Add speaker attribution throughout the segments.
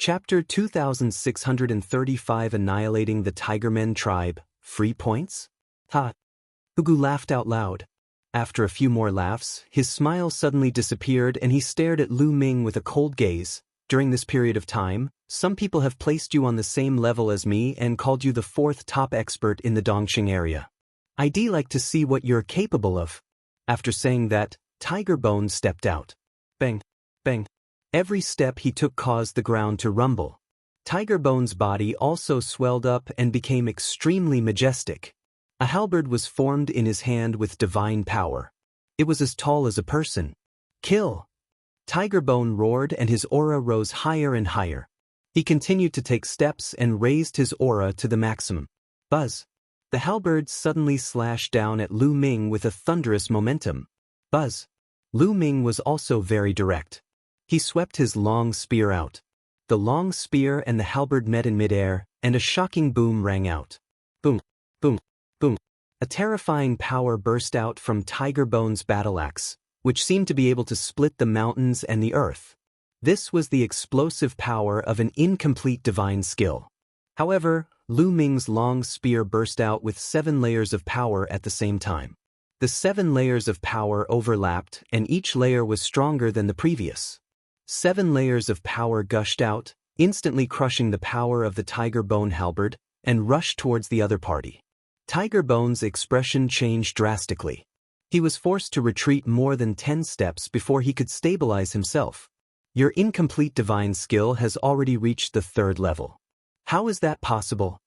Speaker 1: Chapter 2635 Annihilating the Tigermen Tribe, Free Points? Ha! Hugu laughed out loud. After a few more laughs, his smile suddenly disappeared and he stared at Lu Ming with a cold gaze. During this period of time, some people have placed you on the same level as me and called you the fourth top expert in the Dongqing area. I'd like to see what you're capable of. After saying that, Tiger Bone stepped out. Bang! Bang! Every step he took caused the ground to rumble. Tiger Bone's body also swelled up and became extremely majestic. A halberd was formed in his hand with divine power. It was as tall as a person. Kill! Tiger Bone roared and his aura rose higher and higher. He continued to take steps and raised his aura to the maximum. Buzz! The halberd suddenly slashed down at Lu Ming with a thunderous momentum. Buzz! Lu Ming was also very direct. He swept his long spear out. The long spear and the halberd met in midair, and a shocking boom rang out. Boom! Boom! Boom! A terrifying power burst out from Tiger Bone's battle axe, which seemed to be able to split the mountains and the earth. This was the explosive power of an incomplete divine skill. However, Lu Ming's long spear burst out with 7 layers of power at the same time. The 7 layers of power overlapped, and each layer was stronger than the previous. 7 layers of power gushed out, instantly crushing the power of the Tiger Bone halberd, and rushed towards the other party. Tiger Bone's expression changed drastically. He was forced to retreat more than 10 steps before he could stabilize himself. Your incomplete divine skill has already reached the 3rd level. How is that possible?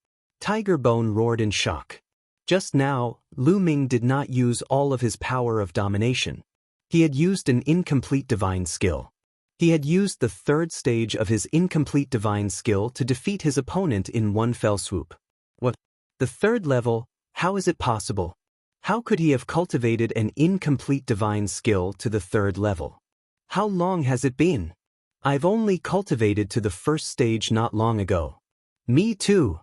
Speaker 1: Tiger Bone roared in shock. Just now, Lu Ming did not use all of his power of domination. He had used an incomplete divine skill. He had used the 3rd stage of his incomplete divine skill to defeat his opponent in one fell swoop. What? The 3rd level? How is it possible? How could he have cultivated an incomplete divine skill to the 3rd level? How long has it been? I've only cultivated to the 1st stage not long ago. Me too.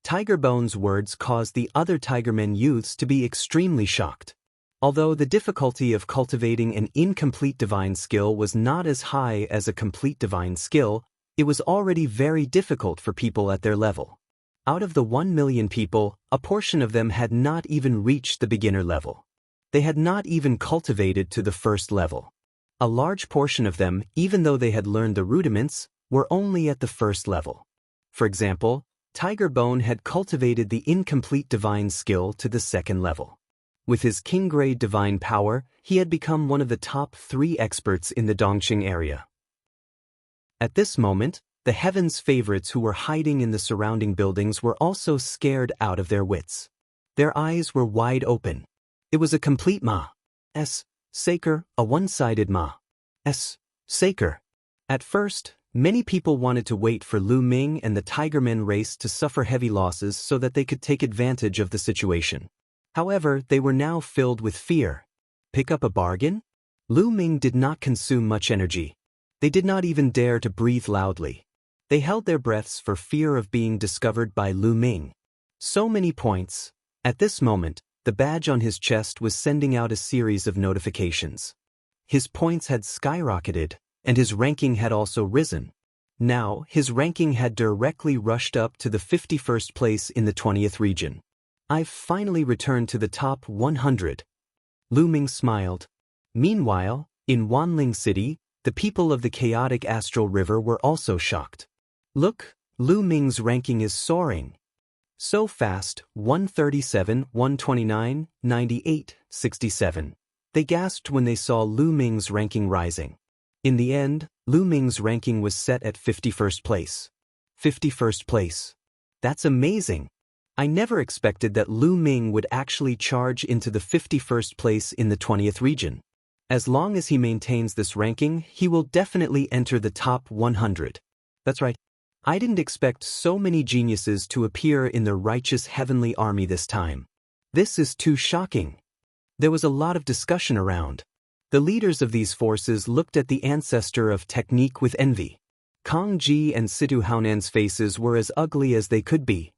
Speaker 1: Tiger Bone's words caused the other Tigermen youths to be extremely shocked. Although the difficulty of cultivating an incomplete divine skill was not as high as a complete divine skill, it was already very difficult for people at their level. Out of the 1 million people, a portion of them had not even reached the beginner level. They had not even cultivated to the 1st level. A large portion of them, even though they had learned the rudiments, were only at the 1st level. For example, Tiger Bone had cultivated the incomplete divine skill to the 2nd level. With his king-grade divine power, he had become one of the top 3 experts in the Dongqing area. At this moment, the Heaven's favorites who were hiding in the surrounding buildings were also scared out of their wits. Their eyes were wide open. It was a complete Ma.S. Saker, a one-sided Ma.S. Saker. At first, many people wanted to wait for Lu Ming and the Tigermen race to suffer heavy losses so that they could take advantage of the situation. However, they were now filled with fear. Pick up a bargain? Lu Ming did not consume much energy. They did not even dare to breathe loudly. They held their breaths for fear of being discovered by Lu Ming. So many points. At this moment, the badge on his chest was sending out a series of notifications. His points had skyrocketed, and his ranking had also risen. Now, his ranking had directly rushed up to the 51st place in the 20th region. I've finally returned to the top 100. Lu Ming smiled. Meanwhile, in Wanling City, the people of the chaotic astral river were also shocked. Look, Lu Ming's ranking is soaring. So fast, 137, 129, 98, 67. They gasped when they saw Lu Ming's ranking rising. In the end, Lu Ming's ranking was set at 51st place. 51st place. That's amazing. I never expected that Lu Ming would actually charge into the 51st place in the 20th region. As long as he maintains this ranking, he will definitely enter the top 100. That's right. I didn't expect so many geniuses to appear in the righteous heavenly army this time. This is too shocking. There was a lot of discussion around. The leaders of these forces looked at the ancestor of technique with envy. Kang Ji and Situ Haonan's faces were as ugly as they could be.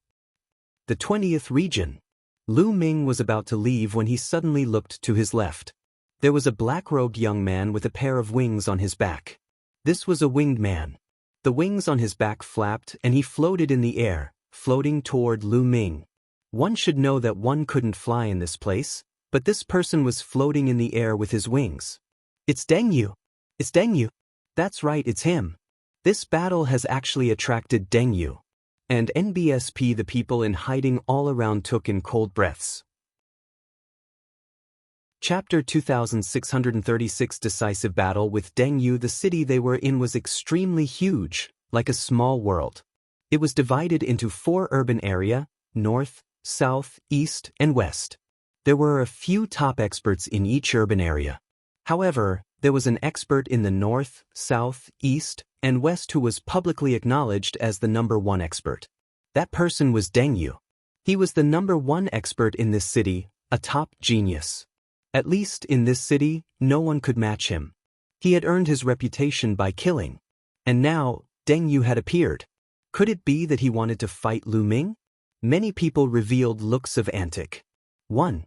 Speaker 1: The 20th region. Lu Ming was about to leave when he suddenly looked to his left. There was a black-robed young man with a pair of wings on his back. This was a winged man. The wings on his back flapped and he floated in the air, floating toward Lu Ming. One should know that one couldn't fly in this place, but this person was floating in the air with his wings. It's Deng Yu. It's Deng Yu. That's right, it's him. This battle has actually attracted Deng Yu. And NBSP, the people in hiding all around took in cold breaths. Chapter 2636 Decisive Battle with Deng Yu. The city they were in was extremely huge, like a small world. It was divided into 4 urban areas: north, south, east, and west. There were a few top experts in each urban area. However, there was an expert in the north, south, east, and west who was publicly acknowledged as the #1 expert. That person was Deng Yu. He was the #1 expert in this city, a top genius. At least in this city, no one could match him. He had earned his reputation by killing. And now, Deng Yu had appeared. Could it be that he wanted to fight Lu Ming? Many people revealed looks of antic. 1.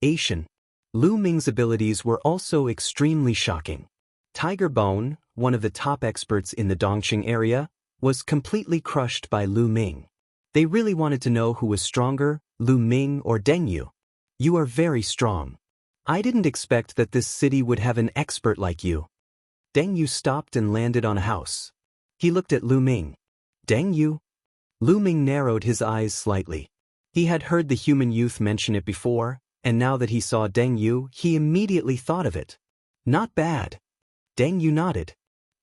Speaker 1: Asian. Lu Ming's abilities were also extremely shocking. Tiger Bone, one of the top experts in the Dongqing area, was completely crushed by Lu Ming. They really wanted to know who was stronger, Lu Ming or Deng Yu. You are very strong. I didn't expect that this city would have an expert like you. Deng Yu stopped and landed on a house. He looked at Lu Ming. Deng Yu? Lu Ming narrowed his eyes slightly. He had heard the human youth mention it before, and now that he saw Deng Yu, he immediately thought of it. Not bad. Deng Yu nodded.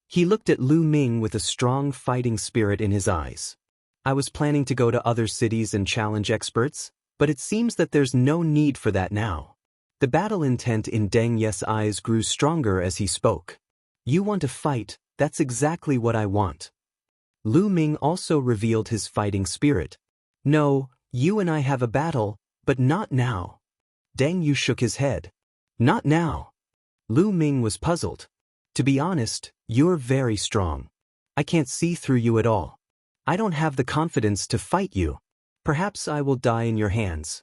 Speaker 1: He looked at Lu Ming with a strong fighting spirit in his eyes. I was planning to go to other cities and challenge experts, but it seems that there's no need for that now. The battle intent in Deng Yu's eyes grew stronger as he spoke. You want to fight, that's exactly what I want. Lu Ming also revealed his fighting spirit. No, you and I have a battle, but not now. Deng Yu shook his head. Not now. Lu Ming was puzzled. To be honest, you're very strong. I can't see through you at all. I don't have the confidence to fight you. Perhaps I will die in your hands.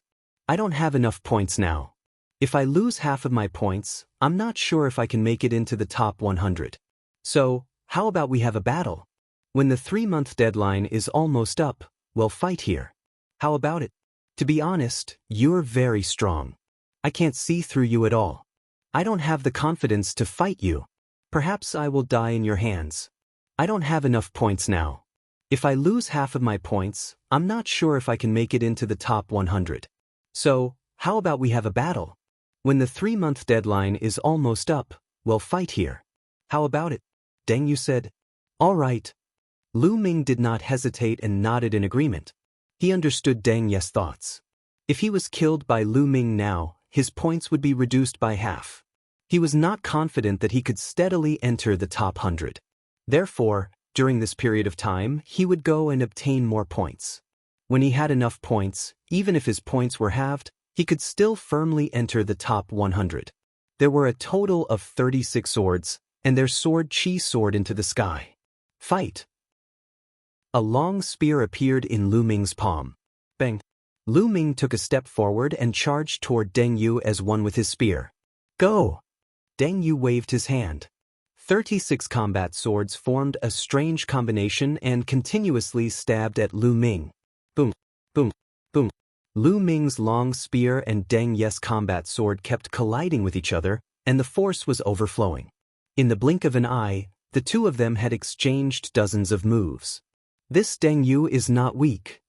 Speaker 1: I don't have enough points now. If I lose half of my points, I'm not sure if I can make it into the top 100. So, how about we have a battle? When the 3-month deadline is almost up, we'll fight here. How about it? To be honest, you're very strong. I can't see through you at all. I don't have the confidence to fight you. Perhaps I will die in your hands. I don't have enough points now. If I lose half of my points, I'm not sure if I can make it into the top 100. So, how about we have a battle? When the 3-month deadline is almost up, we'll fight here. How about it? Deng Yu said. All right. Lu Ming did not hesitate and nodded in agreement. He understood Deng Yu's thoughts. If he was killed by Lu Ming now, his points would be reduced by half. He was not confident that he could steadily enter the top 100. Therefore, during this period of time, he would go and obtain more points. When he had enough points, even if his points were halved, he could still firmly enter the top 100. There were a total of 36 swords, and their sword Qi soared into the sky. Fight! A long spear appeared in Lu Ming's palm. Bang! Lu Ming took a step forward and charged toward Deng Yu as one with his spear. Go! Deng Yu waved his hand. 36 combat swords formed a strange combination and continuously stabbed at Lu Ming. Boom! Boom! Boom! Lu Ming's long spear and Deng Yu's combat sword kept colliding with each other, and the force was overflowing. In the blink of an eye, the two of them had exchanged dozens of moves. This Deng Yu is not weak.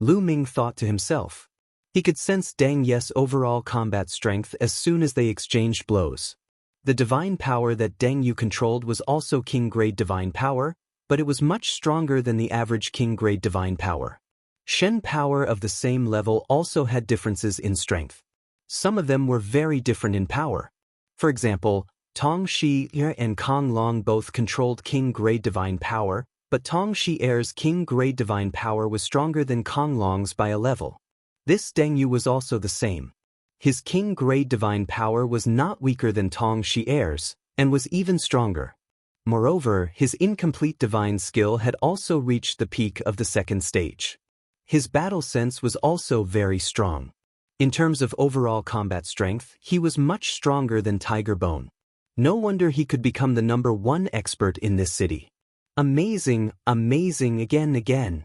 Speaker 1: Lu Ming thought to himself. He could sense Deng Yu's overall combat strength as soon as they exchanged blows. The divine power that Deng Yu controlled was also king-grade divine power, but it was much stronger than the average king-grade divine power. Shen power of the same level also had differences in strength. Some of them were very different in power. For example, Tong Shi and Kong Long both controlled king-grade divine power, but Tong Shi Er's king-grade divine power was stronger than Kong Long's by a level. This Deng Yu was also the same. His king-grade divine power was not weaker than Tong Shi Er's, and was even stronger. Moreover, his incomplete divine skill had also reached the peak of the second stage. His battle sense was also very strong. In terms of overall combat strength, he was much stronger than Tiger Bone. No wonder he could become the #1 expert in this city. Amazing, amazing again.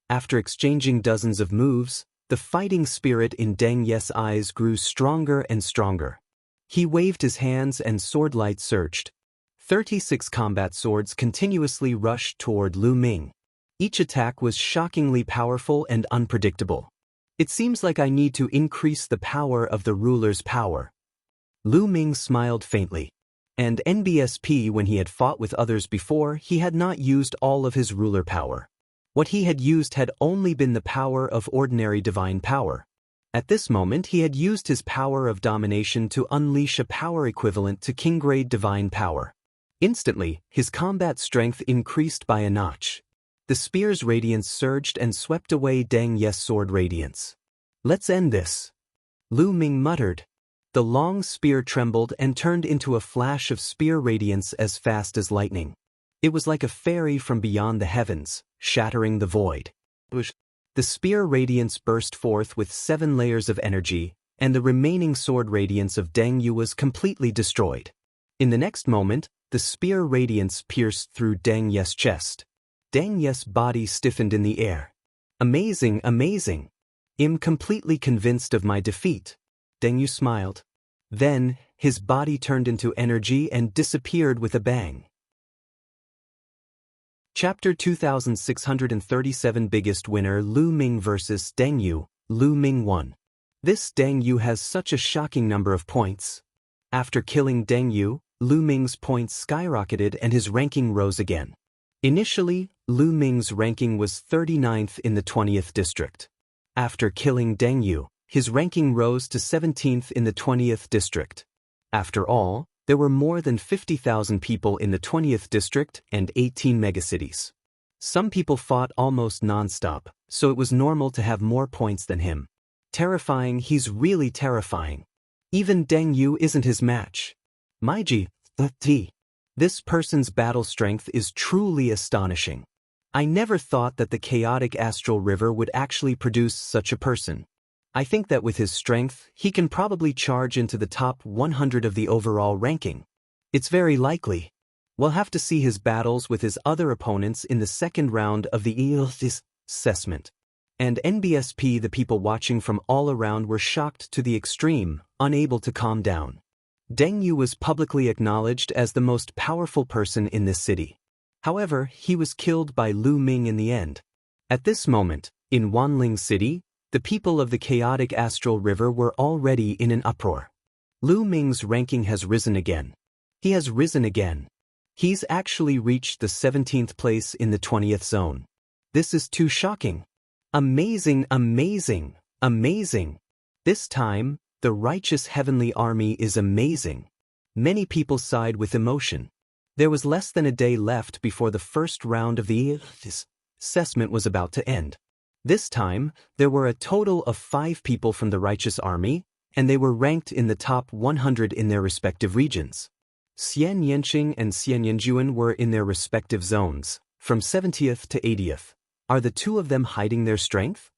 Speaker 1: After exchanging dozens of moves, the fighting spirit in Deng Ye's eyes grew stronger and stronger. He waved his hands and sword light surged. 36 combat swords continuously rushed toward Lu Ming. Each attack was shockingly powerful and unpredictable. It seems like I need to increase the power of the ruler's power. Lu Ming smiled faintly. And NBSP, when he had fought with others before, he had not used all of his ruler power. What he had used had only been the power of ordinary divine power. At this moment he had used his power of domination to unleash a power equivalent to king-grade divine power. Instantly, his combat strength increased by a notch. The spear's radiance surged and swept away Deng Ye's sword radiance. Let's end this. Lu Ming muttered. The long spear trembled and turned into a flash of spear radiance as fast as lightning. It was like a fairy from beyond the heavens, shattering the void. The spear radiance burst forth with 7 layers of energy, and the remaining sword radiance of Deng Yu was completely destroyed. In the next moment, the spear radiance pierced through Deng Ye's chest. Deng Ye's body stiffened in the air. Amazing. I'm completely convinced of my defeat. Deng Yu smiled. Then, his body turned into energy and disappeared with a bang. Chapter 2637 Biggest Winner Lu Ming vs. Deng Yu. Lu Ming won. This Deng Yu has such a shocking number of points. After killing Deng Yu, Lu Ming's points skyrocketed and his ranking rose again. Initially, Lu Ming's ranking was 39th in the 20th district. After killing Deng Yu, his ranking rose to 17th in the 20th district. After all, there were more than 50,000 people in the 20th district and 18 megacities. Some people fought almost non-stop, so it was normal to have more points than him. Terrifying, he's really terrifying. Even Deng Yu isn't his match. Maiji, this person's battle strength is truly astonishing. I never thought that the chaotic astral river would actually produce such a person. I think that with his strength, he can probably charge into the top 100 of the overall ranking. It's very likely. We'll have to see his battles with his other opponents in the second round of the assessment. And NBSP, the people watching from all around were shocked to the extreme, unable to calm down. Deng Yu was publicly acknowledged as the most powerful person in this city. However, he was killed by Lu Ming in the end. At this moment, in Wanling City, the people of the chaotic astral river were already in an uproar. Lu Ming's ranking has risen again. He has risen again. He's actually reached the 17th place in the 20th zone. This is too shocking. Amazing. This time, the righteous heavenly army is amazing. Many people sighed with emotion. There was less than a day left before the first round of the assessment was about to end. This time, there were a total of 5 people from the righteous army, and they were ranked in the top 100 in their respective regions. Xian Yanqing and Xian Yanjuan were in their respective zones, from 70th to 80th. Are the two of them hiding their strength?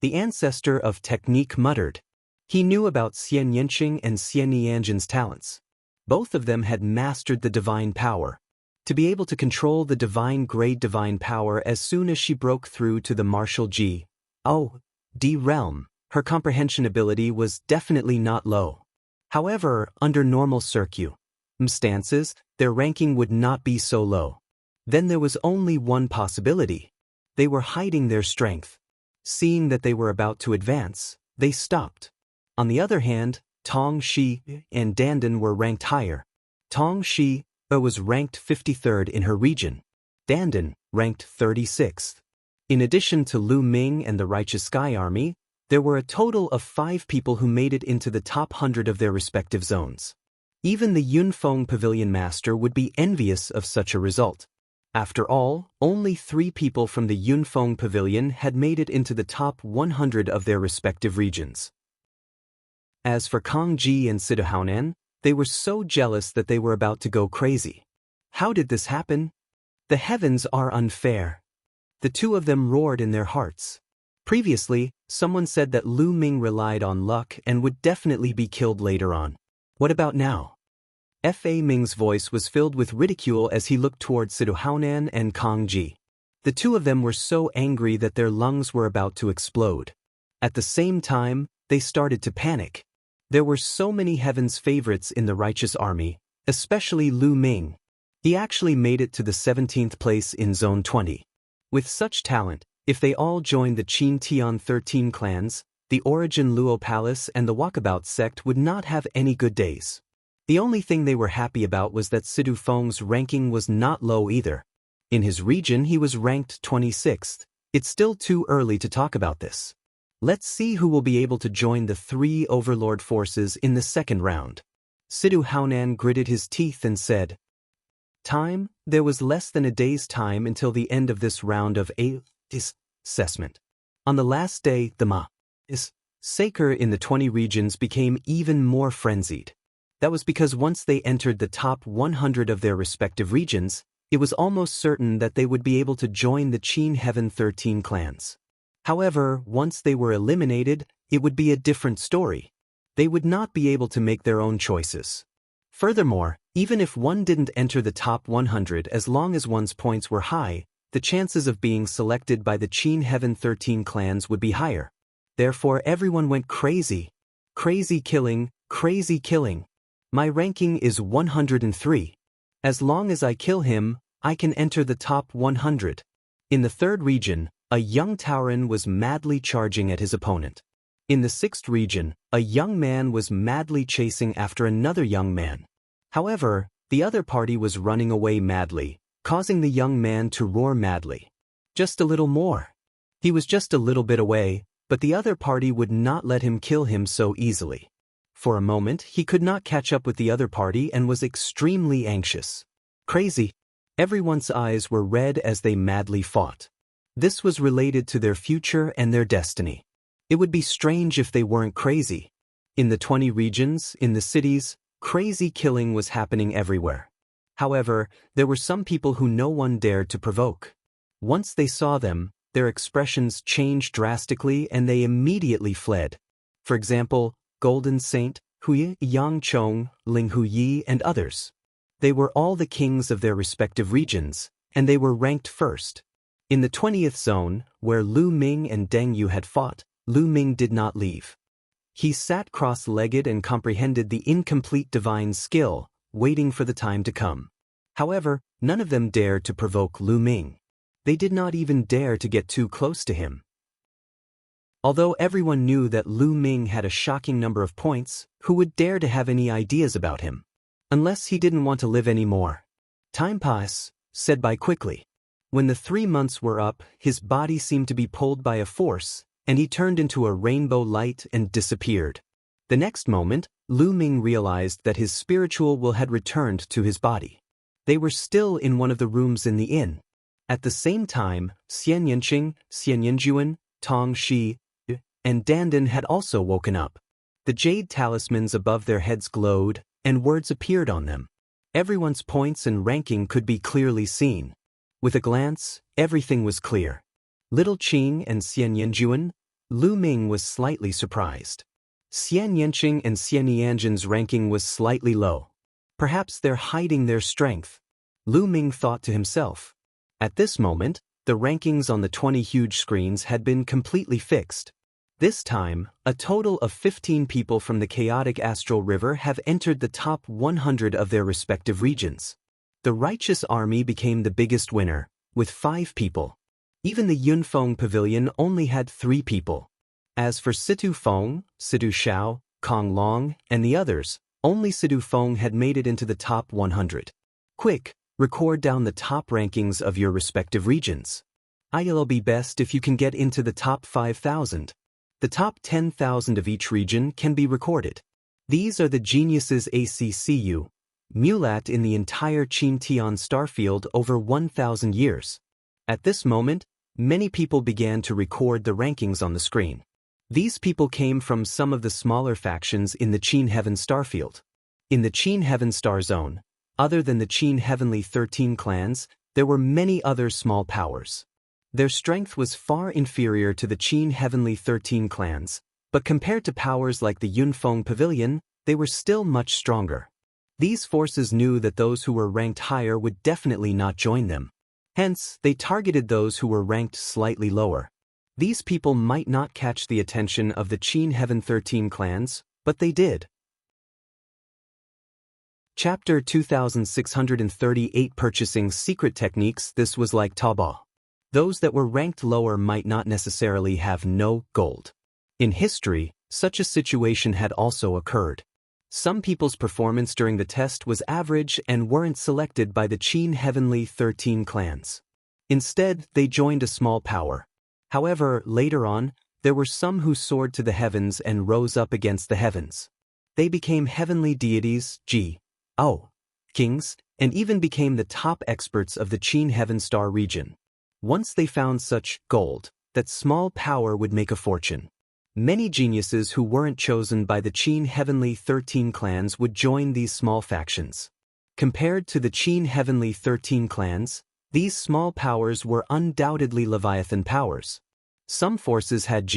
Speaker 1: The ancestor of technique muttered. He knew about Xian Yanqing and Xian Yanjin's talents. Both of them had mastered the divine power. To be able to control the divine-grade divine power as soon as she broke through to the martial G.O.D. realm, her comprehension ability was definitely not low. However, under normal circumstances, their ranking would not be so low. Then there was only one possibility. They were hiding their strength. Seeing that they were about to advance, they stopped. On the other hand, Tong Shi and Dandan were ranked higher. Tong Shi was ranked 53rd in her region. Dandan ranked 36th. In addition to Lu Ming and the Righteous Sky Army, there were a total of 5 people who made it into the top 100 of their respective zones. Even the Yunfeng Pavilion Master would be envious of such a result. After all, only 3 people from the Yunfeng Pavilion had made it into the top 100 of their respective regions. As for Kang Ji and Sidahuanan, they were so jealous that they were about to go crazy. How did this happen? The heavens are unfair. The two of them roared in their hearts. Previously, someone said that Lu Ming relied on luck and would definitely be killed later on. What about now? Fa Ming's voice was filled with ridicule as he looked toward Sidu Haonan and Kang Ji. The two of them were so angry that their lungs were about to explode. At the same time, they started to panic. There were so many heaven's favorites in the righteous army, especially Lu Ming. He actually made it to the 17th place in Zone 20. With such talent, if they all joined the Qin Tian 13 clans, the Origin Luo Palace and the Walkabout sect would not have any good days. The only thing they were happy about was that Sidu Feng's ranking was not low either. In his region he was ranked 26th. It's still too early to talk about this. Let's see who will be able to join the three overlord forces in the second round. Sidu Haonan gritted his teeth and said, "Time, there was less than a day's time until the end of this round of assessment. On the last day, the Saker in the 20 regions became even more frenzied. That was because once they entered the top 100 of their respective regions, it was almost certain that they would be able to join the Qin Heaven 13 clans. However, once they were eliminated, it would be a different story. They would not be able to make their own choices. Furthermore, even if one didn't enter the top 100 as long as one's points were high, the chances of being selected by the Qin Heaven 13 clans would be higher. Therefore everyone went crazy. Crazy killing, crazy killing. My ranking is 103. As long as I kill him, I can enter the top 100. In the third region, a young Tauren was madly charging at his opponent. In the sixth region, a young man was madly chasing after another young man. However, the other party was running away madly, causing the young man to roar madly. Just a little more. He was just a little bit away, but the other party would not let him kill him so easily. For a moment, he could not catch up with the other party and was extremely anxious. Crazy. Everyone's eyes were red as they madly fought. This was related to their future and their destiny. It would be strange if they weren't crazy. In the 20 regions, in the cities, crazy killing was happening everywhere. However, there were some people who no one dared to provoke. Once they saw them, their expressions changed drastically and they immediately fled. For example, Golden Saint, Huye, Yang Chong, Ling Huyi, and others. They were all the kings of their respective regions, and they were ranked first. In the 20th zone, where Lu Ming and Deng Yu had fought, Lu Ming did not leave. He sat cross-legged and comprehended the incomplete divine skill, waiting for the time to come. However, none of them dared to provoke Lu Ming. They did not even dare to get too close to him. Although everyone knew that Lu Ming had a shocking number of points, who would dare to have any ideas about him? Unless he didn't want to live anymore. Time said by quickly. When the 3 months were up, his body seemed to be pulled by a force, and he turned into a rainbow light and disappeared. The next moment, Lu Ming realized that his spiritual will had returned to his body. They were still in one of the rooms in the inn. At the same time, Xian Yanqing, Xian Yanjuan, Tong Shi, and Dandan had also woken up. The jade talismans above their heads glowed, and words appeared on them. Everyone's points and ranking could be clearly seen. With a glance, everything was clear. Little Qing and Xian Yanjuan, Lu Ming was slightly surprised. Xian Yanqing and Xian Yanjun's ranking was slightly low. Perhaps they're hiding their strength, Lu Ming thought to himself. At this moment, the rankings on the 20 huge screens had been completely fixed. This time, a total of 15 people from the chaotic astral river have entered the top 100 of their respective regions. The righteous army became the biggest winner, with 5 people. Even the Yunfeng Pavilion only had 3 people. As for Situ Feng, Situ Shao, Kong Long, and the others, only Situ Feng had made it into the top 100. Quick, record down the top rankings of your respective regions. It'll be best if you can get into the top 5,000. The top 10,000 of each region can be recorded. These are the geniuses ACCU, Mulat in the entire Qin Tian starfield over 1,000 years. At this moment, many people began to record the rankings on the screen. These people came from some of the smaller factions in the Qin Heaven starfield. In the Qin Heaven star zone, other than the Qin Heavenly 13 clans, there were many other small powers. Their strength was far inferior to the Qin Heavenly 13 clans, but compared to powers like the Yunfeng Pavilion, they were still much stronger. These forces knew that those who were ranked higher would definitely not join them. Hence, they targeted those who were ranked slightly lower. These people might not catch the attention of the Qin Heaven 13 clans, but they did. Chapter 2638 Purchasing Secret Techniques. This was like Taobao. Those that were ranked lower might not necessarily have no gold. In history, such a situation had also occurred. Some people's performance during the test was average and weren't selected by the Qin Heavenly 13 clans. Instead, they joined a small power. However, later on, there were some who soared to the heavens and rose up against the heavens. They became heavenly deities, kings, and even became the top experts of the Qin Heaven Star region. Once they found such gold, that small power would make a fortune. Many geniuses who weren't chosen by the Qin Heavenly 13 clans would join these small factions. Compared to the Qin Heavenly 13 clans, these small powers were undoubtedly Leviathan powers. Some forces had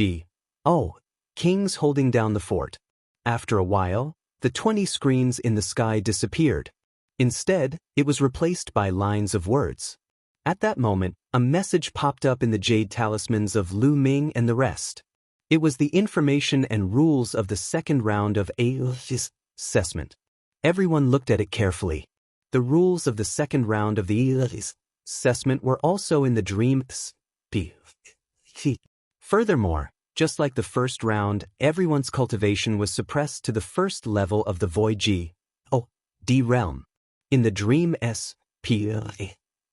Speaker 1: kings holding down the fort. After a while, the 20 screens in the sky disappeared. Instead, it was replaced by lines of words. At that moment, a message popped up in the jade talismans of Lu Ming and the rest. It was the information and rules of the second round of assessment. Everyone looked at it carefully. The rules of the second round of the assessment were also in the dream. Furthermore, just like the first round, everyone's cultivation was suppressed to the first level of the void D realm. In the dream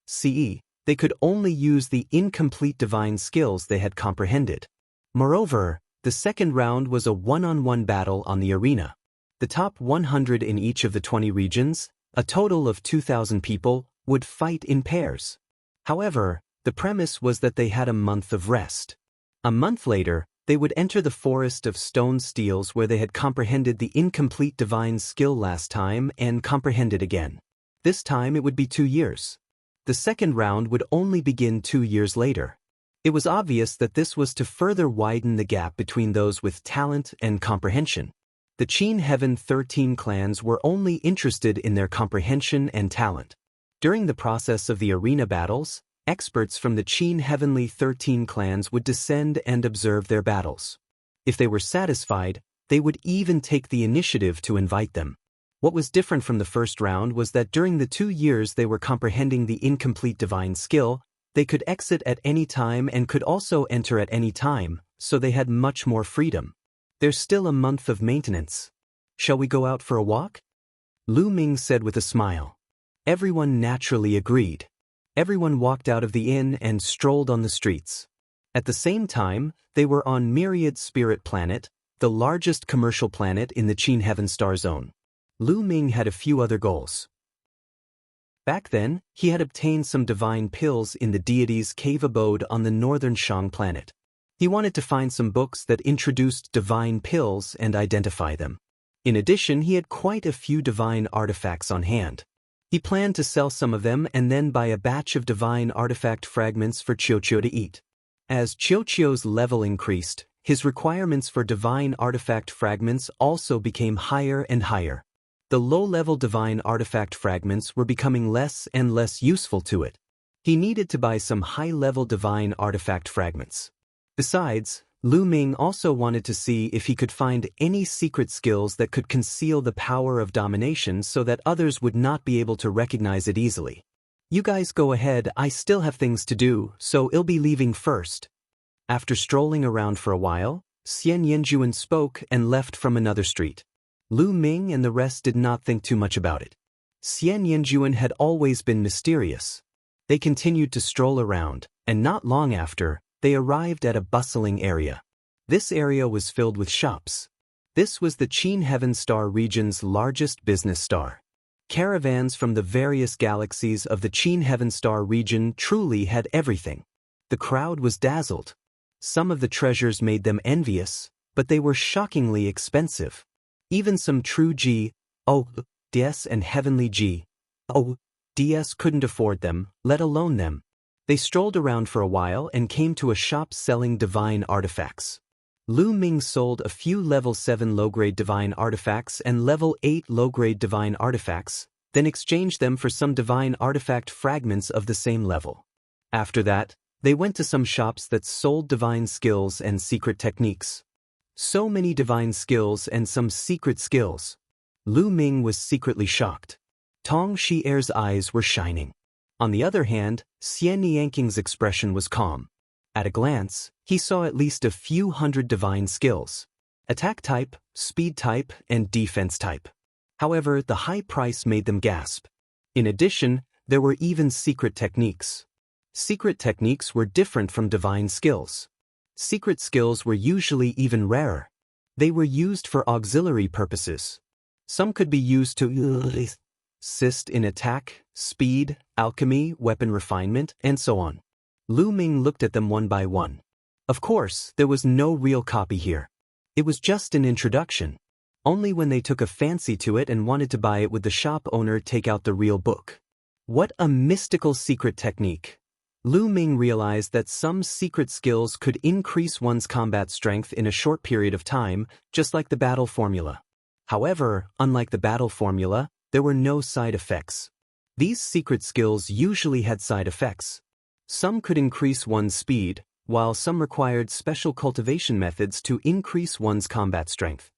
Speaker 1: CE, they could only use the incomplete divine skills they had comprehended. Moreover, the second round was a one-on-one battle on the arena. The top 100 in each of the 20 regions, a total of 2,000 people, would fight in pairs. However, the premise was that they had a month of rest. A month later, they would enter the forest of stone steels where they had comprehended the incomplete divine skill last time and comprehended again. This time it would be 2 years. The second round would only begin 2 years later. It was obvious that this was to further widen the gap between those with talent and comprehension. The Qin Heaven 13 clans were only interested in their comprehension and talent. During the process of the arena battles, experts from the Qin Heavenly 13 clans would descend and observe their battles. If they were satisfied, they would even take the initiative to invite them. What was different from the first round was that during the 2 years they were comprehending the incomplete divine skill, they could exit at any time and could also enter at any time, so they had much more freedom. There's still a month of maintenance. Shall we go out for a walk? Lu Ming said with a smile. Everyone naturally agreed. Everyone walked out of the inn and strolled on the streets. At the same time, they were on Myriad Spirit Planet, the largest commercial planet in the Qin Heaven Star Zone. Lu Ming had a few other goals. Back then, he had obtained some divine pills in the deity's cave abode on the northern Shang planet. He wanted to find some books that introduced divine pills and identify them. In addition, he had quite a few divine artifacts on hand. He planned to sell some of them and then buy a batch of divine artifact fragments for Qiuqiu to eat. As Qiuqiu's level increased, his requirements for divine artifact fragments also became higher and higher. The low-level divine artifact fragments were becoming less and less useful to it. He needed to buy some high-level divine artifact fragments. Besides, Lu Ming also wanted to see if he could find any secret skills that could conceal the power of domination so that others would not be able to recognize it easily. You guys go ahead, I still have things to do, so I'll be leaving first. After strolling around for a while, Xian Yanjuan spoke and left from another street. Lu Ming and the rest did not think too much about it. Xian Yanjuan had always been mysterious. They continued to stroll around, and not long after, they arrived at a bustling area. This area was filled with shops. This was the Qin Heaven Star region's largest business star. Caravans from the various galaxies of the Qin Heaven Star region truly had everything. The crowd was dazzled. Some of the treasures made them envious, but they were shockingly expensive. Even some true DS and heavenly DS couldn't afford them, let alone them. They strolled around for a while and came to a shop selling divine artifacts. Lu Ming sold a few level 7 low-grade divine artifacts and level 8 low-grade divine artifacts, then exchanged them for some divine artifact fragments of the same level. After that, they went to some shops that sold divine skills and secret techniques. So many divine skills and some secret skills. Lu Ming was secretly shocked. Tong Xier's eyes were shining. On the other hand, Xian Yanking's expression was calm. At a glance, he saw at least a few hundred divine skills. Attack type, speed type, and defense type. However, the high price made them gasp. In addition, there were even secret techniques. Secret techniques were different from divine skills. Secret skills were usually even rarer. They were used for auxiliary purposes. Some could be used to assist in attack, speed, alchemy, weapon refinement, and so on. Lu Ming looked at them one by one. Of course, there was no real copy here. It was just an introduction. Only when they took a fancy to it and wanted to buy it would the shop owner take out the real book. What a mystical secret technique. Lu Ming realized that some secret skills could increase one's combat strength in a short period of time, just like the battle formula. However, unlike the battle formula, there were no side effects. These secret skills usually had side effects. Some could increase one's speed, while some required special cultivation methods to increase one's combat strength.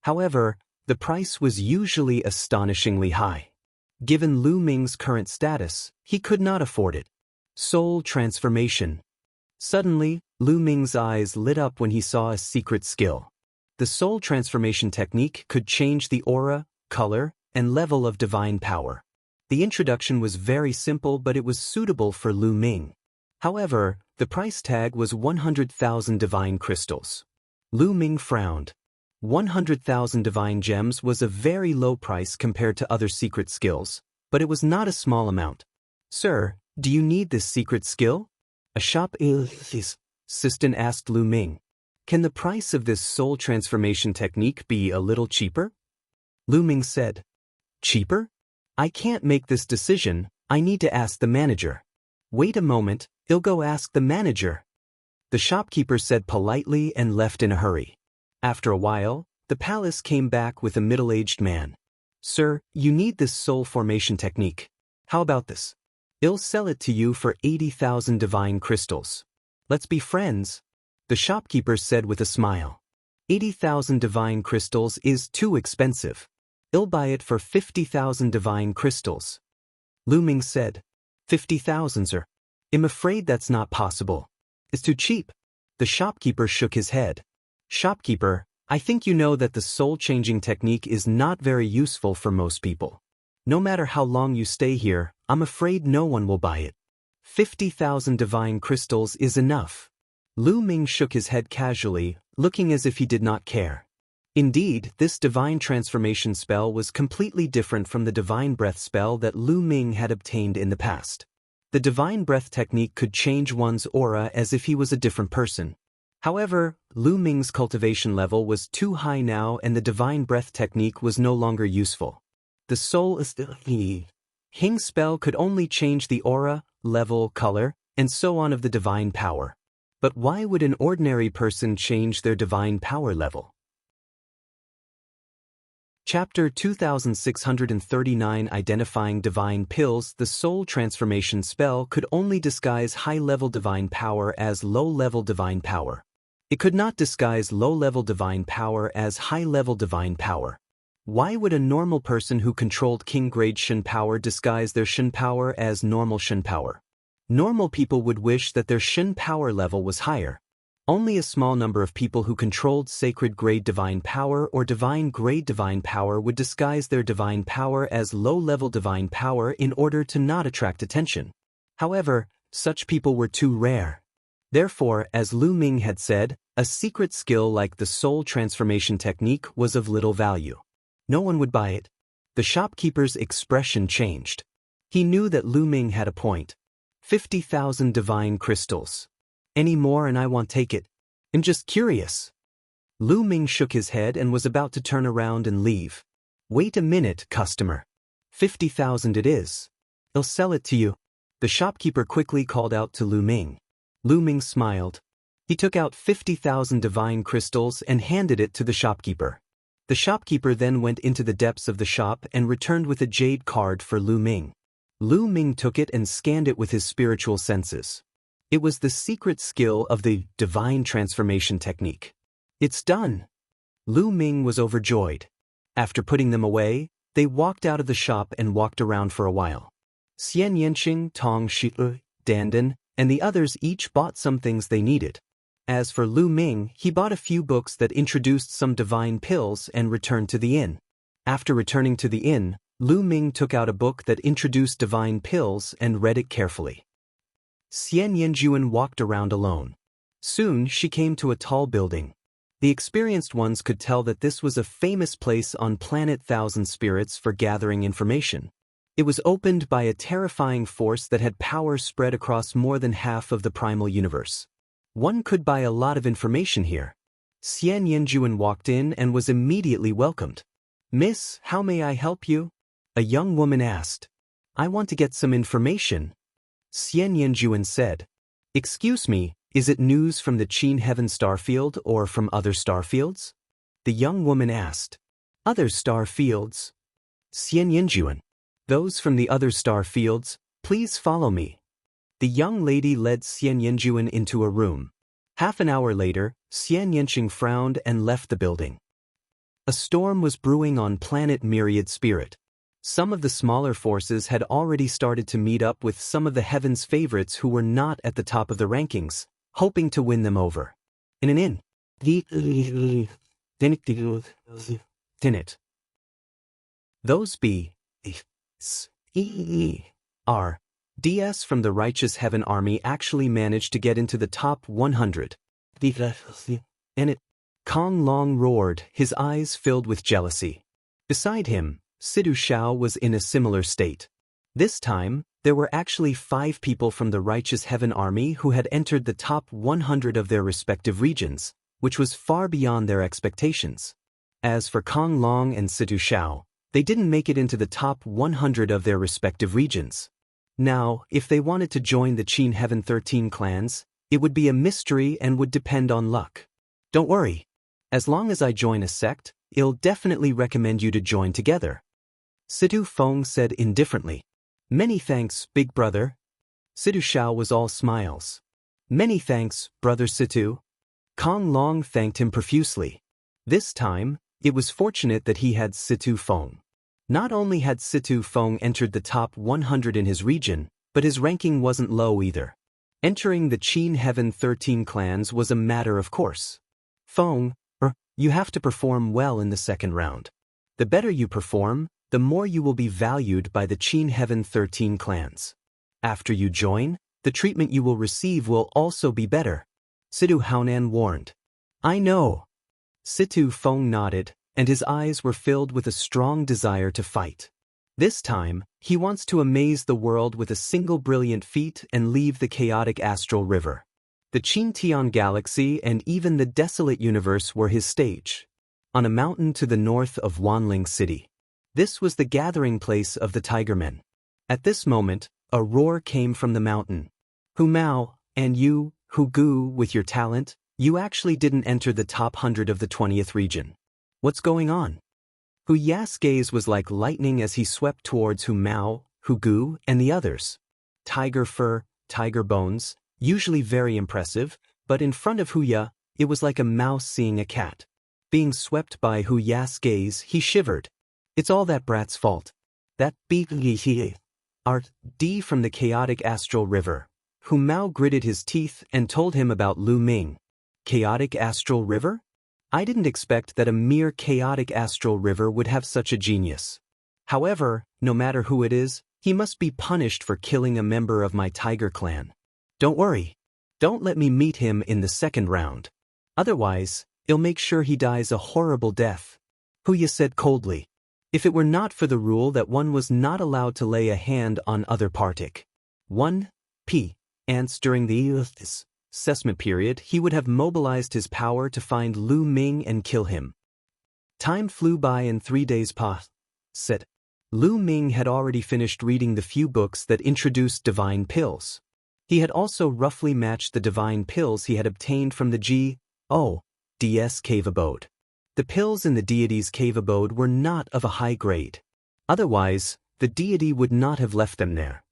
Speaker 1: However, the price was usually astonishingly high. Given Lu Ming's current status, he could not afford it. Soul transformation. Suddenly, Lu Ming's eyes lit up when he saw a secret skill. The soul transformation technique could change the aura, color, and level of divine power. The introduction was very simple, but it was suitable for Lu Ming. However, the price tag was 100,000 divine crystals. Lu Ming frowned. 100,000 divine gems was a very low price compared to other secret skills, but it was not a small amount. Sir, do you need this secret skill? A shop assistant asked Lu Ming. Can the price of this soul transformation technique be a little cheaper? Lu Ming said. Cheaper? I can't make this decision, I need to ask the manager. Wait a moment, I'll go ask the manager. The shopkeeper said politely and left in a hurry. After a while, the palace came back with a middle-aged man. Sir, you need this soul formation technique. How about this? I'll sell it to you for 80,000 divine crystals. Let's be friends. The shopkeeper said with a smile. 80,000 divine crystals is too expensive. I'll buy it for 50,000 divine crystals. Lu Ming said. 50,000, sir. I'm afraid that's not possible. It's too cheap. The shopkeeper shook his head. Shopkeeper, I think you know that the soul-changing technique is not very useful for most people. No matter how long you stay here, I'm afraid no one will buy it. 50,000 divine crystals is enough. Lu Ming shook his head casually, looking as if he did not care. Indeed, this divine transformation spell was completely different from the divine breath spell that Lu Ming had obtained in the past. The divine breath technique could change one's aura as if he was a different person. However, Lu Ming's cultivation level was too high now and the divine breath technique was no longer useful. The soul Hing spell could only change the aura, level, color, and so on of the divine power. But why would an ordinary person change their divine power level? Chapter 2639 Identifying Divine Pills. The soul transformation spell could only disguise high-level divine power as low-level divine power. It could not disguise low-level divine power as high-level divine power. Why would a normal person who controlled king-grade Shen power disguise their Shen power as normal Shen power? Normal people would wish that their Shen power level was higher. Only a small number of people who controlled sacred-grade divine power or divine-grade divine power would disguise their divine power as low-level divine power in order to not attract attention. However, such people were too rare. Therefore, as Lu Ming had said, a secret skill like the soul transformation technique was of little value. No one would buy it. The shopkeeper's expression changed. He knew that Lu Ming had a point. 50,000 divine crystals. Any more and I won't take it. I'm just curious. Lu Ming shook his head and was about to turn around and leave. Wait a minute, customer. 50,000 it is. I'll sell it to you. The shopkeeper quickly called out to Lu Ming. Lu Ming smiled. He took out 50,000 divine crystals and handed it to the shopkeeper. The shopkeeper then went into the depths of the shop and returned with a jade card for Lu Ming. Lu Ming took it and scanned it with his spiritual senses. It was the secret skill of the divine transformation technique. It's done! Lu Ming was overjoyed. After putting them away, they walked out of the shop and walked around for a while. Xian Yanqing, Tong Shi, Dandan, and the others each bought some things they needed. As for Lu Ming, he bought a few books that introduced some divine pills and returned to the inn. After returning to the inn, Lu Ming took out a book that introduced divine pills and read it carefully. Xian Yanjuan walked around alone. Soon she came to a tall building. The experienced ones could tell that this was a famous place on planet Thousand Spirits for gathering information. It was opened by a terrifying force that had power spread across more than half of the primal universe. One could buy a lot of information here. Xian Yanjuan walked in and was immediately welcomed. "Miss, how may I help you?" a young woman asked. "I want to get some information," Xian Yanjuan said. "Excuse me, is it news from the Qin Heaven Starfield or from other starfields?" the young woman asked. "Other starfields?" Xian Yanjuan. "Those from the other starfields, please follow me." The young lady led Xian Yanjuan into a room. Half an hour later, Xian Yanqing frowned and left the building. A storm was brewing on planet Myriad Spirit. Some of the smaller forces had already started to meet up with some of the heaven's favorites who were not at the top of the rankings, hoping to win them over. In an inn. Dinit. Those DS from the Righteous Heaven Army actually managed to get into the top 100. And it. Kong Long roared, his eyes filled with jealousy. Beside him, Sidu Shao was in a similar state. This time, there were actually 5 people from the Righteous Heaven Army who had entered the top 100 of their respective regions, which was far beyond their expectations. As for Kong Long and Sidu Shao, they didn't make it into the top 100 of their respective regions. Now, if they wanted to join the Qin Heaven 13 clans, it would be a mystery and would depend on luck. Don't worry. As long as I join a sect, I'll definitely recommend you to join together. Sidu Feng said indifferently. Many thanks, big brother. Sidu Shao was all smiles. Many thanks, brother Situ. Kong Long thanked him profusely. This time, it was fortunate that he had Situ Feng. Not only had Situ Feng entered the top 100 in his region, but his ranking wasn't low either. Entering the Qin Heaven 13 clans was a matter of course. Feng, you have to perform well in the second round. The better you perform, the more you will be valued by the Qin Heaven 13 clans. After you join, the treatment you will receive will also be better, Situ Haonan warned. I know. Situ Feng nodded, and his eyes were filled with a strong desire to fight. This time, he wants to amaze the world with a single brilliant feat and leave the chaotic astral river. The Qintian Galaxy and even the desolate universe were his stage. On a mountain to the north of Wanling City. This was the gathering place of the Tigermen. At this moment, a roar came from the mountain. Hu Mao, and you, Hu Gu, with your talent, you actually didn't enter the top 100 of the 20th region. What's going on? Hu Ya's gaze was like lightning as he swept towards Hu Mao, Hu Gu, and the others. Tiger fur, tiger bones, usually very impressive, but in front of Hu Ya, it was like a mouse seeing a cat. Being swept by Hu Ya's gaze, he shivered. It's all that brat's fault. That art D from the chaotic astral river. Hu Mao gritted his teeth and told him about Lu Ming. Chaotic astral river? I didn't expect that a mere chaotic astral river would have such a genius. However, no matter who it is, he must be punished for killing a member of my tiger clan. Don't worry. Don't let me meet him in the second round. Otherwise, I'll make sure he dies a horrible death. Hu Ya said coldly. If it were not for the rule that one was not allowed to lay a hand on other partic. 1. Ants during the assessment period, he would have mobilized his power to find Lu Ming and kill him. Time flew by and 3 days passed. Lu Ming had already finished reading the few books that introduced divine pills. He had also roughly matched the divine pills he had obtained from the G.O.D.'s cave abode. The pills in the deity's cave abode were not of a high grade. Otherwise, the deity would not have left them there.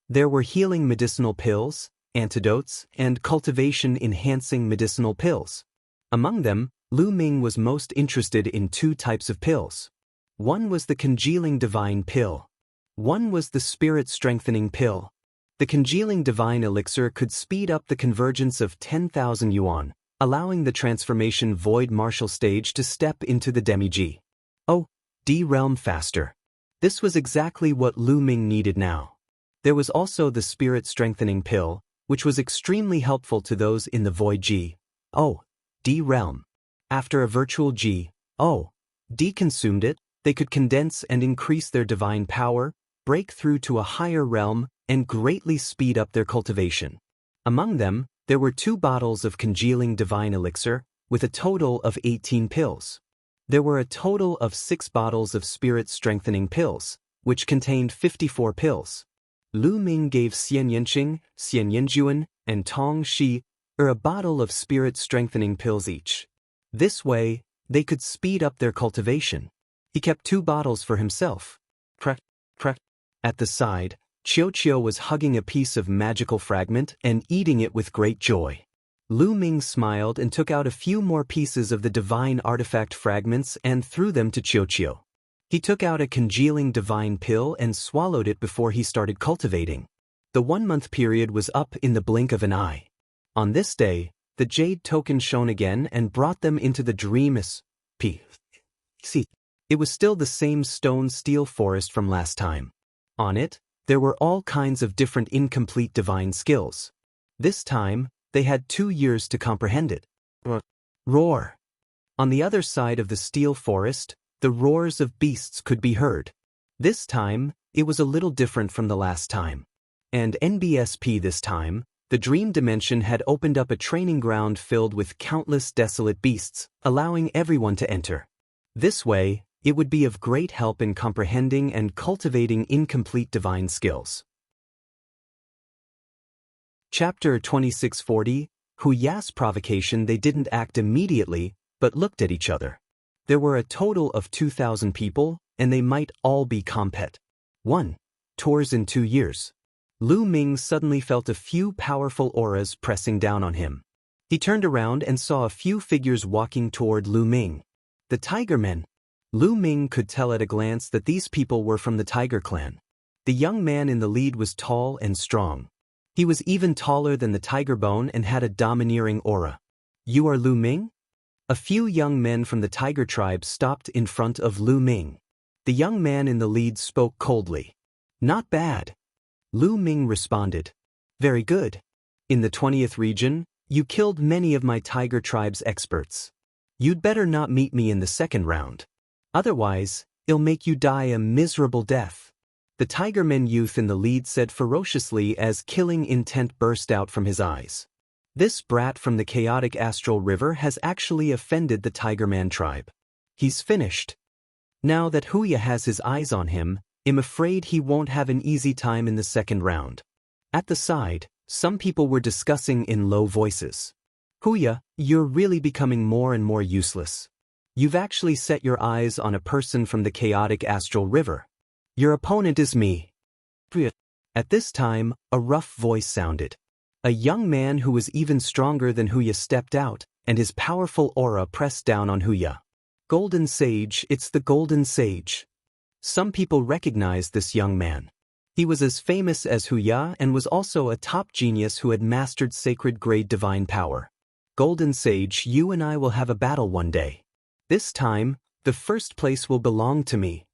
Speaker 1: There were healing medicinal pills, antidotes, and cultivation-enhancing medicinal pills. Among them, Lu Ming was most interested in two types of pills. One was the congealing divine pill. One was the spirit-strengthening pill. The congealing divine elixir could speed up the convergence of 10,000 yuan, allowing the transformation void martial stage to step into the demi-G.O.D realm faster. This was exactly what Lu Ming needed now. There was also the spirit-strengthening pill, which was extremely helpful to those in the void G.O.D realm. After a virtual G.O.D consumed it, they could condense and increase their divine power, break through to a higher realm, and greatly speed up their cultivation. Among them, there were 2 bottles of congealing divine elixir, with a total of 18 pills. There were a total of 6 bottles of spirit-strengthening pills, which contained 54 pills. Lu Ming gave Xian Yanqing, Xian Yanjuan, and Tong Shi a bottle of spirit-strengthening pills each. This way, they could speed up their cultivation. He kept 2 bottles for himself. At the side, Qiu was hugging a piece of magical fragment and eating it with great joy. Lu Ming smiled and took out a few more pieces of the divine artifact fragments and threw them to Qiu. He took out a congealing divine pill and swallowed it before he started cultivating. The 1-month period was up in the blink of an eye. On this day, the jade token shone again and brought them into the dreamless P.C. It was still the same stone-steel forest from last time. On it, there were all kinds of different incomplete divine skills. This time, they had 2 years to comprehend it. Roar. On the other side of the steel forest, the roars of beasts could be heard. This time, it was a little different from the last time. And NBSP this time, the dream dimension had opened up a training ground filled with countless desolate beasts, allowing everyone to enter. This way, it would be of great help in comprehending and cultivating incomplete divine skills. Chapter 2640, Huya's provocation. They didn't act immediately, but looked at each other. There were a total of 2,000 people, and they might all be compet. 1. Tours in 2 years. Lu Ming suddenly felt a few powerful auras pressing down on him. He turned around and saw a few figures walking toward Lu Ming. The Tiger Men. Lu Ming could tell at a glance that these people were from the Tiger Clan. The young man in the lead was tall and strong. He was even taller than the Tiger Bone and had a domineering aura. You are Lu Ming? A few young men from the Tiger tribe stopped in front of Lu Ming. The young man in the lead spoke coldly. Not bad. Lu Ming responded. Very good. In the 20th region, you killed many of my Tiger tribe's experts. You'd better not meet me in the 2nd round. Otherwise, it'll make you die a miserable death. The Tiger Men youth in the lead said ferociously as killing intent burst out from his eyes. This brat from the chaotic astral river has actually offended the Tiger Man tribe. He's finished. Now that Huya has his eyes on him, I'm afraid he won't have an easy time in the 2nd round. At the side, some people were discussing in low voices. Huya, you're really becoming more and more useless. You've actually set your eyes on a person from the chaotic astral river. Your opponent is me. At this time, a rough voice sounded. A young man who was even stronger than Huya stepped out, and his powerful aura pressed down on Huya. Golden Sage, it's the Golden Sage. Some people recognized this young man. He was as famous as Huya and was also a top genius who had mastered sacred grade divine power. Golden Sage, you and I will have a battle one day. This time, the 1st place will belong to me.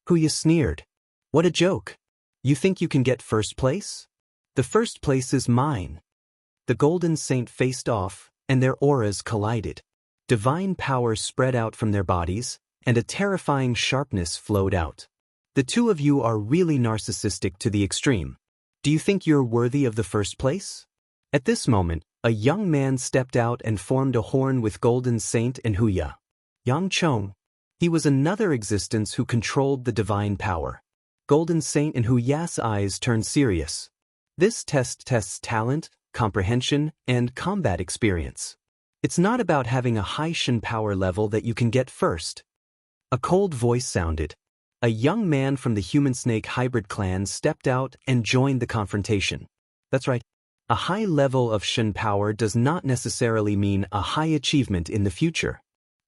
Speaker 1: Huya sneered. What a joke. You think you can get 1st place? The 1st place is mine. The Golden Saint faced off, and their auras collided. Divine power spread out from their bodies, and a terrifying sharpness flowed out. The two of you are really narcissistic to the extreme. Do you think you're worthy of the 1st place? At this moment, a young man stepped out and formed a horn with Golden Saint and Huya. Yang Chong. He was another existence who controlled the divine power. Golden Saint and Huya's eyes turned serious. This test tests talent, comprehension, and combat experience. It's not about having a high Shen power level that you can get first. A cold voice sounded. A young man from the human-snake hybrid clan stepped out and joined the confrontation. That's right. A high level of Shen power does not necessarily mean a high achievement in the future.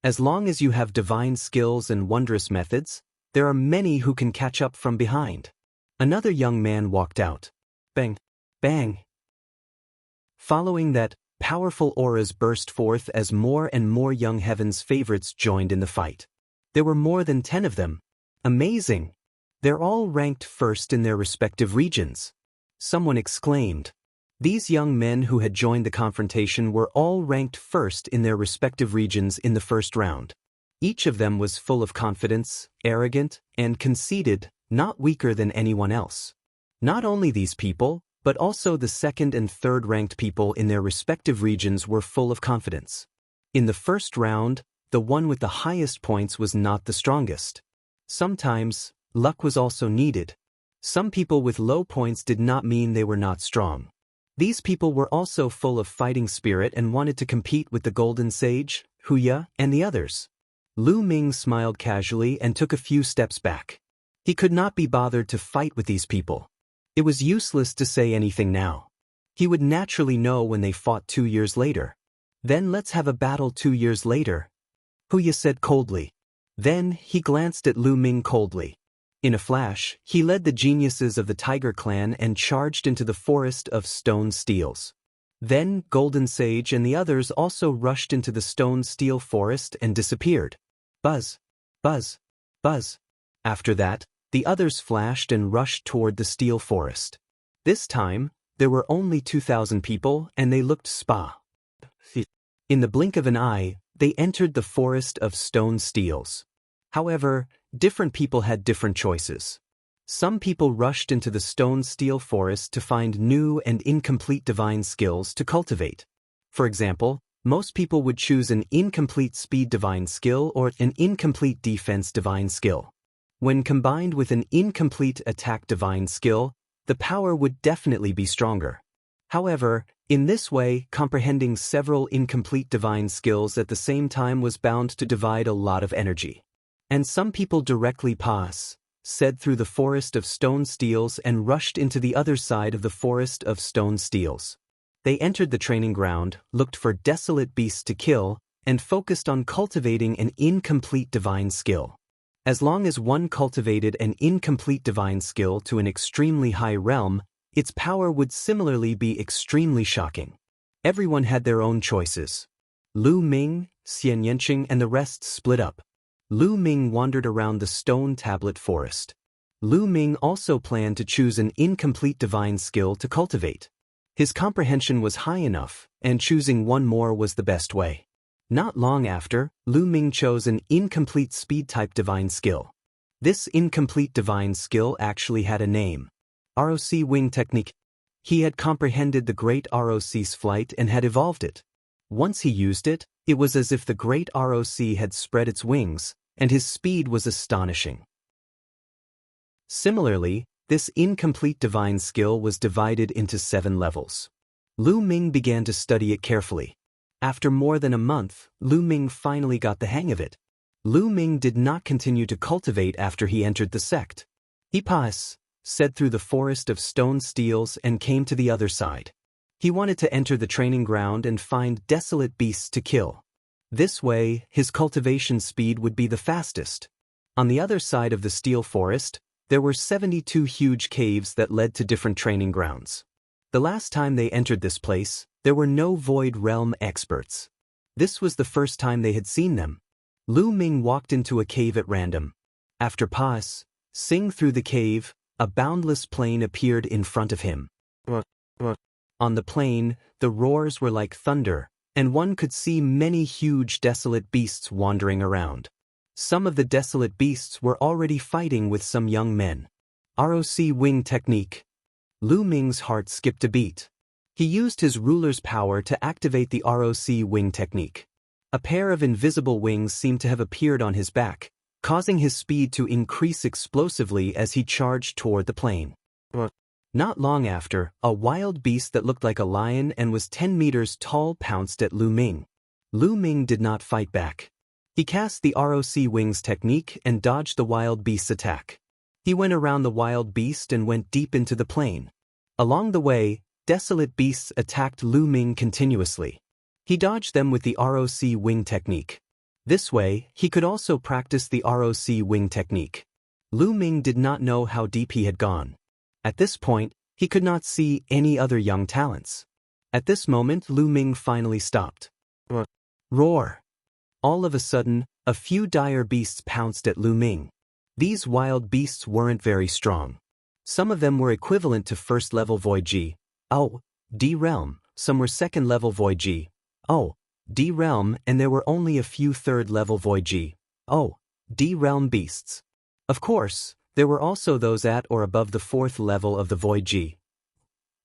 Speaker 1: As long as you have divine skills and wondrous methods, there are many who can catch up from behind. Another young man walked out. Bang! Bang! Following that, powerful auras burst forth as more and more young heaven's favorites joined in the fight. There were more than 10 of them. Amazing! They're all ranked first in their respective regions. Someone exclaimed. These young men who had joined the confrontation were all ranked first in their respective regions in the first round. Each of them was full of confidence, arrogant, and conceited, not weaker than anyone else. Not only these people, but also the second and third ranked people in their respective regions were full of confidence. In the first round, the one with the highest points was not the strongest. Sometimes, luck was also needed. Some people with low points did not mean they were not strong. These people were also full of fighting spirit and wanted to compete with the Golden Sage, Wuxia, and the others. Lu Ming smiled casually and took a few steps back. He could not be bothered to fight with these people. It was useless to say anything now. He would naturally know when they fought 2 years later. Then let's have a battle 2 years later, Wuxia said coldly. Then he glanced at Lu Ming coldly. In a flash, he led the geniuses of the Tiger Clan and charged into the forest of stone steels. Then Golden Sage and the others also rushed into the stone steel forest and disappeared. Buzz! Buzz! Buzz! After that, the others flashed and rushed toward the steel forest. This time, there were only 2,000 people and they looked spa. In the blink of an eye, they entered the forest of stone steels. However, different people had different choices. Some people rushed into the stone steel forest to find new and incomplete divine skills to cultivate. For example, most people would choose an incomplete speed divine skill or an incomplete defense divine skill. When combined with an incomplete attack divine skill, the power would definitely be stronger. However, in this way, comprehending several incomplete divine skills at the same time was bound to divide a lot of energy. And some people directly said through the forest of stone steels and rushed into the other side of the forest of stone steels. They entered the training ground, looked for desolate beasts to kill, and focused on cultivating an incomplete divine skill. As long as one cultivated an incomplete divine skill to an extremely high realm, its power would similarly be extremely shocking. Everyone had their own choices. Lu Ming, Xian Yanqing, and the rest split up. Lu Ming wandered around the stone tablet forest. Lu Ming also planned to choose an incomplete divine skill to cultivate. His comprehension was high enough, and choosing one more was the best way. Not long after, Lu Ming chose an incomplete speed-type divine skill. This incomplete divine skill actually had a name. ROC Wing Technique. He had comprehended the great ROC's flight and had evolved it. Once he used it, it was as if the great ROC had spread its wings, and his speed was astonishing. Similarly, this incomplete divine skill was divided into 7 levels. Lu Ming began to study it carefully. After more than a month, Lu Ming finally got the hang of it. Lu Ming did not continue to cultivate after he entered the sect. He said through the forest of stone steels and came to the other side. He wanted to enter the training ground and find desolate beasts to kill. This way, his cultivation speed would be the fastest. On the other side of the steel forest, there were 72 huge caves that led to different training grounds. The last time they entered this place, there were no Void Realm experts. This was the first time they had seen them. Lu Ming walked into a cave at random. After passing through the cave, a boundless plain appeared in front of him. On the plain, the roars were like thunder, and one could see many huge desolate beasts wandering around. Some of the desolate beasts were already fighting with some young men. ROC Wing Technique. Lu Ming's heart skipped a beat. He used his ruler's power to activate the ROC Wing Technique. A pair of invisible wings seemed to have appeared on his back, causing his speed to increase explosively as he charged toward the plane. Not long after, a wild beast that looked like a lion and was 10 meters tall pounced at Lu Ming. Lu Ming did not fight back. He cast the ROC Wings technique and dodged the wild beast's attack. He went around the wild beast and went deep into the plain. Along the way, desolate beasts attacked Lu Ming continuously. He dodged them with the ROC Wing technique. This way, he could also practice the ROC Wing technique. Lu Ming did not know how deep he had gone. At this point, he could not see any other young talents. At this moment, Lu Ming finally stopped. Roar! All of a sudden, a few dire beasts pounced at Lu Ming. These wild beasts weren't very strong. Some of them were equivalent to first-level Void G, D Realm, some were second-level Void G, D Realm, and there were only a few third-level Void G, D Realm beasts. Of course, there were also those at or above the fourth level of the Void G,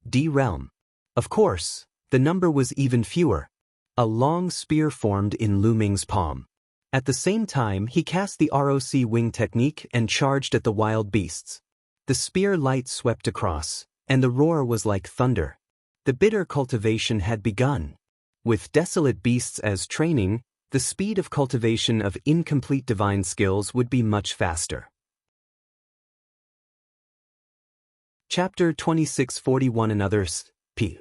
Speaker 1: D Realm. Of course, the number was even fewer. A long spear formed in Lu Ming's palm. At the same time, he cast the ROC Wing technique and charged at the wild beasts. The spear light swept across, and the roar was like thunder. The bitter cultivation had begun. With desolate beasts as training, the speed of cultivation of incomplete divine skills would be much faster. Chapter 2641 and others, p.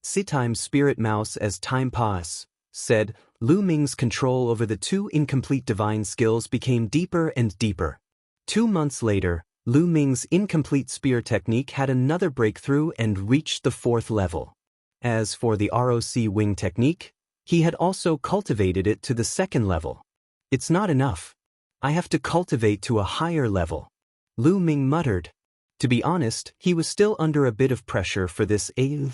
Speaker 1: Sitime Spirit Mouse as time passed, said, Lu Ming's control over the two incomplete divine skills became deeper and deeper. 2 months later, Lu Ming's incomplete spear technique had another breakthrough and reached the 4th level. As for the ROC Wing technique, he had also cultivated it to the 2nd level. It's not enough. I have to cultivate to a higher level. Lu Ming muttered. To be honest, he was still under a bit of pressure for this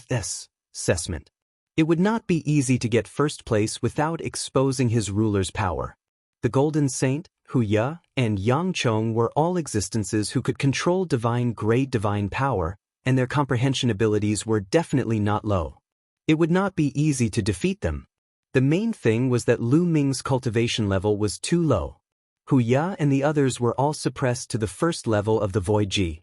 Speaker 1: assessment. It would not be easy to get first place without exposing his ruler's power. The Golden Saint, Wuxia, and Yangchong were all existences who could control divine-grade divine power, and their comprehension abilities were definitely not low. It would not be easy to defeat them. The main thing was that Lu Ming's cultivation level was too low. Wuxia and the others were all suppressed to the 1st level of the Void G,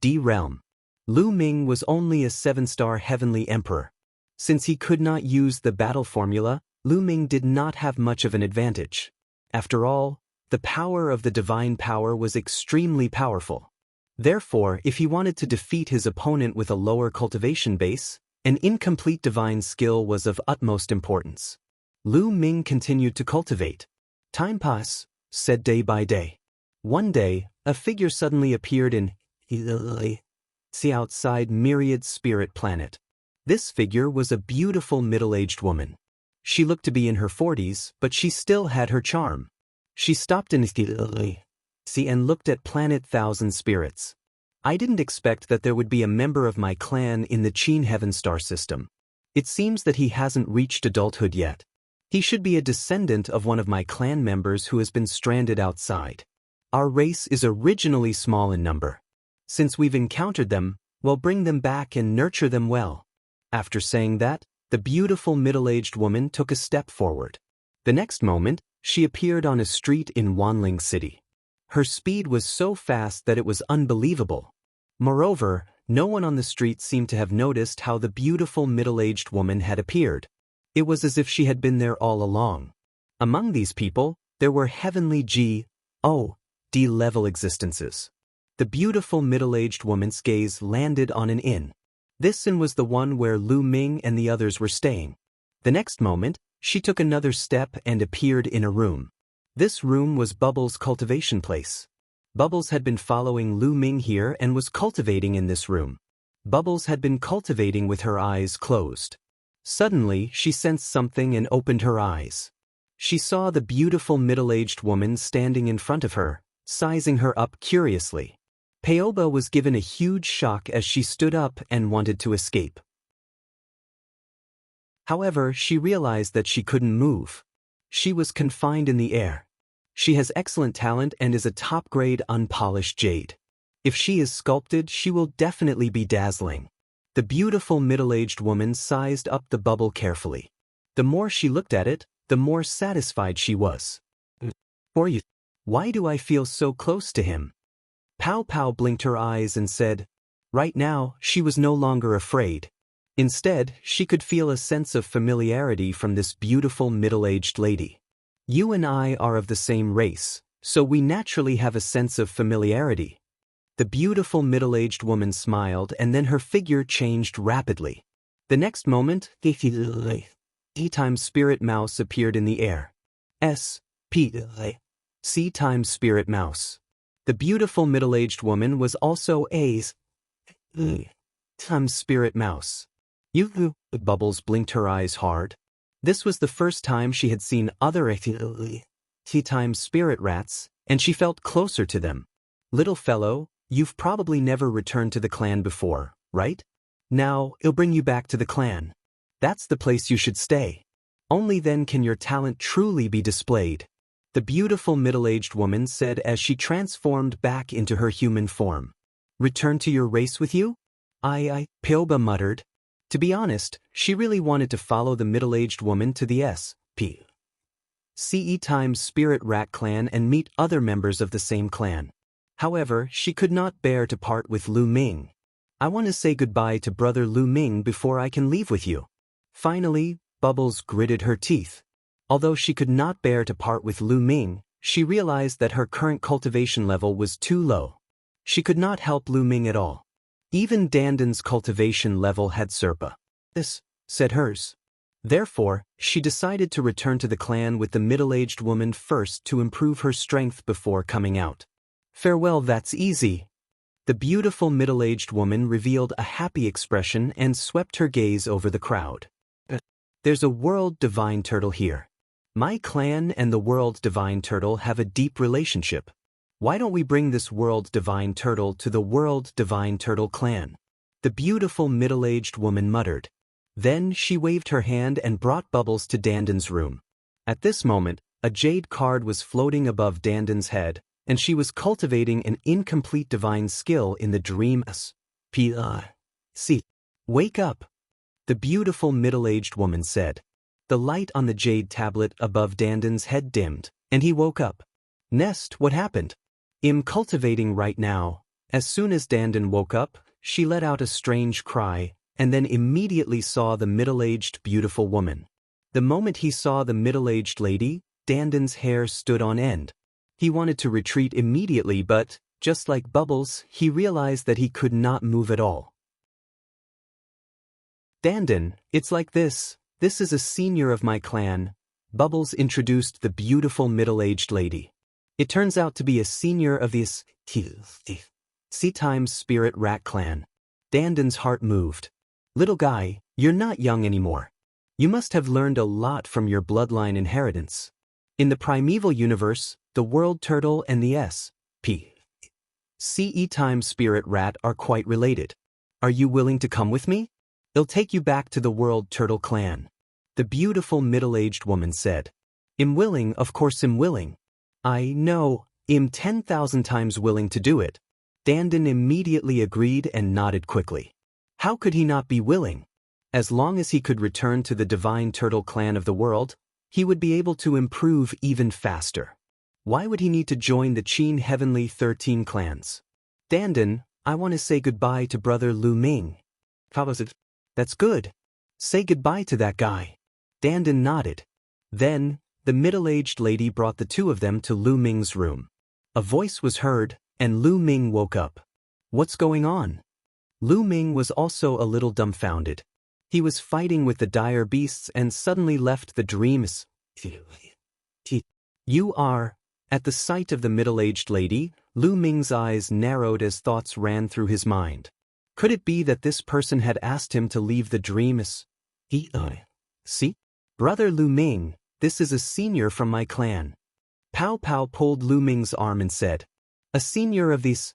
Speaker 1: D Realm. Lu Ming was only a 7-star Heavenly Emperor. Since he could not use the battle formula, Lu Ming did not have much of an advantage. After all, the power of the divine power was extremely powerful. Therefore, if he wanted to defeat his opponent with a lower cultivation base, an incomplete divine skill was of utmost importance. Lu Ming continued to cultivate. Time passed, said day by day. One day, a figure suddenly appeared in see outside Myriad Spirit Planet. This figure was a beautiful middle-aged woman. She looked to be in her 40s, but she still had her charm. She stopped in and looked at Planet Thousand Spirits. I didn't expect that there would be a member of my clan in the Qin Heaven Star system. It seems that he hasn't reached adulthood yet. He should be a descendant of one of my clan members who has been stranded outside. Our race is originally small in number. Since we've encountered them, we'll bring them back and nurture them well. After saying that, the beautiful middle-aged woman took a step forward. The next moment, she appeared on a street in Wanling City. Her speed was so fast that it was unbelievable. Moreover, no one on the street seemed to have noticed how the beautiful middle-aged woman had appeared. It was as if she had been there all along. Among these people, there were heavenly D level existences. The beautiful middle-aged woman's gaze landed on an inn. This inn was the one where Lu Ming and the others were staying. The next moment, she took another step and appeared in a room. This room was Bubbles' cultivation place. Bubbles had been following Lu Ming here and was cultivating in this room. Bubbles had been cultivating with her eyes closed. Suddenly, she sensed something and opened her eyes. She saw the beautiful middle-aged woman standing in front of her, sizing her up curiously. Paoba was given a huge shock as she stood up and wanted to escape. However, she realized that she couldn't move. She was confined in the air. She has excellent talent and is a top-grade unpolished jade. If she is sculpted, she will definitely be dazzling. The beautiful middle-aged woman sized up the bubble carefully. The more she looked at it, the more satisfied she was. Why do I feel so close to him? Pow Pow blinked her eyes and said, Right now, she was no longer afraid. Instead, she could feel a sense of familiarity from this beautiful middle-aged lady. You and I are of the same race, so we naturally have a sense of familiarity. The beautiful middle-aged woman smiled, and then her figure changed rapidly. The next moment, E times Spirit Mouse appeared in the air. C times Spirit Mouse. The beautiful middle-aged woman was also A times Spirit Mouse. Bubbles blinked her eyes hard. This was the first time she had seen other T times Spirit Rats, and she felt closer to them. Little fellow, you've probably never returned to the clan before, right? Now, it'll bring you back to the clan. That's the place you should stay. Only then can your talent truly be displayed. The beautiful middle-aged woman said as she transformed back into her human form. Return to your race with you? Pioba muttered. To be honest, she really wanted to follow the middle-aged woman to the CE times Spirit Rat clan and meet other members of the same clan. However, she could not bear to part with Lu Ming. I want to say goodbye to brother Lu Ming before I can leave with you. Finally, Bubbles gritted her teeth. Although she could not bear to part with Lu Ming, she realized that her current cultivation level was too low. She could not help Lu Ming at all. Even Dandan's cultivation level had surpassed hers. Therefore, she decided to return to the clan with the middle-aged woman first to improve her strength before coming out. Farewell, that's easy. The beautiful middle-aged woman revealed a happy expression and swept her gaze over the crowd. There's a World Divine Turtle here. My clan and the World Divine Turtle have a deep relationship. Why don't we bring this World Divine Turtle to the World Divine Turtle clan? The beautiful middle-aged woman muttered. Then she waved her hand and brought Bubbles to Dandan's room. At this moment, a jade card was floating above Dandan's head, and she was cultivating an incomplete divine skill in the dream. Wake up! The beautiful middle-aged woman said. The light on the jade tablet above Dandan's head dimmed, and he woke up. Nest, what happened? I'm cultivating right now. As soon as Dandan woke up, she let out a strange cry, and then immediately saw the middle-aged beautiful woman. The moment he saw the middle-aged lady, Dandan's hair stood on end. He wanted to retreat immediately, but, just like Bubbles, he realized that he could not move at all. Dandan, it's like this. This is a senior of my clan. Bubbles introduced the beautiful middle-aged lady. It turns out to be a senior of the C times Spirit Rat clan. Dandan's heart moved. Little guy, you're not young anymore. You must have learned a lot from your bloodline inheritance. In the primeval universe, the World Turtle and the CE times Spirit Rat are quite related. Are you willing to come with me? It'll take you back to the World Turtle clan. The beautiful middle-aged woman said. I'm willing, of course I'm willing. I know, I'm 10,000 times willing to do it. Dandan immediately agreed and nodded quickly. How could he not be willing? As long as he could return to the Divine Turtle clan of the world, he would be able to improve even faster. Why would he need to join the Qin Heavenly 13 clans? Dandan, I want to say goodbye to brother Lu Ming. That's good. Say goodbye to that guy. Dandan nodded. Then, the middle-aged lady brought the two of them to Lu Ming's room. A voice was heard, and Lu Ming woke up. What's going on? Lu Ming was also a little dumbfounded. He was fighting with the dire beasts and suddenly left the dreams. You are. At the sight of the middle-aged lady, Lu Ming's eyes narrowed as thoughts ran through his mind. Could it be that this person had asked him to leave the dreams? See? Brother Lu Ming, this is a senior from my clan. Pow Pow pulled Lu Ming's arm and said, a senior of these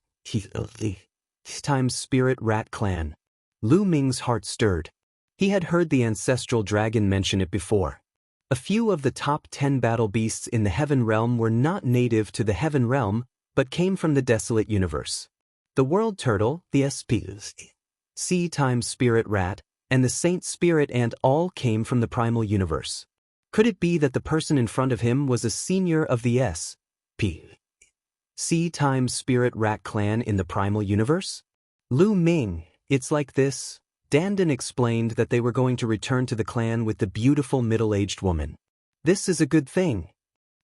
Speaker 1: times Spirit Rat clan. Lu Ming's heart stirred. He had heard the ancestral dragon mention it before. A few of the top 10 battle beasts in the Heaven Realm were not native to the Heaven Realm, but came from the desolate universe. The World Turtle, the C times Spirit Rat, and the Saint Spirit Ant all came from the primal universe. Could it be that the person in front of him was a senior of the C times Spirit Rat clan in the primal universe? Lu Ming, it's like this. Dandan explained that they were going to return to the clan with the beautiful middle-aged woman. This is a good thing.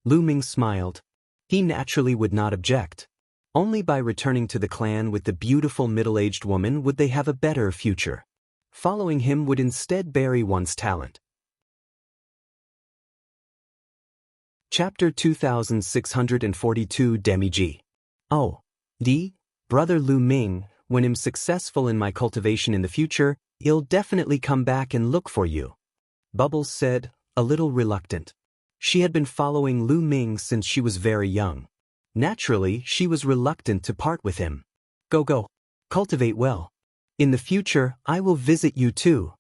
Speaker 1: Lu Ming smiled. He naturally would not object. Only by returning to the clan with the beautiful middle-aged woman would they have a better future. Following him would instead bury one's talent. Chapter 2642 Demi-G. Oh, brother Lu Ming, when I'm successful in my cultivation in the future, I'll definitely come back and look for you. Bubbles said, a little reluctant. She had been following Lu Ming since she was very young. Naturally, she was reluctant to part with him. Go. Cultivate well. In the future, I will visit you too.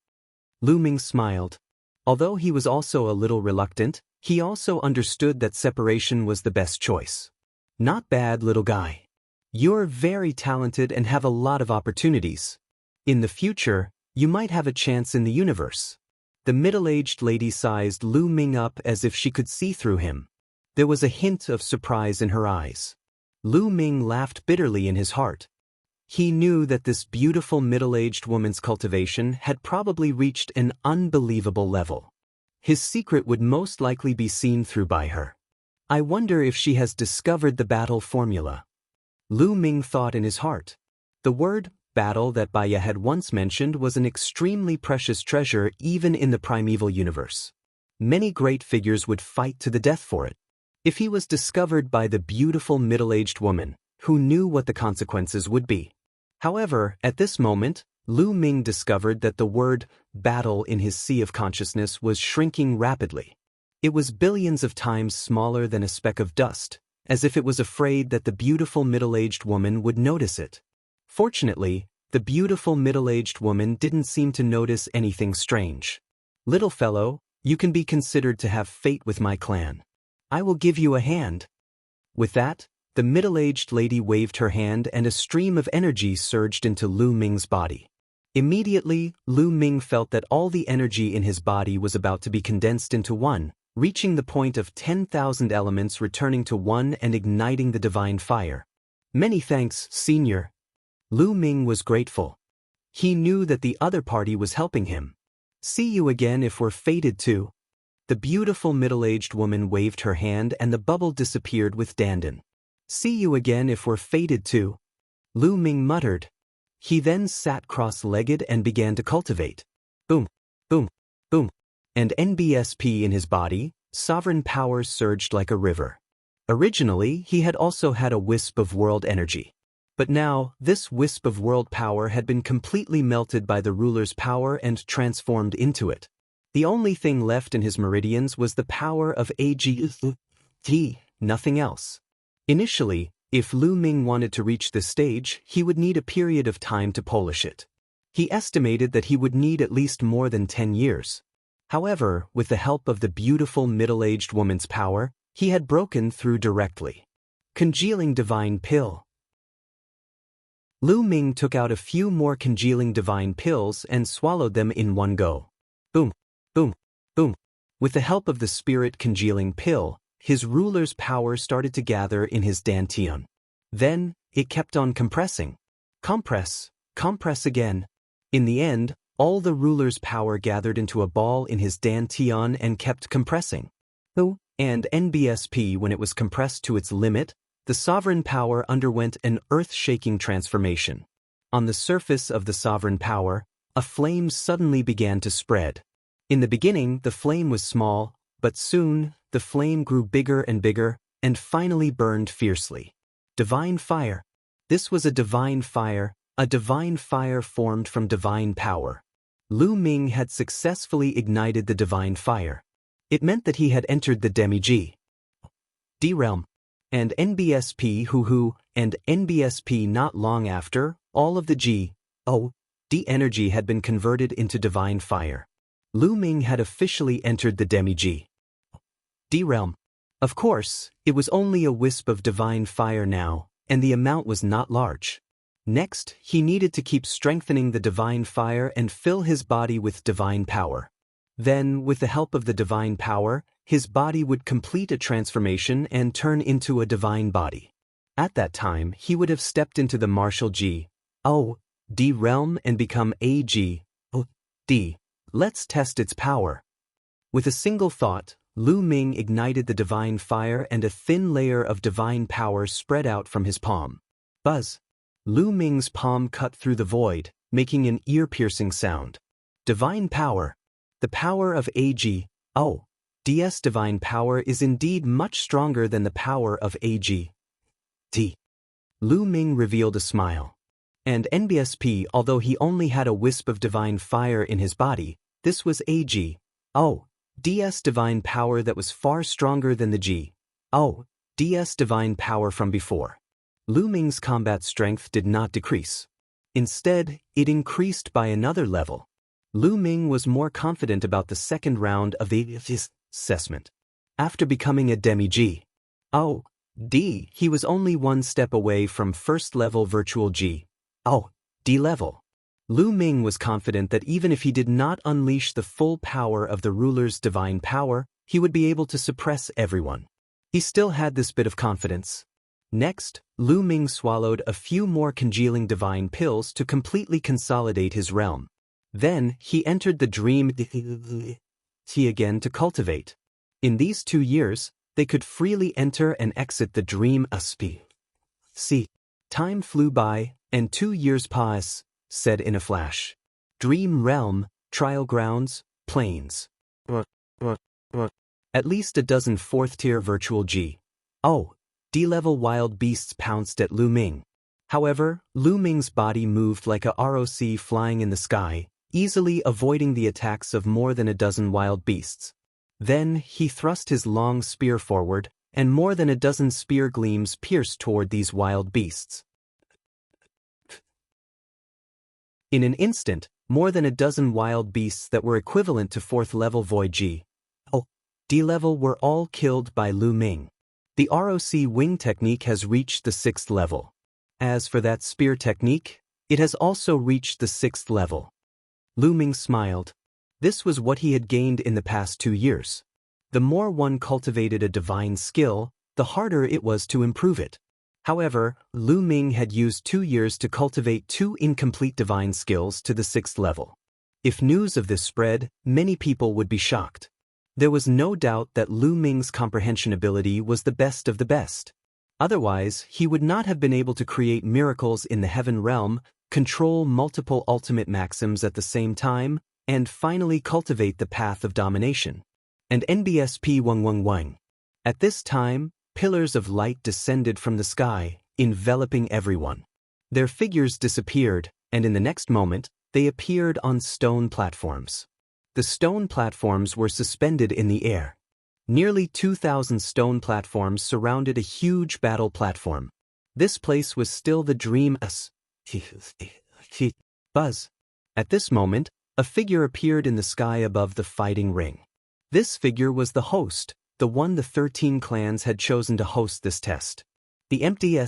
Speaker 1: Lu Ming smiled. Although he was also a little reluctant, he also understood that separation was the best choice. Not bad, little guy. You're very talented and have a lot of opportunities. In the future, you might have a chance in the universe. The middle-aged lady sized Lu Ming up as if she could see through him. There was a hint of surprise in her eyes. Lu Ming laughed bitterly in his heart. He knew that this beautiful middle-aged woman's cultivation had probably reached an unbelievable level. His secret would most likely be seen through by her. I wonder if she has discovered the battle formula. Lu Ming thought in his heart. The word battle that Baya had once mentioned was an extremely precious treasure even in the primeval universe. Many great figures would fight to the death for it. If he was discovered by the beautiful middle-aged woman, who knew what the consequences would be. However, at this moment, Lu Ming discovered that the word battle in his sea of consciousness was shrinking rapidly. It was billions of times smaller than a speck of dust, as if it was afraid that the beautiful middle-aged woman would notice it. Fortunately, the beautiful middle-aged woman didn't seem to notice anything strange. Little fellow, you can be considered to have fate with my clan. I will give you a hand. With that, the middle-aged lady waved her hand and a stream of energy surged into Lu Ming's body. Immediately, Lu Ming felt that all the energy in his body was about to be condensed into one, reaching the point of 10,000 elements returning to one and igniting the divine fire. Many thanks, Senior. Lu Ming was grateful. He knew that the other party was helping him. See you again if we're fated to. The beautiful middle-aged woman waved her hand and the bubble disappeared with Dandan. See you again if we're fated to. Lu Ming muttered. He then sat cross-legged and began to cultivate. Boom, boom, boom. And NBSP in his body, sovereign power surged like a river. Originally, he had also had a wisp of world energy. But now, this wisp of world power had been completely melted by the ruler's power and transformed into it. The only thing left in his meridians was the power of AGT, nothing else. Initially, if Lu Ming wanted to reach this stage, he would need a period of time to polish it. He estimated that he would need at least more than 10 years. However, with the help of the beautiful middle-aged woman's power, he had broken through directly. Congealing divine pill. Lu Ming took out a few more congealing divine pills and swallowed them in one go. Boom, boom, boom. With the help of the spirit congealing pill, his ruler's power started to gather in his dantian. Then, it kept on compressing. Compress, compress again. In the end, all the ruler's power gathered into a ball in his dantian and kept compressing. And NBSP, when it was compressed to its limit, the sovereign power underwent an earth-shaking transformation. On the surface of the sovereign power, a flame suddenly began to spread. In the beginning, the flame was small, but soon, the flame grew bigger and finally burned fiercely. Divine fire. This was a divine fire formed from divine power. Lu Ming had successfully ignited the divine fire. It meant that he had entered the Demi-G. D realm. And NBSP and NBSP not long after, all of the D energy had been converted into divine fire. Lu Ming had officially entered the Demi-G. D realm. Of course, it was only a wisp of divine fire now, and the amount was not large. Next, he needed to keep strengthening the divine fire and fill his body with divine power. Then, with the help of the divine power, his body would complete a transformation and turn into a divine body. At that time, he would have stepped into the martial D realm and become AG, D. Let's test its power. With a single thought, Lu Ming ignited the divine fire and a thin layer of divine power spread out from his palm. Buzz! Lu Ming's palm cut through the void, making an ear-piercing sound. Divine power. The power of AG, DS divine power is indeed much stronger than the power of AG, D. Lu Ming revealed a smile. And NBSP, although he only had a wisp of divine fire in his body, this was AG, DS divine power that was far stronger than the DS divine power from before. Lu Ming's combat strength did not decrease. Instead, it increased by another level. Lu Ming was more confident about the second round of the assessment. After becoming a demi-G, D, he was only one step away from first-level virtual G, D level. Lu Ming was confident that even if he did not unleash the full power of the ruler's divine power, he would be able to suppress everyone. He still had this bit of confidence. Next, Lu Ming swallowed a few more congealing divine pills to completely consolidate his realm. Then, he entered the dream again to cultivate. In these 2 years, they could freely enter and exit the dream asp. Time flew by, and 2 years passed, said in a flash. Dream realm, trial grounds, planes. At least a dozen 4th-tier virtual G, D-level wild beasts pounced at Lu Ming. However, Lu Ming's body moved like a ROC flying in the sky, easily avoiding the attacks of more than a dozen wild beasts. Then, he thrust his long spear forward, and more than a dozen spear gleams pierced toward these wild beasts. In an instant, more than a dozen wild beasts that were equivalent to 4th-level Void G, D-level were all killed by Lu Ming. The ROC wing technique has reached the 6th level. As for that spear technique, it has also reached the 6th level. Lu Ming smiled. This was what he had gained in the past 2 years. The more one cultivated a divine skill, the harder it was to improve it. However, Lu Ming had used 2 years to cultivate 2 incomplete divine skills to the 6th level. If news of this spread, many people would be shocked. There was no doubt that Lu Ming's comprehension ability was the best of the best. Otherwise, he would not have been able to create miracles in the heaven realm, control multiple ultimate maxims at the same time, and finally cultivate the path of domination. And NBSP Wang. At this time, pillars of light descended from the sky, enveloping everyone. Their figures disappeared, and in the next moment, they appeared on stone platforms. The stone platforms were suspended in the air. Nearly 2,000 stone platforms surrounded a huge battle platform. This place was still the dream Buzz. At this moment, a figure appeared in the sky above the fighting ring. This figure was the host, the one the 13 clans had chosen to host this test. The empty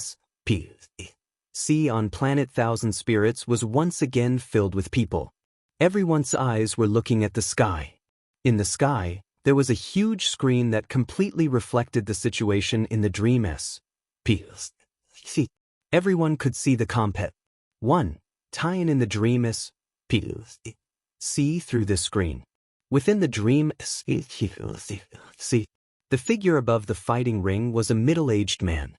Speaker 1: sea on planet Thousand Spirits was once again filled with people. Everyone's eyes were looking at the sky. In the sky, there was a huge screen that completely reflected the situation in the dream Everyone could see the compet. 1. Tie-in in the dream see through this screen. Within the dream the figure above the fighting ring was a middle-aged man.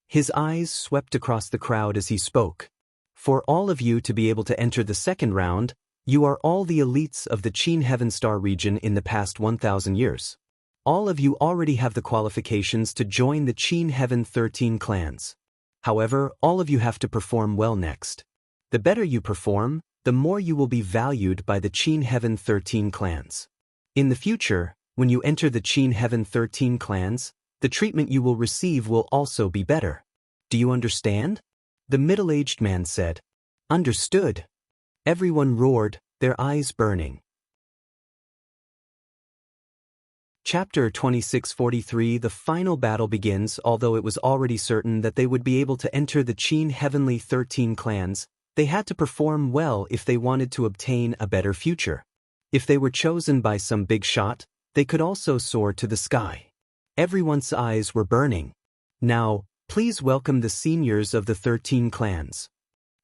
Speaker 1: His eyes swept across the crowd as he spoke. For all of you to be able to enter the second round, you are all the elites of the Qin Heaven Star region in the past 1,000 years. All of you already have the qualifications to join the Qin Heaven 13 clans. However, all of you have to perform well next. The better you perform, the more you will be valued by the Qin Heaven 13 clans. In the future, when you enter the Qin Heaven 13 clans, the treatment you will receive will also be better. Do you understand? The middle-aged man said. Understood. Everyone roared, their eyes burning. Chapter 2643. The final battle begins. Although it was already certain that they would be able to enter the Qin Heavenly 13 clans, they had to perform well if they wanted to obtain a better future. If they were chosen by some big shot, they could also soar to the sky. Everyone's eyes were burning. Now, please welcome the seniors of the 13 clans.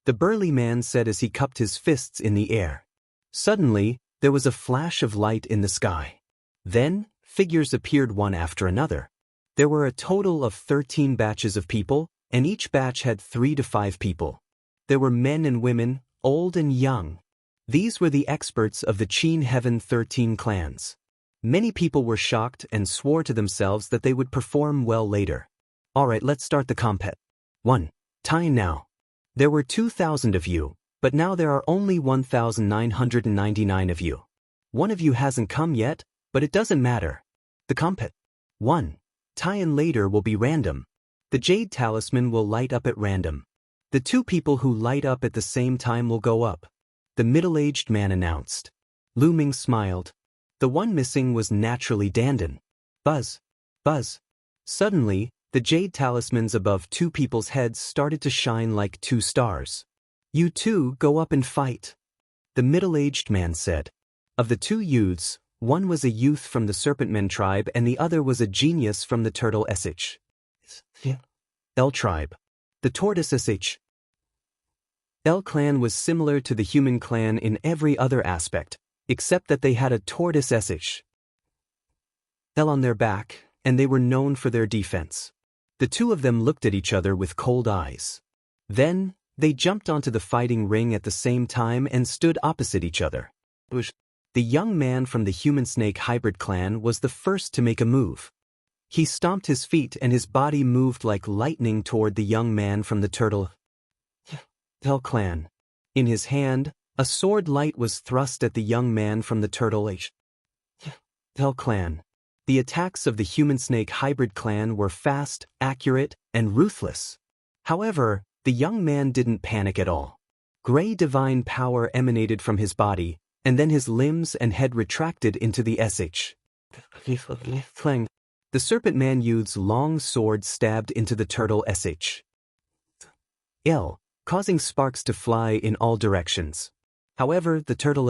Speaker 1: the burly man said as he cupped his fists in the air. Suddenly, there was a flash of light in the sky. Then, figures appeared one after another. There were a total of 13 batches of people, and each batch had 3 to 5 people. There were men and women, old and young. These were the experts of the Qin Heaven 13 clans. Many people were shocked and swore to themselves that they would perform well later. Alright, let's start the compet. 1. Time now. There were 2,000 of you, but now there are only 1,999 of you. One of you hasn't come yet, but it doesn't matter. The compet. 1. Tie-in later will be random. The jade talisman will light up at random. The 2 people who light up at the same time will go up. The middle-aged man announced. Lu Ming smiled. The one missing was naturally Dandan. Buzz. Buzz. Suddenly, the jade talismans above 2 people's heads started to shine like 2 stars. You 2 go up and fight. The middle-aged man said. Of the 2 youths, one was a youth from the Serpentmen tribe and the other was a genius from the Turtle Sh. L tribe. The Tortoise Sh. L clan was similar to the human clan in every other aspect, except that they had a tortoise Sh. L on their back, and they were known for their defense. The 2 of them looked at each other with cold eyes. Then, they jumped onto the fighting ring at the same time and stood opposite each other. The young man from the human-snake hybrid clan was the first to make a move. He stomped his feet and his body moved like lightning toward the young man from the Turtle L clan. In his hand, a sword light was thrust at the young man from the Turtle L clan. The attacks of the human-snake hybrid clan were fast, accurate, and ruthless. However, the young man didn't panic at all. Gray divine power emanated from his body, and then his limbs and head retracted into the sh. Clang. The Serpent Man youth's long sword stabbed into the Turtle sh. L, causing sparks to fly in all directions. However, the Turtle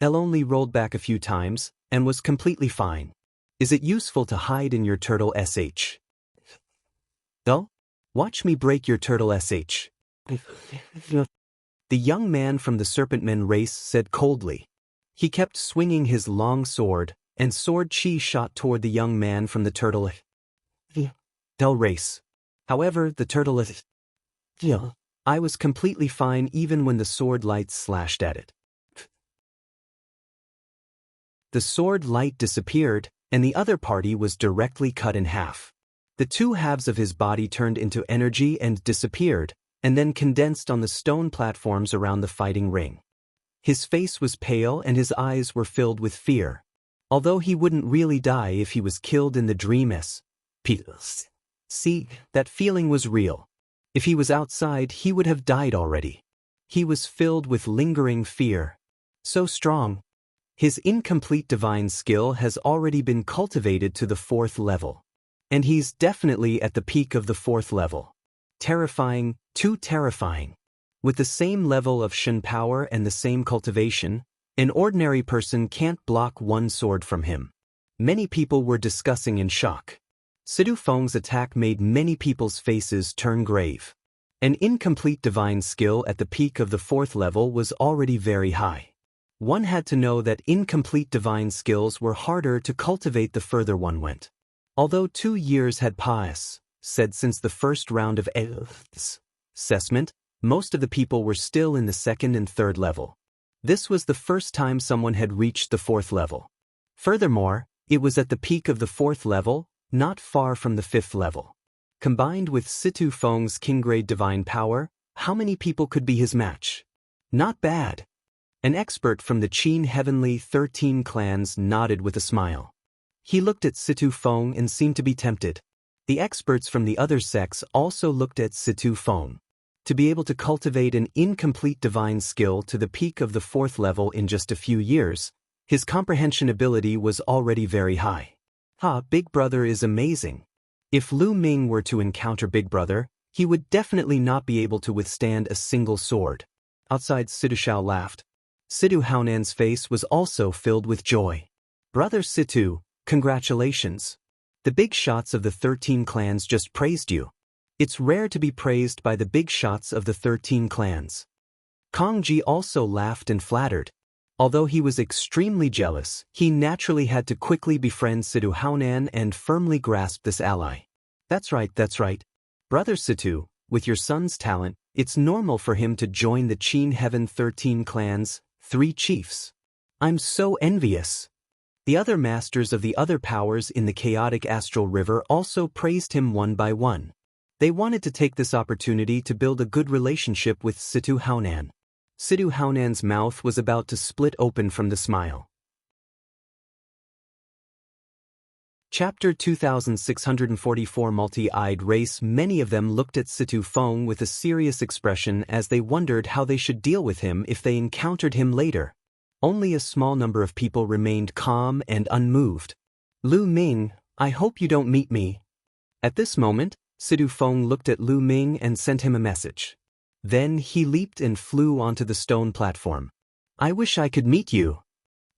Speaker 1: L only rolled back a few times, and was completely fine. Is it useful to hide in your Turtle sh? L? Watch me break your Turtle sh. The young man from the Serpentmen race said coldly. He kept swinging his long sword, and sword chi shot toward the young man from the Turtle L race. However, the Turtle I was completely fine even when the sword lights slashed at it. The sword light disappeared, and the other party was directly cut in half. The 2 halves of his body turned into energy and disappeared, and then condensed on the stone platforms around the fighting ring. His face was pale and his eyes were filled with fear. Although he wouldn't really die if he was killed in the dream See, that feeling was real. If he was outside, he would have died already. He was filled with lingering fear. So strong. His incomplete divine skill has already been cultivated to the 4th level. And he's definitely at the peak of the 4th level. Terrifying, too terrifying. With the same level of Shen power and the same cultivation, an ordinary person can't block one sword from him. Many people were discussing in shock. Sidu Feng's attack made many people's faces turn grave. An incomplete divine skill at the peak of the 4th level was already very high. One had to know that incomplete divine skills were harder to cultivate the further one went. Although 2 years had passed, said since the first round of assessment, most of the people were still in the 2nd and 3rd level. This was the first time someone had reached the 4th level. Furthermore, it was at the peak of the 4th level, not far from the 5th level. Combined with Situ Feng's king-grade divine power, how many people could be his match? Not bad. An expert from the Qin Heavenly 13 clans nodded with a smile. He looked at Situ Feng and seemed to be tempted. The experts from the other sects also looked at Situ Feng. To be able to cultivate an incomplete divine skill to the peak of the 4th level in just a few years, his comprehension ability was already very high. Big Brother is amazing. If Lu Ming were to encounter Big Brother, he would definitely not be able to withstand a single sword. Outside, Situ Shao laughed. Situ Haonan's face was also filled with joy. Brother Situ, congratulations. The big shots of the 13 clans just praised you. It's rare to be praised by the big shots of the 13 clans. Kang Ji also laughed and flattered. Although he was extremely jealous, he naturally had to quickly befriend Situ Haonan and firmly grasp this ally. That's right. Brother Situ, with your son's talent, it's normal for him to join the Qin Heaven 13 clans, 3 chiefs. I'm so envious. The other masters of the other powers in the chaotic astral river also praised him one by one. They wanted to take this opportunity to build a good relationship with Situ Haonan. Situ Haonan's mouth was about to split open from the smile. Chapter 2644 Multi-Eyed Race. Many of them looked at Situ Feng with a serious expression as they wondered how they should deal with him if they encountered him later. Only a small number of people remained calm and unmoved. Lu Ming, I hope you don't meet me. At this moment, Situ Feng looked at Lu Ming and sent him a message. Then he leaped and flew onto the stone platform. I wish I could meet you.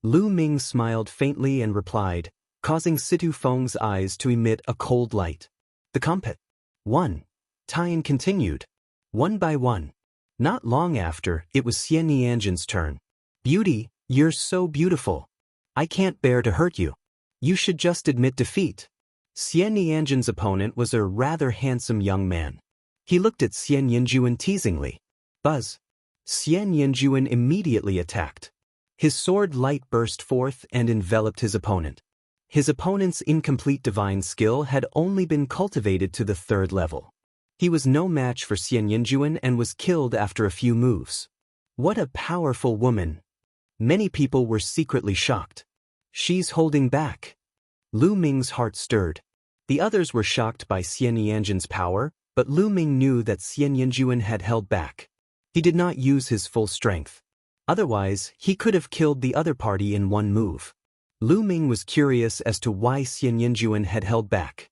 Speaker 1: Lu Ming smiled faintly and replied, causing Situ Feng's eyes to emit a cold light. The compet. 1. Tian continued. One by one. Not long after, it was Xian Nianjin's turn. Beauty, you're so beautiful. I can't bear to hurt you. You should just admit defeat. Xian Nianjin's opponent was a rather handsome young man. He looked at Xian Yinjuan teasingly. Buzz. Xian Yinjuan immediately attacked. His sword light burst forth and enveloped his opponent. His opponent's incomplete divine skill had only been cultivated to the 3rd level. He was no match for Xian Yinjuan and was killed after a few moves. What a powerful woman. Many people were secretly shocked. She's holding back. Lu Ming's heart stirred. The others were shocked by Xian Nianjin's power, but Lu Ming knew that Xian Yinjuan had held back. He did not use his full strength. Otherwise, he could have killed the other party in one move. Lu Ming was curious as to why Xian Yinjuan had held back.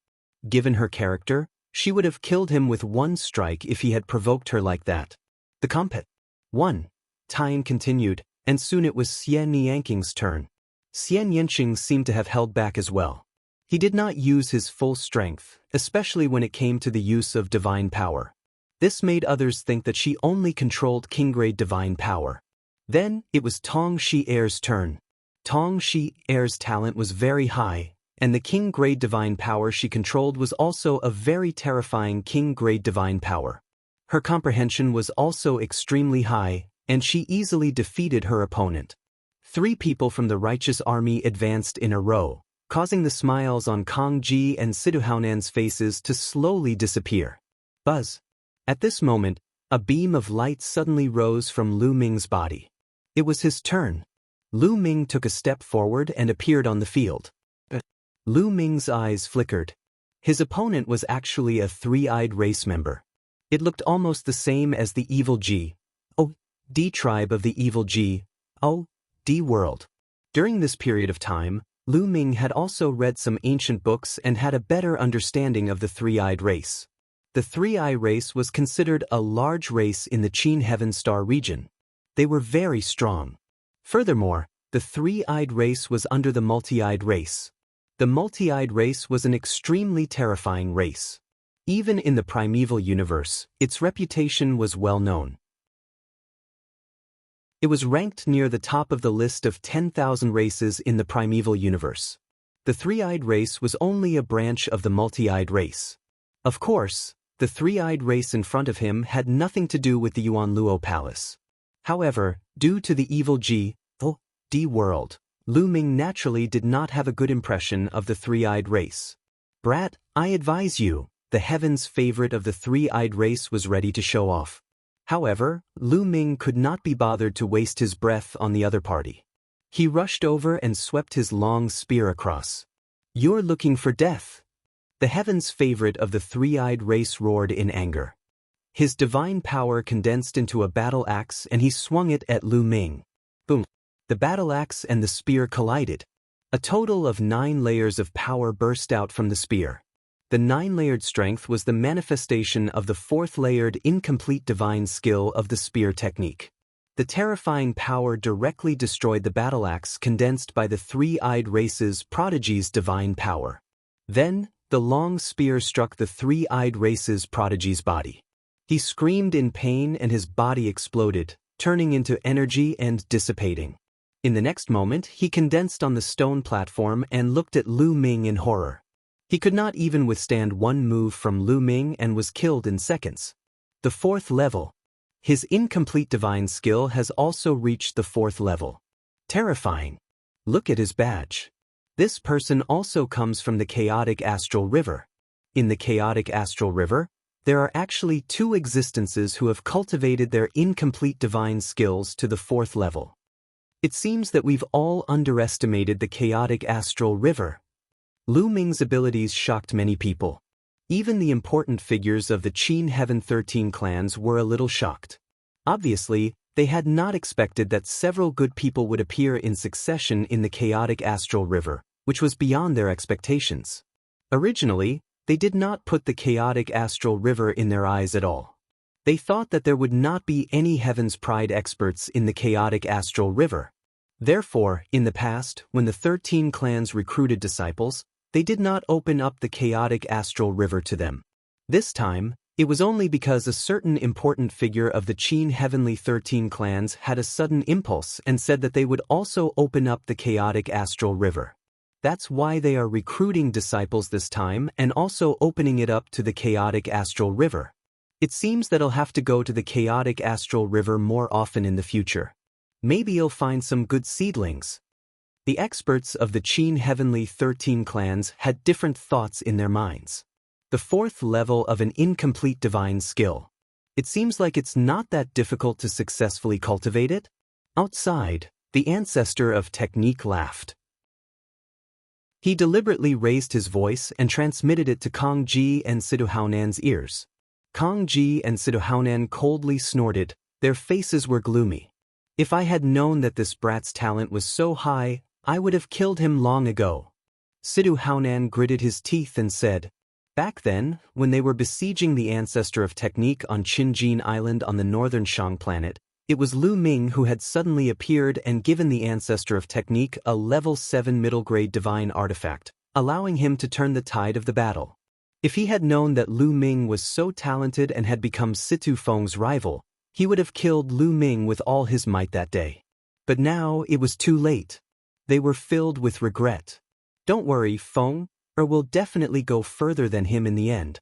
Speaker 1: Given her character, she would have killed him with one strike if he had provoked her like that. The compet. 1. Tian continued, and soon it was Xian Nianqing's turn. Xian Yinqing seemed to have held back as well. He did not use his full strength, especially when it came to the use of divine power. This made others think that she only controlled king-grade divine power. Then, it was Tong Shi Er's turn. Tong Shi Er's talent was very high, and the king-grade divine power she controlled was also a very terrifying king-grade divine power. Her comprehension was also extremely high, and she easily defeated her opponent. 3 people from the righteous army advanced in a row, causing the smiles on Kang Ji and Situ Haonan's faces to slowly disappear. Buzz. At this moment, a beam of light suddenly rose from Lu Ming's body. It was his turn. Lu Ming took a step forward and appeared on the field. Lu Ming's eyes flickered. His opponent was actually a 3-eyed race member. It looked almost the same as the evil D tribe of the evil D world. During this period of time, Lu Ming had also read some ancient books and had a better understanding of the 3-eyed race. The 3-eye race was considered a large race in the Qin Heaven Star region. They were very strong. Furthermore, the 3-eyed race was under the multi-eyed race. The multi-eyed race was an extremely terrifying race. Even in the primeval universe, its reputation was well known. It was ranked near the top of the list of 10,000 races in the primeval universe. The 3-eyed race was only a branch of the multi-eyed race. Of course, the 3-eyed race in front of him had nothing to do with the Yuanluo Palace. However, due to the evil D world, Lu Ming naturally did not have a good impression of the 3-eyed race. Brat, I advise you, the heaven's favorite of the 3-eyed race was ready to show off. However, Lu Ming could not be bothered to waste his breath on the other party. He rushed over and swept his long spear across. You're looking for death. The heaven's favorite of the 3-eyed race roared in anger. His divine power condensed into a battle axe and he swung it at Lu Ming. Boom! The battle axe and the spear collided. A total of 9 layers of power burst out from the spear. The 9-layered strength was the manifestation of the 4th-layered incomplete divine skill of the spear technique. The terrifying power directly destroyed the battle axe condensed by the 3-eyed race's prodigy's divine power. Then, the long spear struck the three-eyed race's prodigy's body. He screamed in pain and his body exploded, turning into energy and dissipating. In the next moment, he condensed on the stone platform and looked at Lu Ming in horror. He could not even withstand one move from Lu Ming and was killed in seconds. The 4th level. His incomplete divine skill has also reached the 4th level. Terrifying. Look at his badge. This person also comes from the chaotic astral river. In the chaotic astral river, there are actually 2 existences who have cultivated their incomplete divine skills to the 4th level. It seems that we've all underestimated the chaotic astral river. Lu Ming's abilities shocked many people. Even the important figures of the Qin Heaven 13 clans were a little shocked. Obviously, they had not expected that several good people would appear in succession in the chaotic astral river, which was beyond their expectations. Originally, they did not put the chaotic astral river in their eyes at all. They thought that there would not be any Heaven's Pride experts in the chaotic astral river. Therefore, in the past, when the 13 clans recruited disciples, they did not open up the chaotic astral river to them. This time, it was only because a certain important figure of the Qin Heavenly 13 clans had a sudden impulse and said that they would also open up the chaotic astral river. That's why they are recruiting disciples this time and also opening it up to the chaotic astral river. It seems that I'll have to go to the chaotic astral river more often in the future. Maybe you'll find some good seedlings. The experts of the Qin Heavenly 13 clans had different thoughts in their minds. The 4th level of an incomplete divine skill. It seems like it's not that difficult to successfully cultivate it. Outside, the ancestor of technique laughed. He deliberately raised his voice and transmitted it to Kong Ji and Sidu Haonan's ears. Kong Ji and Sidu Haonan coldly snorted, their faces were gloomy. If I had known that this brat's talent was so high, I would have killed him long ago. Sidu Haonan gritted his teeth and said, back then, when they were besieging the ancestor of technique on Qinjin Island on the northern Shang planet, it was Lu Ming who had suddenly appeared and given the ancestor of technique a level 7 middle-grade divine artifact, allowing him to turn the tide of the battle. If he had known that Lu Ming was so talented and had become Situ Feng's rival, he would have killed Lu Ming with all his might that day. But now it was too late. They were filled with regret. Don't worry, Feng, or we'll definitely go further than him in the end.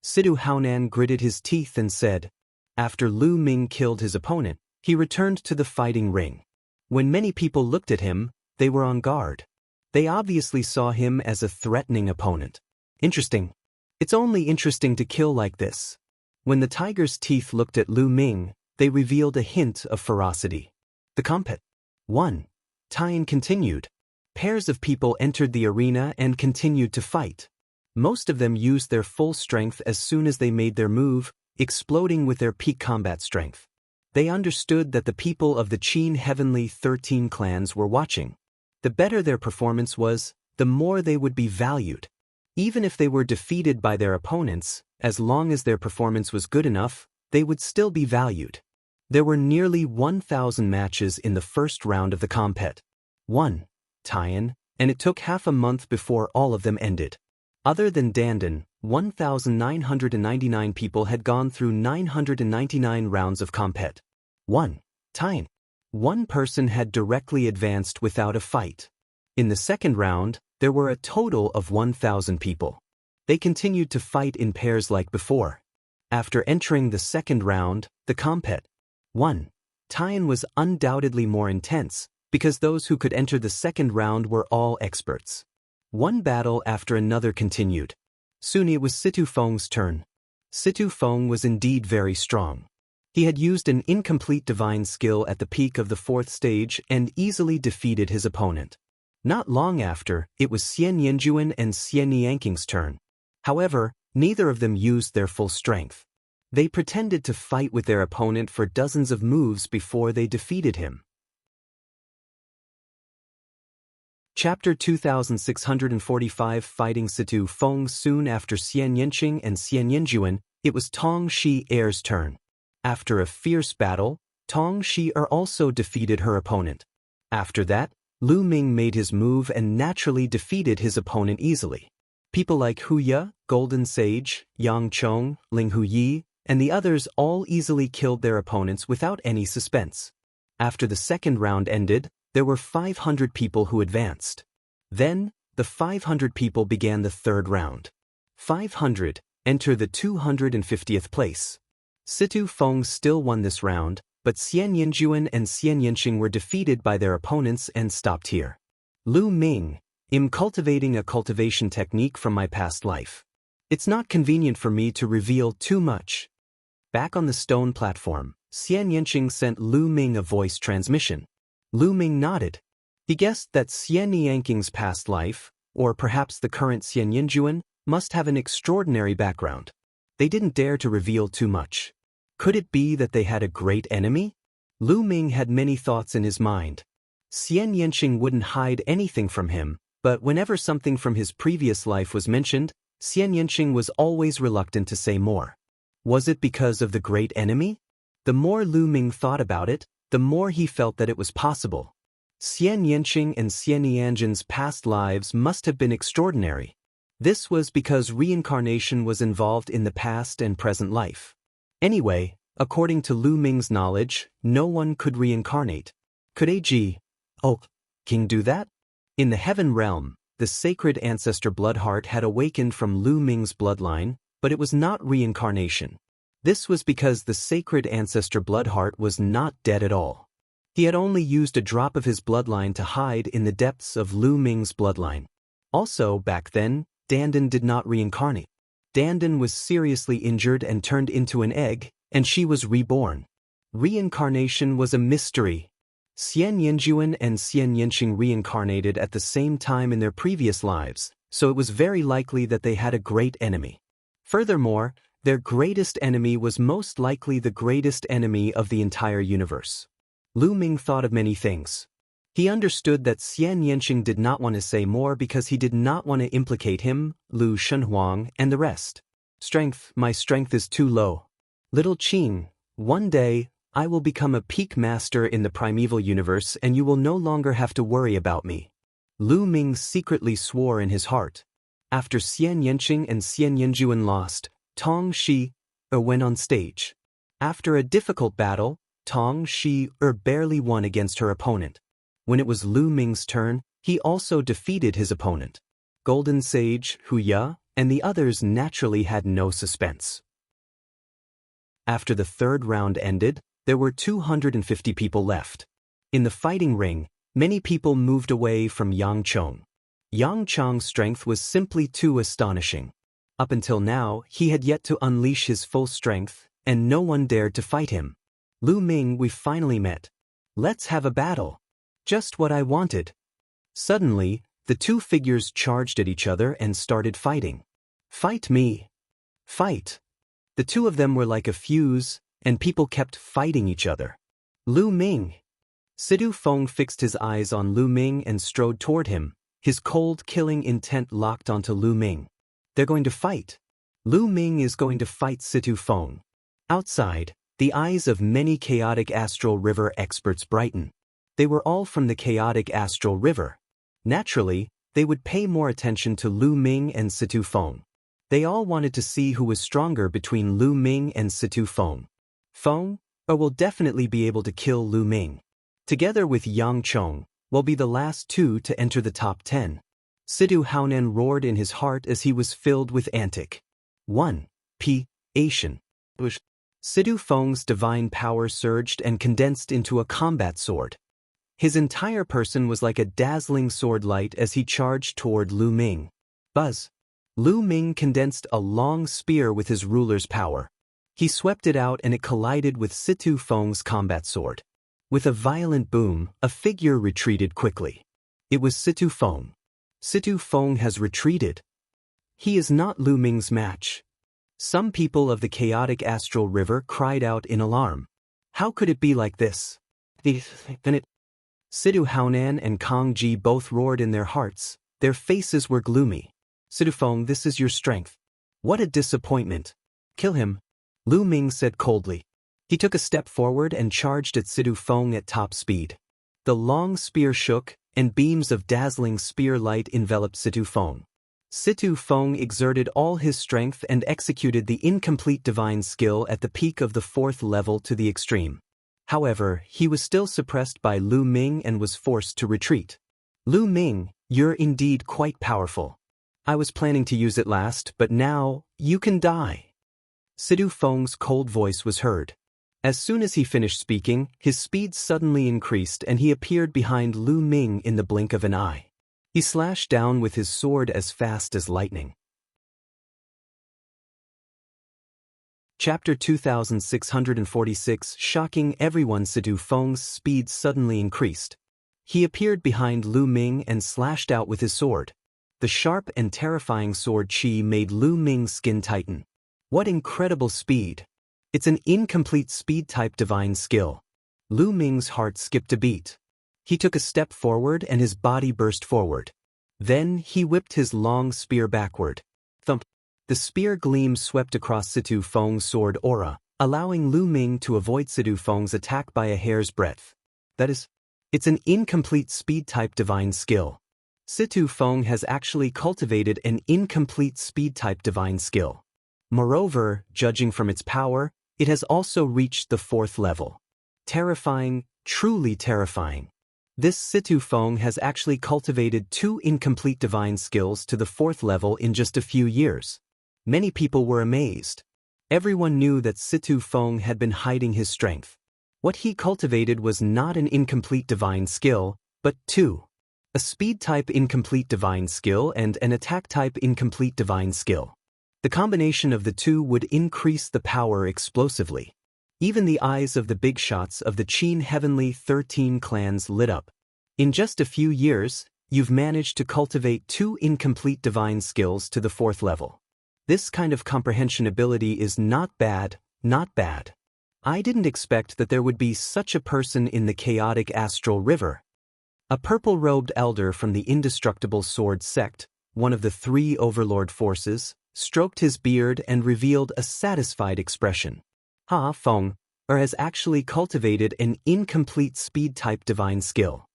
Speaker 1: Sidu Haonan gritted his teeth and said, after Lu Ming killed his opponent, he returned to the fighting ring. When many people looked at him, they were on guard. They obviously saw him as a threatening opponent. Interesting. It's only interesting to kill like this. When the tiger's teeth looked at Lu Ming, they revealed a hint of ferocity. The combat. 1. Tian continued. Pairs of people entered the arena and continued to fight. Most of them used their full strength as soon as they made their move, exploding with their peak combat strength. They understood that the people of the Qin Heavenly 13 clans were watching. The better their performance was, the more they would be valued. Even if they were defeated by their opponents, as long as their performance was good enough, they would still be valued. There were nearly 1,000 matches in the first round of the compet. 1. Tian, and it took half a month before all of them ended. Other than Dandan, 1,999 people had gone through 999 rounds of compet. 1. Tian. One person had directly advanced without a fight. In the second round, there were a total of 1,000 people. They continued to fight in pairs like before. After entering the second round, the compet. 1. Tian was undoubtedly more intense, because those who could enter the second round were all experts. One battle after another continued. Soon it was Situ Feng's turn. Situ Feng was indeed very strong. He had used an incomplete divine skill at the peak of the 4th stage and easily defeated his opponent. Not long after, it was Xian Yanjuan and Xian Yanking's turn. However, neither of them used their full strength. They pretended to fight with their opponent for dozens of moves before they defeated him. Chapter 2645 Fighting Situ Feng. Soon after Xian Yanqing and Xian Yanjuan, it was Tong Shi-er's turn. After a fierce battle, Tong Shi-er also defeated her opponent. After that, Lu Ming made his move and naturally defeated his opponent easily. People like Huya, Golden Sage, Yang Chong, Ling Huyi, and the others all easily killed their opponents without any suspense. After the second round ended, there were 500 people who advanced. Then, the 500 people began the third round. 500 enter the 250th place. Situ Feng still won this round, but Xian Yinjuan and Xian Yinxing were defeated by their opponents and stopped here. Lu Ming, I'm cultivating a cultivation technique from my past life. It's not convenient for me to reveal too much. Back on the stone platform, Xian Yinxing sent Lu Ming a voice transmission. Lu Ming nodded. He guessed that Xian Yanqing's past life, or perhaps the current Xian Yinjuan, must have an extraordinary background. They didn't dare to reveal too much. Could it be that they had a great enemy? Lu Ming had many thoughts in his mind. Xian Yinxing wouldn't hide anything from him, but whenever something from his previous life was mentioned, Xian Yinxing was always reluctant to say more. Was it because of the great enemy? The more Lu Ming thought about it, the more he felt that it was possible. Xian Yinxing and Xian Yanjin's past lives must have been extraordinary. This was because reincarnation was involved in the past and present life. Anyway, according to Lu Ming's knowledge, no one could reincarnate. Could A.G. King do that? In the heaven realm, the sacred ancestor Bloodheart had awakened from Lu Ming's bloodline, but it was not reincarnation. This was because the sacred ancestor Bloodheart was not dead at all. He had only used a drop of his bloodline to hide in the depths of Lu Ming's bloodline. Also, back then, Dandan did not reincarnate. Dandan was seriously injured and turned into an egg, and she was reborn. Reincarnation was a mystery. Xian Yinjuan and Xian Yinxing reincarnated at the same time in their previous lives, so it was very likely that they had a great enemy. Furthermore, their greatest enemy was most likely the greatest enemy of the entire universe. Lu Ming thought of many things. He understood that Xian Yinxing did not want to say more because he did not want to implicate him, Lu Shenhuang, and the rest. My strength is too low. Little Qing, one day, I will become a peak master in the primeval universe and you will no longer have to worry about me. Lu Ming secretly swore in his heart. After Xian Yinxing and Xian Yinjuan lost, Tong Shi went on stage. After a difficult battle, Tong Shi barely won against her opponent. When it was Lu Ming's turn, he also defeated his opponent. Golden Sage, Huya, and the others naturally had no suspense. After the third round ended, there were 250 people left. In the fighting ring, many people moved away from Yang Chong. Yang Chong's strength was simply too astonishing. Up until now, he had yet to unleash his full strength, and no one dared to fight him. Lu Ming, we finally met. Let's have a battle. Just what I wanted. Suddenly, the two figures charged at each other and started fighting. Fight me. Fight. The two of them were like a fuse, and people kept fighting each other. Lu Ming. Situ Feng fixed his eyes on Lu Ming and strode toward him, his cold killing intent locked onto Lu Ming. They're going to fight. Lu Ming is going to fight Situ Feng. Outside, the eyes of many chaotic astral river experts brighten. They were all from the chaotic astral river. Naturally, they would pay more attention to Lu Ming and Situ Feng. They all wanted to see who was stronger between Lu Ming and Situ Feng. Feng will definitely be able to kill Lu Ming. Together with Yang Chong, will be the last two to enter the top 10. Situ Haonan roared in his heart as he was filled with antic. 1. Asian. Situ Feng's divine power surged and condensed into a combat sword. His entire person was like a dazzling sword light as he charged toward Lu Ming. Buzz. Lu Ming condensed a long spear with his ruler's power. He swept it out and it collided with Situ Feng's combat sword. With a violent boom, a figure retreated quickly. It was Situ Feng. Situ Feng has retreated. He is not Lu Ming's match. Some people of the chaotic astral river cried out in alarm. How could it be like this? Situ Haonan and Kang Ji both roared in their hearts. Their faces were gloomy. Situ Feng, this is your strength. What a disappointment. Kill him, Lu Ming said coldly. He took a step forward and charged at Situ Feng at top speed. The long spear shook, and beams of dazzling spear light enveloped Situ Feng. Situ Feng exerted all his strength and executed the incomplete divine skill at the peak of the 4th level to the extreme. However, he was still suppressed by Lu Ming and was forced to retreat. Lu Ming, you're indeed quite powerful. I was planning to use it last, but now, you can die. Situ Feng's cold voice was heard. As soon as he finished speaking, his speed suddenly increased and he appeared behind Lu Ming in the blink of an eye. He slashed down with his sword as fast as lightning. Chapter 2646. Shocking everyone. Situ Feng's speed suddenly increased. He appeared behind Lu Ming and slashed out with his sword. The sharp and terrifying sword chi made Lu Ming's skin tighten. What incredible speed! It's an incomplete speed-type divine skill. Lu Ming's heart skipped a beat. He took a step forward and his body burst forward. Then he whipped his long spear backward. Thump! The spear gleam swept across Situ Feng's sword aura, allowing Lu Ming to avoid Situ Feng's attack by a hair's breadth. That is, it's an incomplete speed-type divine skill. Situ Feng has actually cultivated an incomplete speed-type divine skill. Moreover, judging from its power, it has also reached the 4th level. Terrifying, truly terrifying. This Situ Feng has actually cultivated 2 incomplete divine skills to the 4th level in just a few years. Many people were amazed. Everyone knew that Situ Feng had been hiding his strength. What he cultivated was not an incomplete divine skill, but 2. A speed-type incomplete divine skill and an attack-type incomplete divine skill. The combination of the 2 would increase the power explosively. Even the eyes of the big shots of the Qin Heavenly 13 clans lit up. In just a few years, you've managed to cultivate 2 incomplete divine skills to the 4th level. This kind of comprehension ability is not bad, not bad. I didn't expect that there would be such a person in the chaotic astral river. A purple-robed elder from the indestructible sword sect, one of the 3 overlord forces, stroked his beard and revealed a satisfied expression. Ha Feng, has actually cultivated an incomplete speed-type divine skill.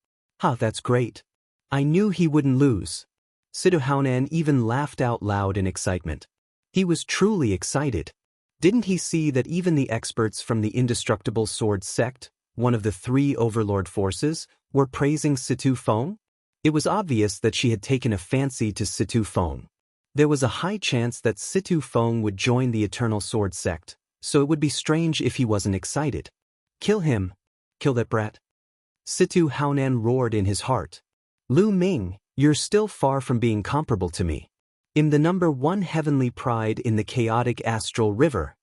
Speaker 1: That's great. I knew he wouldn't lose. Situ Haonan even laughed out loud in excitement. He was truly excited. Didn't he see that even the experts from the indestructible sword sect, one of the 3 overlord forces, were praising Situ Feng? It was obvious that she had taken a fancy to Situ Feng. There was a high chance that Situ Feng would join the Eternal Sword sect, so it would be strange if he wasn't excited. Kill him. Kill that brat. Situ Haonan roared in his heart. Lu Ming, you're still far from being comparable to me. I'm the number 1 heavenly pride in the chaotic astral river.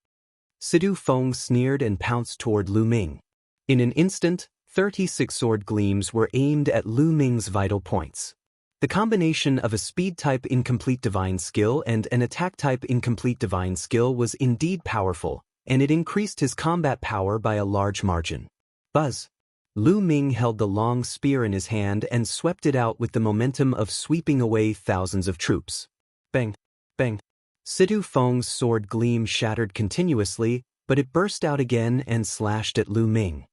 Speaker 1: Situ Feng sneered and pounced toward Lu Ming. In an instant, 36 sword gleams were aimed at Lu Ming's vital points. The combination of a speed-type incomplete divine skill and an attack-type incomplete divine skill was indeed powerful, and it increased his combat power by a large margin. Buzz! Lu Ming held the long spear in his hand and swept it out with the momentum of sweeping away thousands of troops. Bang! Bang! Situ Feng's sword gleam shattered continuously, but it burst out again and slashed at Lu Ming.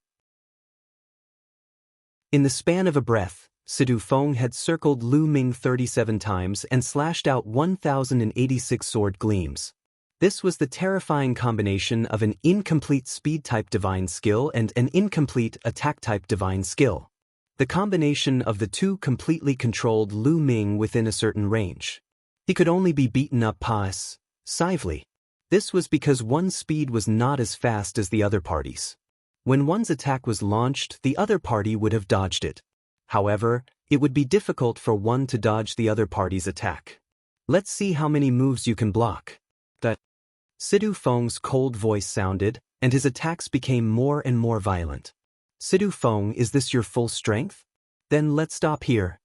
Speaker 1: In the span of a breath, Situ Feng had circled Lu Ming 37 times and slashed out 1,086 sword gleams. This was the terrifying combination of an incomplete speed-type divine skill and an incomplete attack-type divine skill. The combination of the 2 completely controlled Lu Ming within a certain range. He could only be beaten up passively. This was because one's speed was not as fast as the other party's. When one's attack was launched, the other party would have dodged it. However, it would be difficult for one to dodge the other party's attack. Let's see how many moves you can block. That Situ Feng's cold voice sounded, and his attacks became more and more violent. Situ Feng, is this your full strength? Then let's stop here.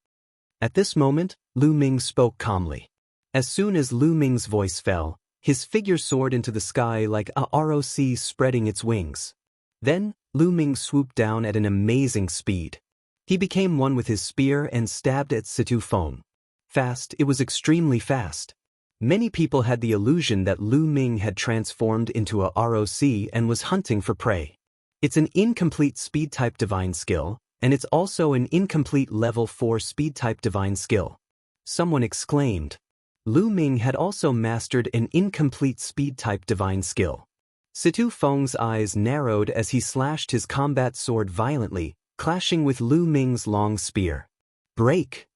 Speaker 1: At this moment, Lu Ming spoke calmly. As soon as Lu Ming's voice fell, his figure soared into the sky like a roc spreading its wings. Then, Lu Ming swooped down at an amazing speed. He became one with his spear and stabbed at Situ Feng. Fast, it was extremely fast. Many people had the illusion that Lu Ming had transformed into a ROC and was hunting for prey. It's an incomplete speed-type divine skill, and it's also an incomplete level 4 speed-type divine skill. Someone exclaimed. Lu Ming had also mastered an incomplete speed-type divine skill. Situ Feng's eyes narrowed as he slashed his combat sword violently, clashing with Lu Ming's long spear. "Break!"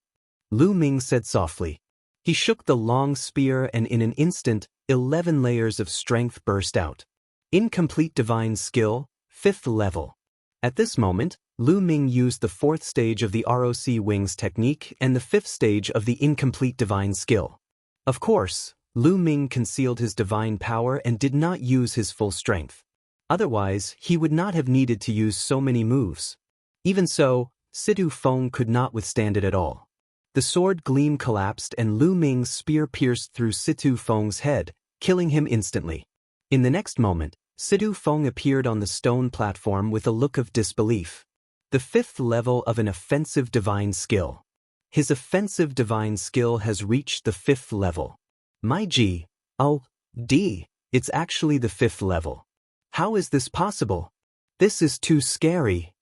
Speaker 1: Lu Ming said softly. He shook the long spear and in an instant, 11 layers of strength burst out. Incomplete divine skill, 5th level. At this moment, Lu Ming used the 4th stage of the ROC Wings technique and the 5th stage of the incomplete divine skill. Of course, Lu Ming concealed his divine power and did not use his full strength. Otherwise, he would not have needed to use so many moves. Even so, Situ Feng could not withstand it at all. The sword gleam collapsed and Lu Ming's spear pierced through Situ Feng's head, killing him instantly. In the next moment, Situ Feng appeared on the stone platform with a look of disbelief. The 5th level of an offensive divine skill. His offensive divine skill has reached the 5th level. My G. Oh, D. It's actually the 5th level. How is this possible? This is too scary.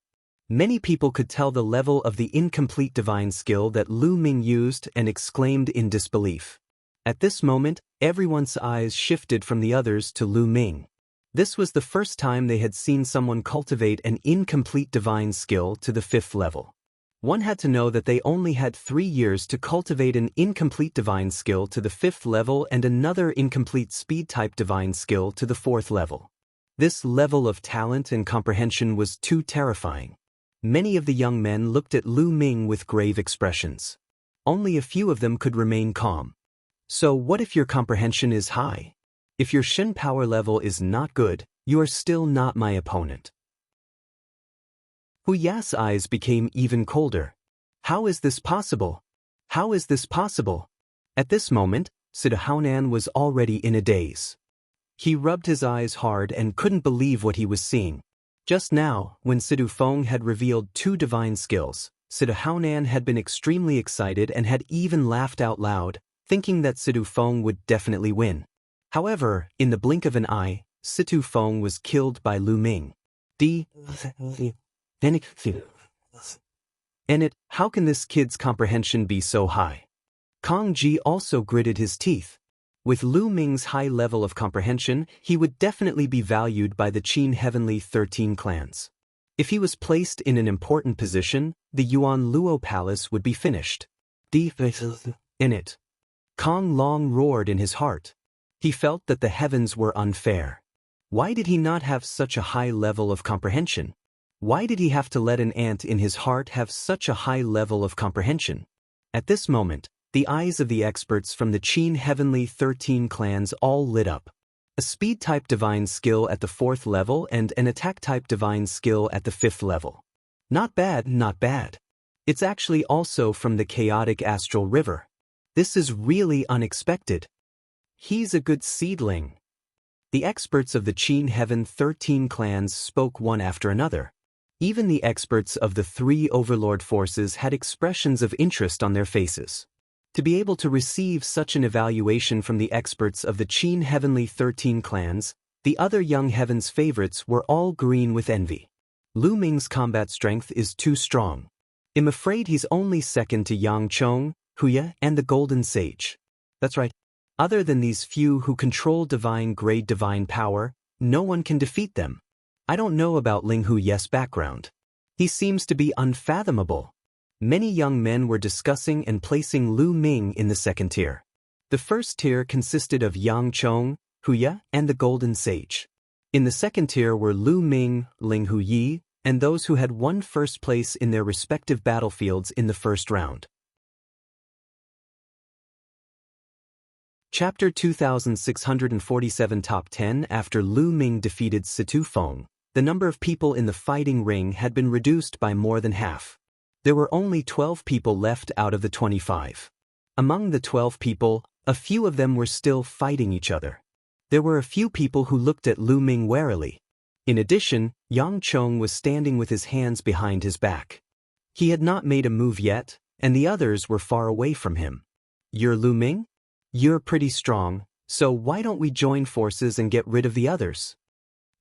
Speaker 1: Many people could tell the level of the incomplete divine skill that Lu Ming used and exclaimed in disbelief. At this moment, everyone's eyes shifted from the others to Lu Ming. This was the first time they had seen someone cultivate an incomplete divine skill to the 5th level. One had to know that they only had 3 years to cultivate an incomplete divine skill to the 5th level and another incomplete speed-type divine skill to the 4th level. This level of talent and comprehension was too terrifying. Many of the young men looked at Lu Ming with grave expressions. Only a few of them could remain calm. So what if your comprehension is high? If your Shen power level is not good, you are still not my opponent. Hu Ya's eyes became even colder. How is this possible? How is this possible? At this moment, Sida Haonan was already in a daze. He rubbed his eyes hard and couldn't believe what he was seeing. Just now, when Situ Feng had revealed 2 divine skills, Sida Haonan had been extremely excited and had even laughed out loud, thinking that Situ Feng would definitely win. However, in the blink of an eye, Situ Feng was killed by Lu Ming. How can this kid's comprehension be so high? Kong Ji also gritted his teeth. With Lu Ming's high level of comprehension, he would definitely be valued by the Qin Heavenly 13 clans. If he was placed in an important position, the Yuan Luo Palace would be finished. In it. Kong Long roared in his heart. He felt that the heavens were unfair. Why did he not have such a high level of comprehension? Why did he have to let an ant in his heart have such a high level of comprehension? At this moment, the eyes of the experts from the Qin Heavenly 13 clans all lit up. A speed-type divine skill at the 4th level and an attack-type divine skill at the 5th level. Not bad, not bad. It's actually also from the chaotic astral river. This is really unexpected. He's a good seedling. The experts of the Qin Heaven 13 clans spoke one after another. Even the experts of the 3 overlord forces had expressions of interest on their faces. To be able to receive such an evaluation from the experts of the Qin Heavenly 13 clans, the other young heavens favorites were all green with envy. Lu Ming's combat strength is too strong. I'm afraid he's only second to Yang Chong, Huya, and the Golden Sage. That's right. Other than these few who control divine-grade divine power, no one can defeat them. I don't know about Ling Huye's background. He seems to be unfathomable. Many young men were discussing and placing Lu Ming in the 2nd tier. The 1st tier consisted of Yang Chong, Huya, and the Golden Sage. In the 2nd tier were Lu Ming, Ling Huyi, and those who had won 1st place in their respective battlefields in the 1st round. Chapter 2647 Top 10 After Lu Ming defeated Situ Feng, the number of people in the fighting ring had been reduced by more than half. There were only 12 people left out of the 25. Among the 12 people, a few of them were still fighting each other. There were a few people who looked at Lu Ming warily. In addition, Yang Chong was standing with his hands behind his back. He had not made a move yet, and the others were far away from him. You're Lu Ming? You're pretty strong, so why don't we join forces and get rid of the others?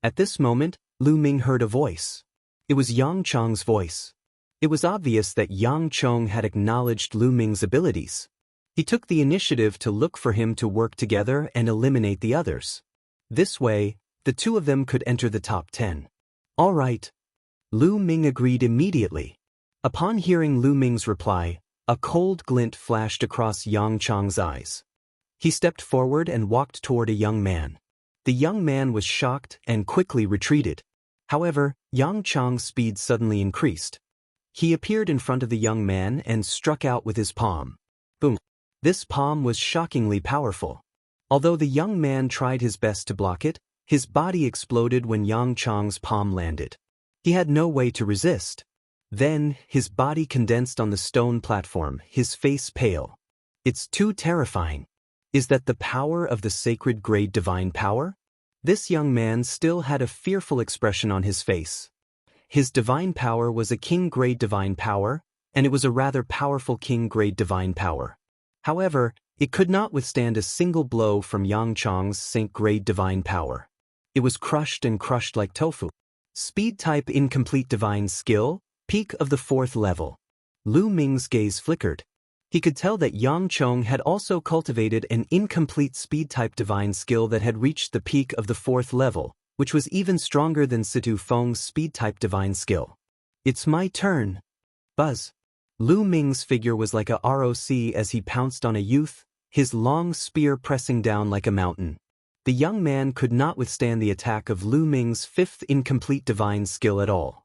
Speaker 1: At this moment, Lu Ming heard a voice. It was Yang Chong's voice. It was obvious that Yang Chong had acknowledged Lu Ming's abilities. He took the initiative to look for him to work together and eliminate the others. This way, the two of them could enter the top 10. All right. Lu Ming agreed immediately. Upon hearing Lu Ming's reply, a cold glint flashed across Yang Chang's eyes. He stepped forward and walked toward a young man. The young man was shocked and quickly retreated. However, Yang Chang's speed suddenly increased. He appeared in front of the young man and struck out with his palm. Boom. This palm was shockingly powerful. Although the young man tried his best to block it, his body exploded when Yang Chang's palm landed. He had no way to resist. Then, his body condensed on the stone platform, his face pale. It's too terrifying. Is that the power of the sacred grade divine power? This young man still had a fearful expression on his face. His divine power was a king-grade divine power, and it was a rather powerful king-grade divine power. However, it could not withstand a single blow from Yang Chang's sync-grade divine power. It was crushed and crushed like tofu. Speed-type incomplete divine skill, peak of the 4th level. Lu Ming's gaze flickered. He could tell that Yang Chong had also cultivated an incomplete speed-type divine skill that had reached the peak of the 4th level, which was even stronger than Situ Feng's speed-type divine skill. It's my turn. Buzz. Lu Ming's figure was like a ROC as he pounced on a youth, his long spear pressing down like a mountain. The young man could not withstand the attack of Lu Ming's 5th incomplete divine skill at all.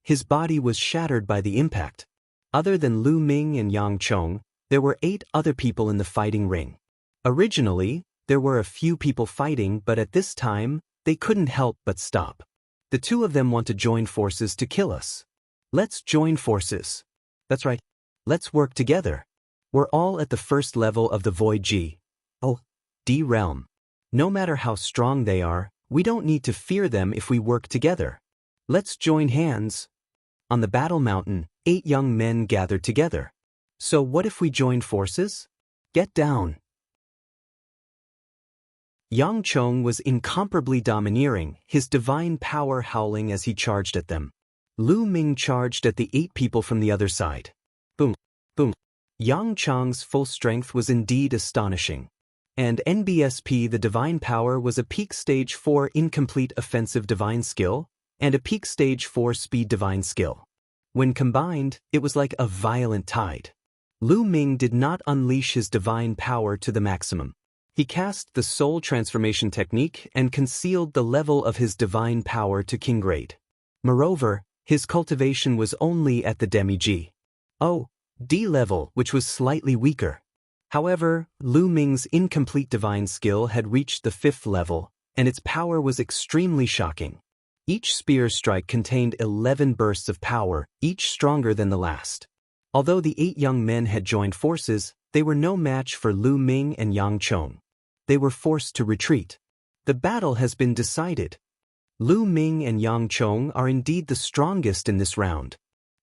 Speaker 1: His body was shattered by the impact. Other than Lu Ming and Yang Chong, there were 8 other people in the fighting ring. Originally, there were a few people fighting, but at this time, they couldn't help but stop. The two of them want to join forces to kill us. Let's join forces. That's right. Let's work together. We're all at the 1st level of the Void D realm. No matter how strong they are, we don't need to fear them if we work together. Let's join hands. On the battle mountain, 8 young men gathered together. So what if we join forces? Get down. Yang Chong was incomparably domineering, his divine power howling as he charged at them. Lu Ming charged at the 8 people from the other side. Boom, boom. Yang Chong's full strength was indeed astonishing. And NBSP, the divine power, was a peak stage 4 incomplete offensive divine skill, and a peak stage 4 speed divine skill. When combined, it was like a violent tide. Lu Ming did not unleash his divine power to the maximum. He cast the soul transformation technique and concealed the level of his divine power to king grade. Moreover, his cultivation was only at the demi-G. D level, which was slightly weaker. However, Lu Ming's incomplete divine skill had reached the 5th level, and its power was extremely shocking. Each spear strike contained 11 bursts of power, each stronger than the last. Although the 8 young men had joined forces, they were no match for Lu Ming and Yang Chong. They were forced to retreat. The battle has been decided. Lu Ming and Yang Chong are indeed the strongest in this round.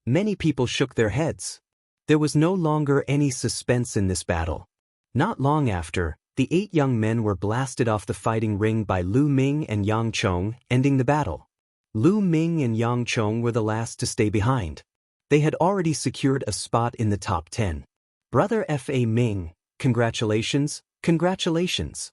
Speaker 1: Many people shook their heads. There was no longer any suspense in this battle. Not long after, the 8 young men were blasted off the fighting ring by Lu Ming and Yang Chong, ending the battle. Lu Ming and Yang Chong were the last to stay behind. They had already secured a spot in the top 10. Brother Fa Ming, congratulations, congratulations.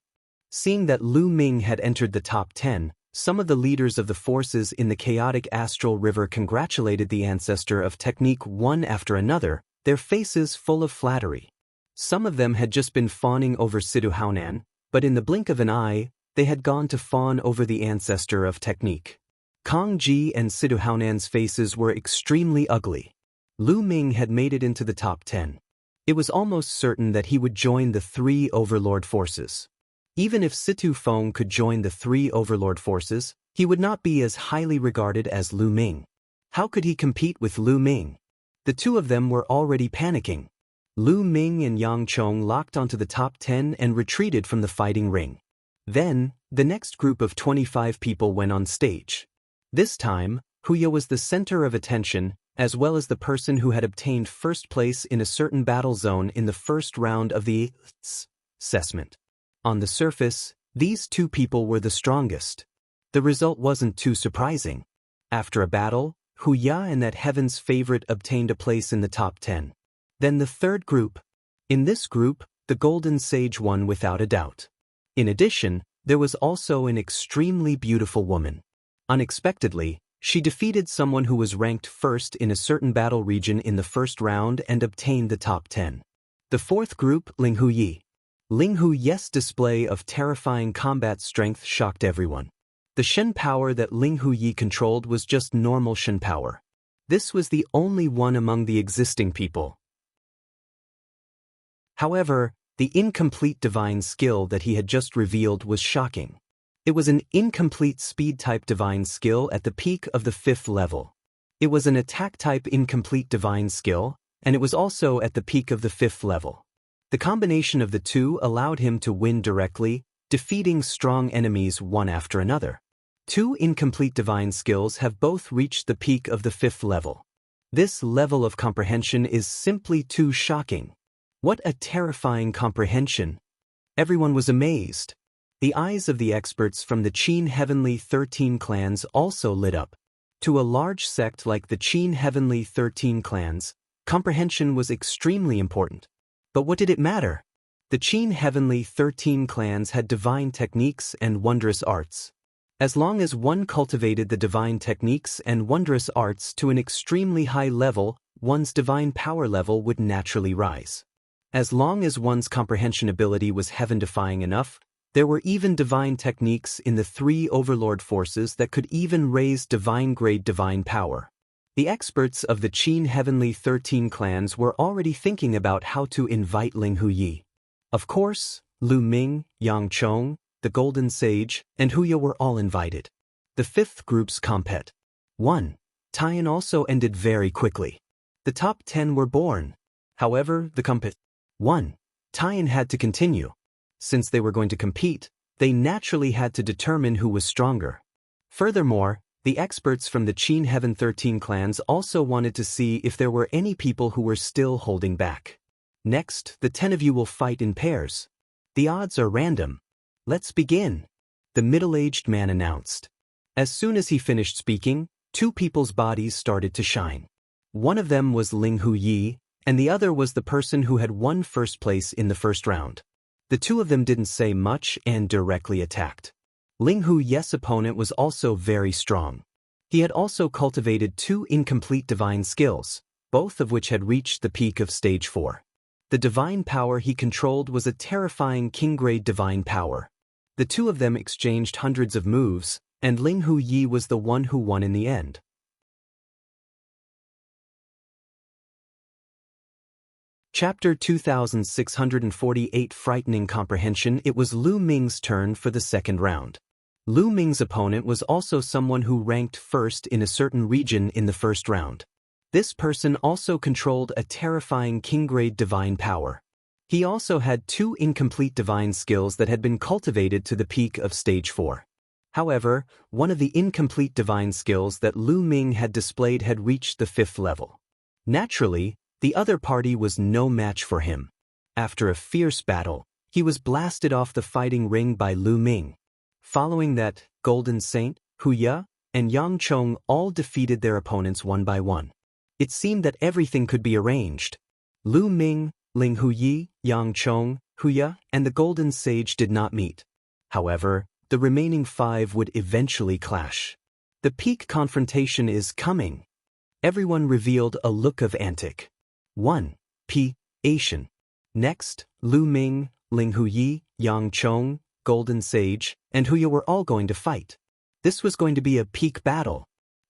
Speaker 1: Seeing that Lu Ming had entered the top 10, some of the leaders of the forces in the chaotic astral river congratulated the ancestor of technique one after another, their faces full of flattery. Some of them had just been fawning over Sidu Haonan, but in the blink of an eye, they had gone to fawn over the ancestor of technique. Kong Ji and Sidu Haonan's faces were extremely ugly. Lu Ming had made it into the top 10. It was almost certain that he would join the 3 overlord forces. Even if Situ Feng could join the 3 overlord forces, he would not be as highly regarded as Lu Ming. How could he compete with Lu Ming? The two of them were already panicking. Lu Ming and Yang Chong locked onto the top 10 and retreated from the fighting ring. Then, the next group of 25 people went on stage. This time, Huya was the center of attention, as well as the person who had obtained first place in a certain battle zone in the first round of the assessment. On the surface, these 2 people were the strongest. The result wasn't too surprising. After a battle, Huya and that heaven's favorite obtained a place in the top 10. Then the third group. In this group, the Golden Sage won without a doubt. In addition, there was also an extremely beautiful woman. Unexpectedly, she defeated someone who was ranked first in a certain battle region in the first round and obtained the top 10. The fourth group, Ling Huyi. Ling Huyi's display of terrifying combat strength shocked everyone. The Shen power that Ling Huyi controlled was just normal Shen power. This was the only one among the existing people. However, the incomplete divine skill that he had just revealed was shocking. It was an incomplete speed-type divine skill at the peak of the 5th level. It was an attack-type incomplete divine skill, and it was also at the peak of the 5th level. The combination of the two allowed him to win directly, defeating strong enemies one after another. 2 incomplete divine skills have both reached the peak of the 5th level. This level of comprehension is simply too shocking. What a terrifying comprehension! Everyone was amazed. The eyes of the experts from the Qin Heavenly 13 clans also lit up. To a large sect like the Qin Heavenly 13 clans, comprehension was extremely important. But what did it matter? The Qin Heavenly 13 clans had divine techniques and wondrous arts. As long as one cultivated the divine techniques and wondrous arts to an extremely high level, one's divine power level would naturally rise. As long as one's comprehension ability was heaven-defying enough, there were even divine techniques in the 3 overlord forces that could even raise divine-grade divine power. The experts of the Qin Heavenly 13 clans were already thinking about how to invite Ling Huyi. Of course, Lu Ming, Yang Chong, the Golden Sage, and Huya were all invited. The 5th group's compet. 1. Tian also ended very quickly. The top 10 were born. However, the compet. 1. Tian had to continue. Since they were going to compete, they naturally had to determine who was stronger. Furthermore, the experts from the Qin Heaven 13 clans also wanted to see if there were any people who were still holding back. Next, the 10 of you will fight in pairs. The odds are random. Let's begin, the middle-aged man announced. As soon as he finished speaking, 2 people's bodies started to shine. One of them was Ling Huyi, and the other was the person who had won first place in the first round. The 2 of them didn't say much and directly attacked. Ling Huyi's opponent was also very strong. He had also cultivated 2 incomplete divine skills, both of which had reached the peak of stage 4. The divine power he controlled was a terrifying king-grade divine power. The 2 of them exchanged hundreds of moves, and Ling Huyi was the one who won in the end. Chapter 2648 Frightening Comprehension. It was Lu Ming's turn for the second round. Lu Ming's opponent was also someone who ranked first in a certain region in the first round. This person also controlled a terrifying king-grade divine power. He also had 2 incomplete divine skills that had been cultivated to the peak of stage 4. However, one of the incomplete divine skills that Lu Ming had displayed had reached the 5th level. Naturally, the other party was no match for him. After a fierce battle, he was blasted off the fighting ring by Lu Ming. Following that, Golden Saint, Huya, and Yang Chong all defeated their opponents one by one. It seemed that everything could be arranged. Lu Ming, Ling Huyi, Yang Chong, Huya, and the Golden Sage did not meet. However, the remaining 5 would eventually clash. The peak confrontation is coming. Everyone revealed a look of antic. 1. Asian. Next, Lu Ming, Ling Huyi, Yang Chong, Golden Sage, and Huya were all going to fight. This was going to be a peak battle.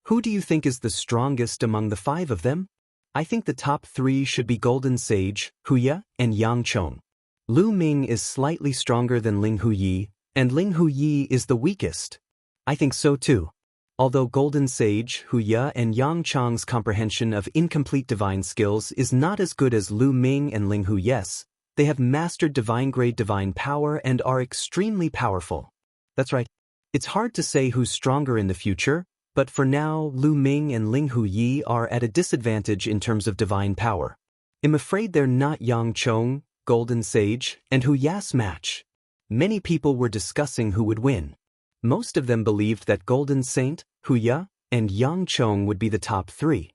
Speaker 1: Who do you think is the strongest among the 5 of them? I think the top 3 should be Golden Sage, Huya, and Yang Chong. Lu Ming is slightly stronger than Ling Huyi, and Ling Huyi is the weakest. I think so too. Although Golden Sage, Huya, and Yang Chong's comprehension of incomplete divine skills is not as good as Lu Ming and Ling Huyi's, they have mastered divine-grade divine power and are extremely powerful. That's right. It's hard to say who's stronger in the future, but for now, Lu Ming and Ling Huyi are at a disadvantage in terms of divine power. I'm afraid they're not Yang Chong, Golden Sage, and Huya's match. Many people were discussing who would win. Most of them believed that Golden Saint, Huya, and Yang Chong would be the top 3.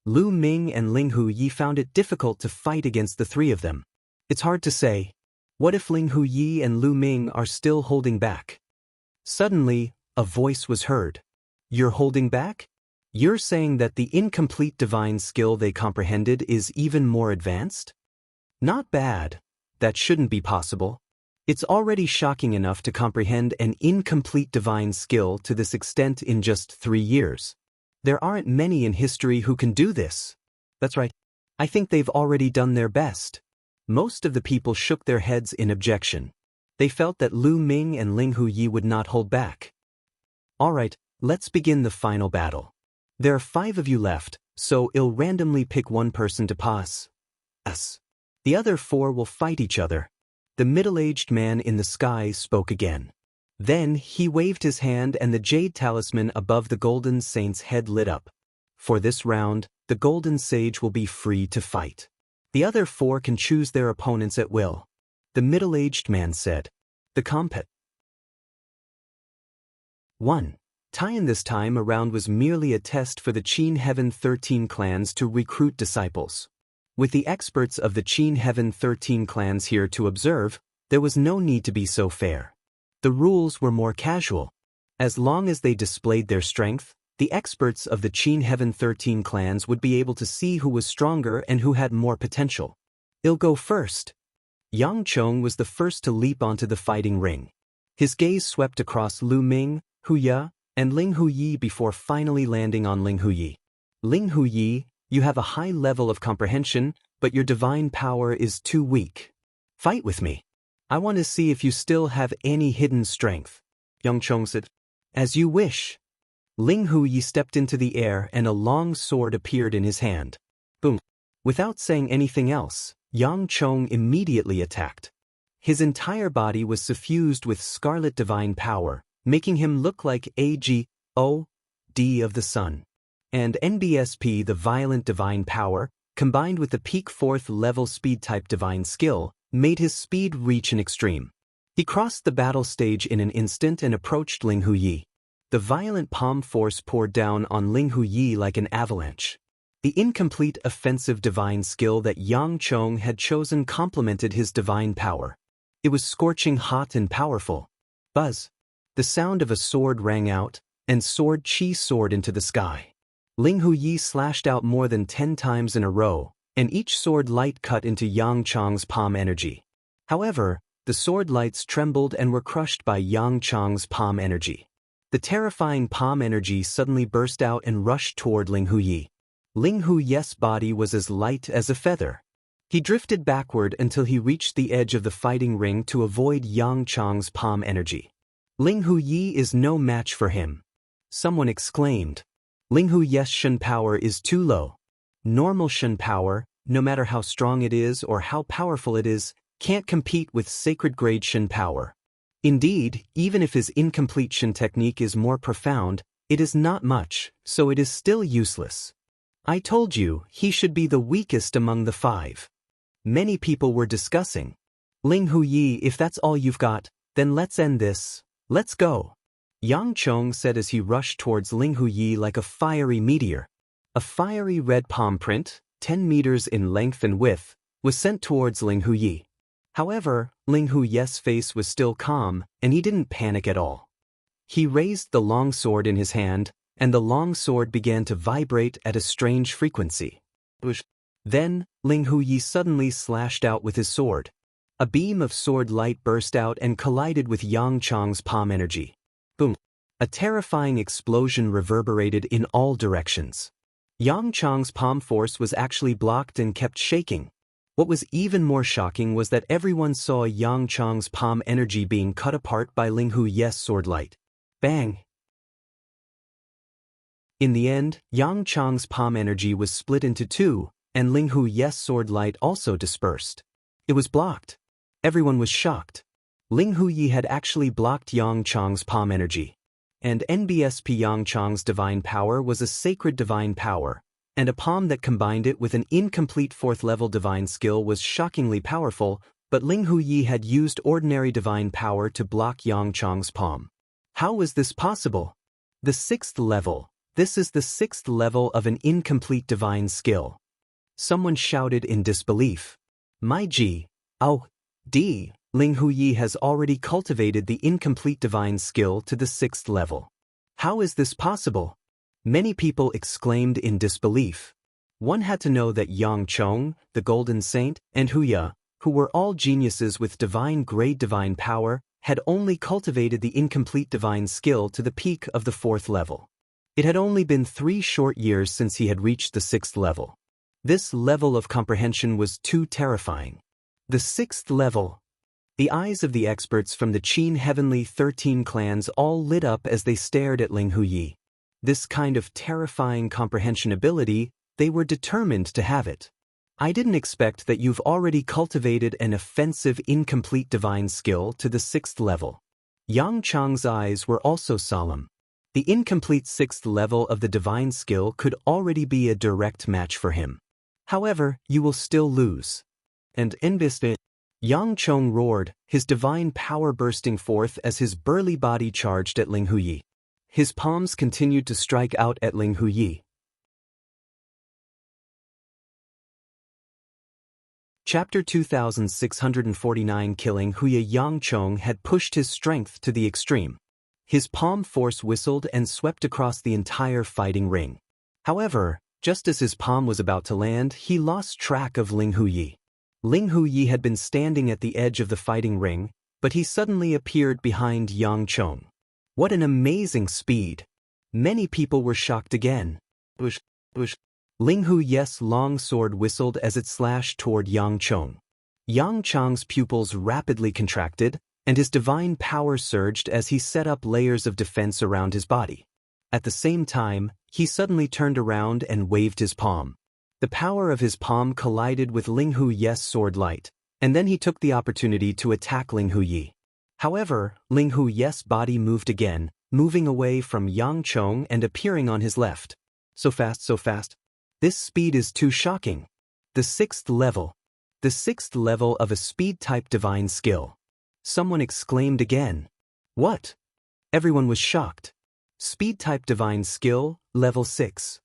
Speaker 1: Lu Ming and Ling Huyi found it difficult to fight against the 3 of them. It's hard to say. What if Ling Huyi and Lu Ming are still holding back? Suddenly, a voice was heard. You're holding back? You're saying that the incomplete divine skill they comprehended is even more advanced? Not bad. That shouldn't be possible. It's already shocking enough to comprehend an incomplete divine skill to this extent in just 3 years. There aren't many in history who can do this. That's right. I think they've already done their best. Most of the people shook their heads in objection. They felt that Lu Ming and Ling Huyi would not hold back. All right, let's begin the final battle. There are 5 of you left, so I'll randomly pick one person to pass. The other 4 will fight each other. The middle-aged man in the sky spoke again. Then he waved his hand and the jade talisman above the golden saint's head lit up. For this round, the golden sage will be free to fight. The other 4 can choose their opponents at will. The middle-aged man said. The compet. 1. Tian. This time around was merely a test for the Qin Heaven 13 clans to recruit disciples. With the experts of the Qin Heaven 13 clans here to observe, there was no need to be so fair. The rules were more casual. As long as they displayed their strength, the experts of the Qin Heaven 13 clans would be able to see who was stronger and who had more potential. I'll go first. Yang Chong was the first to leap onto the fighting ring. His gaze swept across Lu Ming, Huya, and Ling Huyi before finally landing on Ling Huyi. Ling Huyi, you have a high level of comprehension, but your divine power is too weak. Fight with me. I want to see if you still have any hidden strength. Yang Chong said. As you wish. Ling Huyi stepped into the air and a long sword appeared in his hand. Boom. Without saying anything else, Yang Chong immediately attacked. His entire body was suffused with scarlet divine power, making him look like AGOD of the sun. And NBSP, the violent divine power, combined with the peak 4th level speed type divine skill, made his speed reach an extreme. He crossed the battle stage in an instant and approached Ling Huyi. The violent palm force poured down on Ling Huyi like an avalanche. The incomplete offensive divine skill that Yang Chong had chosen complemented his divine power. It was scorching hot and powerful. Buzz. The sound of a sword rang out, and sword chi soared into the sky. Ling Huyi slashed out more than 10 times in a row, and each sword light cut into Yang Chong's palm energy. However, the sword lights trembled and were crushed by Yang Chong's palm energy. The terrifying palm energy suddenly burst out and rushed toward Ling Huyi. Ling Huyi's body was as light as a feather. He drifted backward until he reached the edge of the fighting ring to avoid Yang Chong's palm energy. Ling Huyi is no match for him. Someone exclaimed. Ling Huyi's Shen power is too low. Normal Shen power, no matter how strong it is or how powerful it is, can't compete with sacred grade Shen power. Indeed, even if his incomplete Shen technique is more profound, it is not much, so it is still useless. I told you, he should be the weakest among the 5. Many people were discussing. Ling Huyi, if that's all you've got, then let's end this. Let's go. Yang Chong said as he rushed towards Ling Huyi like a fiery meteor. A fiery red palm print, 10 meters in length and width, was sent towards Ling Huyi. However, Ling Huyi's face was still calm, and he didn't panic at all. He raised the long sword in his hand, and the long sword began to vibrate at a strange frequency. Then, Ling Huyi suddenly slashed out with his sword. A beam of sword light burst out and collided with Yang Chong's palm energy. Boom! A terrifying explosion reverberated in all directions. Yang Chong's palm force was actually blocked and kept shaking. What was even more shocking was that everyone saw Yang Chong's palm energy being cut apart by Ling Huyi's sword light. Bang! In the end, Yang Chong's palm energy was split into 2, and Ling Huyi's sword light also dispersed. It was blocked. Everyone was shocked. Ling Huyi had actually blocked Yang Chong's palm energy. And NBSP Yang Chong's divine power was a sacred divine power, and a palm that combined it with an incomplete 4th level divine skill was shockingly powerful, but Ling Huyi had used ordinary divine power to block Yang Chong's palm. How was this possible? The 6th level. This is the 6th level of an incomplete divine skill. Someone shouted in disbelief. My G. Oh, D. Ling Huyi has already cultivated the incomplete divine skill to the 6th level. How is this possible? Many people exclaimed in disbelief. One had to know that Yang Chong, the Golden Saint, and Huya, who were all geniuses with divine-grade divine power, had only cultivated the incomplete divine skill to the peak of the 4th level. It had only been 3 short years since he had reached the 6th level. This level of comprehension was too terrifying. The 6th level. The eyes of the experts from the Qin Heavenly 13 clans all lit up as they stared at Ling Huyi. This kind of terrifying comprehension ability, they were determined to have it. I didn't expect that you've already cultivated an offensive incomplete divine skill to the 6th level. Yang Chang's eyes were also solemn. The incomplete 6th level of the divine skill could already be a direct match for him. However, you will still lose. And Yang Chong roared, his divine power bursting forth as his burly body charged at Ling Huyi. His palms continued to strike out at Ling Huyi. Chapter 2649. Killing Huya. Yang Chong had pushed his strength to the extreme. His palm force whistled and swept across the entire fighting ring. However, just as his palm was about to land, he lost track of Ling Huyi. Ling Huyi had been standing at the edge of the fighting ring, but he suddenly appeared behind Yang Chong. What an amazing speed! Many people were shocked again. Bush. Ling Huyi's long sword whistled as it slashed toward Yang Chong. Yang Chong's pupils rapidly contracted, and his divine power surged as he set up layers of defense around his body. At the same time, he suddenly turned around and waved his palm. The power of his palm collided with Ling Huyi's sword light, and then he took the opportunity to attack Ling Huyi. However, Ling Huyi's body moved again, moving away from Yang Chong and appearing on his left. So fast, so fast. This speed is too shocking. The 6th level. The 6th level of a speed-type divine skill. Someone exclaimed again. What? Everyone was shocked. Speed-type divine skill, level 6.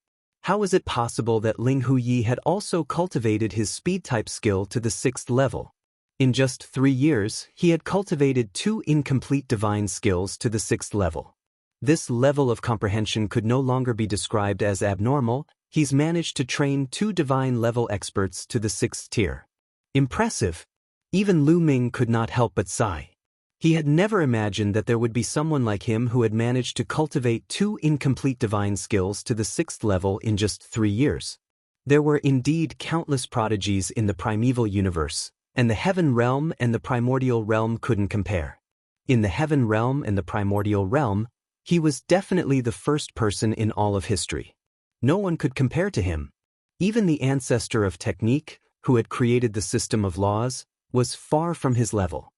Speaker 1: How is it possible that Ling Huyi had also cultivated his speed-type skill to the 6th level? In just 3 years, he had cultivated 2 incomplete divine skills to the 6th level. This level of comprehension could no longer be described as abnormal. He's managed to train 2 divine-level experts to the 6th tier. Impressive! Even Lu Ming could not help but sigh. He had never imagined that there would be someone like him who had managed to cultivate 2 incomplete divine skills to the 6th level in just 3 years. There were indeed countless prodigies in the primeval universe, and the Heaven Realm and the Primordial Realm couldn't compare. In the Heaven Realm and the Primordial Realm, he was definitely the first person in all of history. No one could compare to him. Even the ancestor of technique, who had created the system of laws, was far from his level.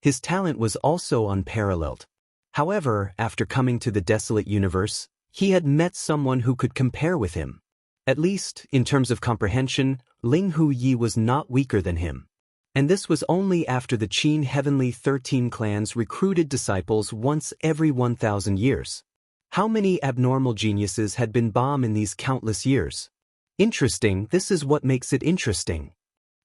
Speaker 1: His talent was also unparalleled. However, after coming to the desolate universe, he had met someone who could compare with him. At least, in terms of comprehension, Ling Huyi was not weaker than him. And this was only after the Qin Heavenly 13 clans recruited disciples once every 1,000 years. How many abnormal geniuses had been born in these countless years? Interesting, this is what makes it interesting.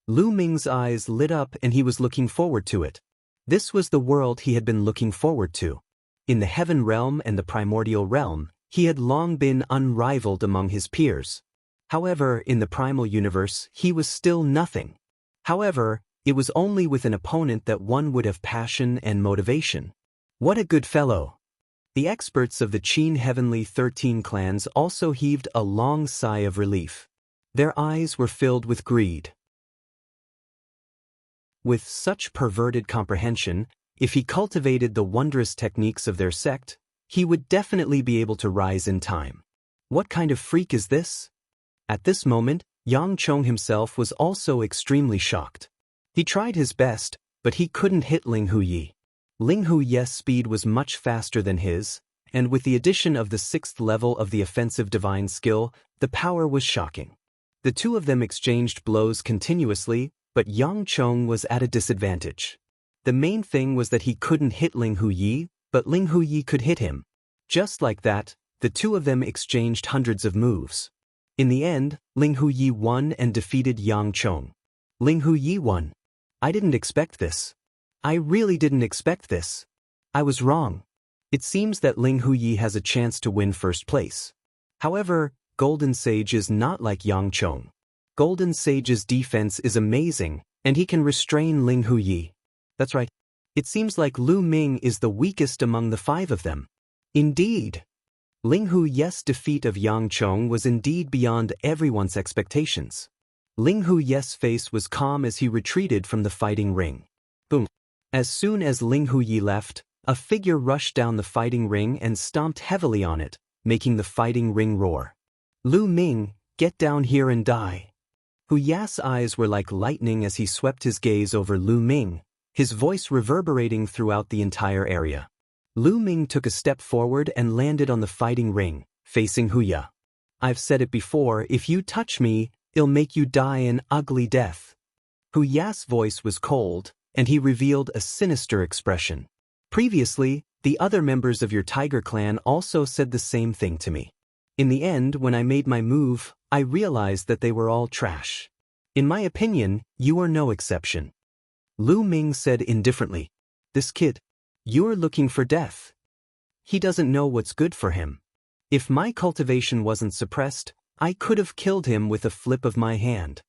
Speaker 1: Lu Ming's eyes lit up and he was looking forward to it. This was the world he had been looking forward to. In the Heaven Realm and the Primordial Realm, he had long been unrivaled among his peers. However, in the Primal Universe, he was still nothing. However, it was only with an opponent that one would have passion and motivation. What a good fellow! The experts of the Qin Heavenly 13 clans also heaved a long sigh of relief. Their eyes were filled with greed. With such perverted comprehension, if he cultivated the wondrous techniques of their sect, he would definitely be able to rise in time. What kind of freak is this? At this moment, Yang Chong himself was also extremely shocked. He tried his best, but he couldn't hit Ling Huyi. Ling Huyi's speed was much faster than his, and with the addition of the 6th level of the offensive divine skill, the power was shocking. The two of them exchanged blows continuously, but Yang Chong was at a disadvantage. The main thing was that he couldn't hit Ling Huyi, but Ling Huyi could hit him. Just like that, the two of them exchanged hundreds of moves. In the end, Ling Huyi won and defeated Yang Chong. Ling Huyi won. I didn't expect this. I really didn't expect this. I was wrong. It seems that Ling Huyi has a chance to win first place. However, Golden Sage is not like Yang Chong. Golden Sage's defense is amazing, and he can restrain Ling Huyi. That's right. It seems like Lu Ming is the weakest among the 5 of them. Indeed. Ling Huyi's defeat of Yang Chong was indeed beyond everyone's expectations. Ling Huyi's face was calm as he retreated from the fighting ring. Boom. As soon as Ling Huyi left, a figure rushed down the fighting ring and stomped heavily on it, making the fighting ring roar. Lu Ming, get down here and die. Huyi's eyes were like lightning as he swept his gaze over Lu Ming, his voice reverberating throughout the entire area. Lu Ming took a step forward and landed on the fighting ring, facing Huyi. I've said it before, if you touch me, it'll make you die an ugly death. Huyi's voice was cold, and he revealed a sinister expression. Previously, the other members of your tiger clan also said the same thing to me. In the end, when I made my move, I realized that they were all trash. In my opinion, you are no exception. Lu Ming said indifferently, this kid, you're looking for death. He doesn't know what's good for him. If my cultivation wasn't suppressed, I could have killed him with a flip of my hand.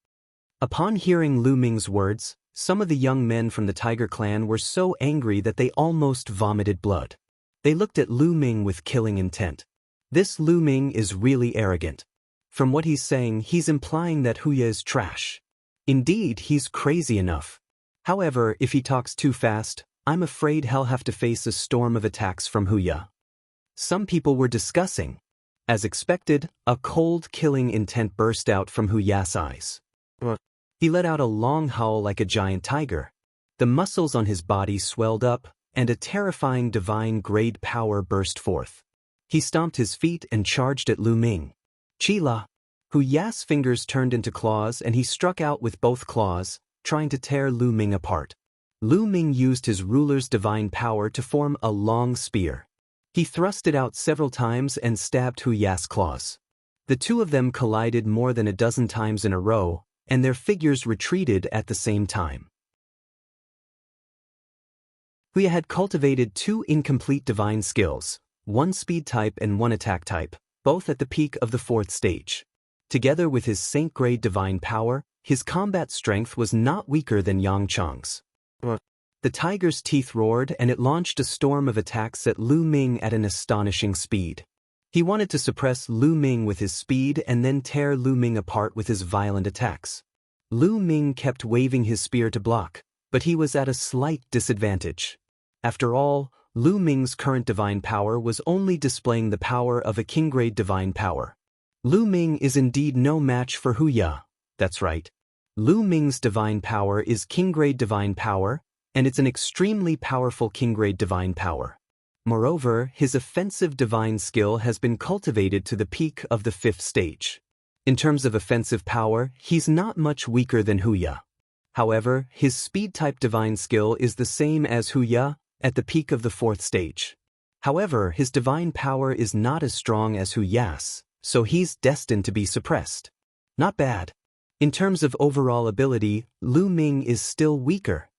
Speaker 1: Upon hearing Lu Ming's words, some of the young men from the Tiger clan were so angry that they almost vomited blood. They looked at Lu Ming with killing intent. This Lu Ming is really arrogant. From what he's saying, he's implying that Huyi is trash. Indeed, he's crazy enough. However, if he talks too fast, I'm afraid he'll have to face a storm of attacks from Huyi. Some people were discussing. As expected, a cold killing intent burst out from Huyi's eyes. He let out a long howl like a giant tiger. The muscles on his body swelled up, and a terrifying divine-grade power burst forth. He stomped his feet and charged at Lu Ming. Chila. Huyi's fingers turned into claws and he struck out with both claws, trying to tear Lu Ming apart. Lu Ming used his ruler's divine power to form a long spear. He thrust it out several times and stabbed Huyi's claws. The two of them collided more than a dozen times in a row, and their figures retreated at the same time. Huyi had cultivated 2 incomplete divine skills, 1 speed type and 1 attack type, both at the peak of the 4th stage. Together with his saint-grade divine power, his combat strength was not weaker than Yang Chong's. The tiger's teeth roared and it launched a storm of attacks at Lu Ming at an astonishing speed. He wanted to suppress Lu Ming with his speed and then tear Lu Ming apart with his violent attacks. Lu Ming kept waving his spear to block, but he was at a slight disadvantage. After all, Lu Ming's current divine power was only displaying the power of a king-grade divine power. Lu Ming is indeed no match for Huyi. That's right. Lu Ming's divine power is king-grade divine power, and it's an extremely powerful king-grade divine power. Moreover, his offensive divine skill has been cultivated to the peak of the 5th stage. In terms of offensive power, he's not much weaker than Huyi. However, his speed-type divine skill is the same as Huyi at the peak of the 4th stage. However, his divine power is not as strong as Huyi's, so he's destined to be suppressed. Not bad. In terms of overall ability, Lu Ming is still weaker.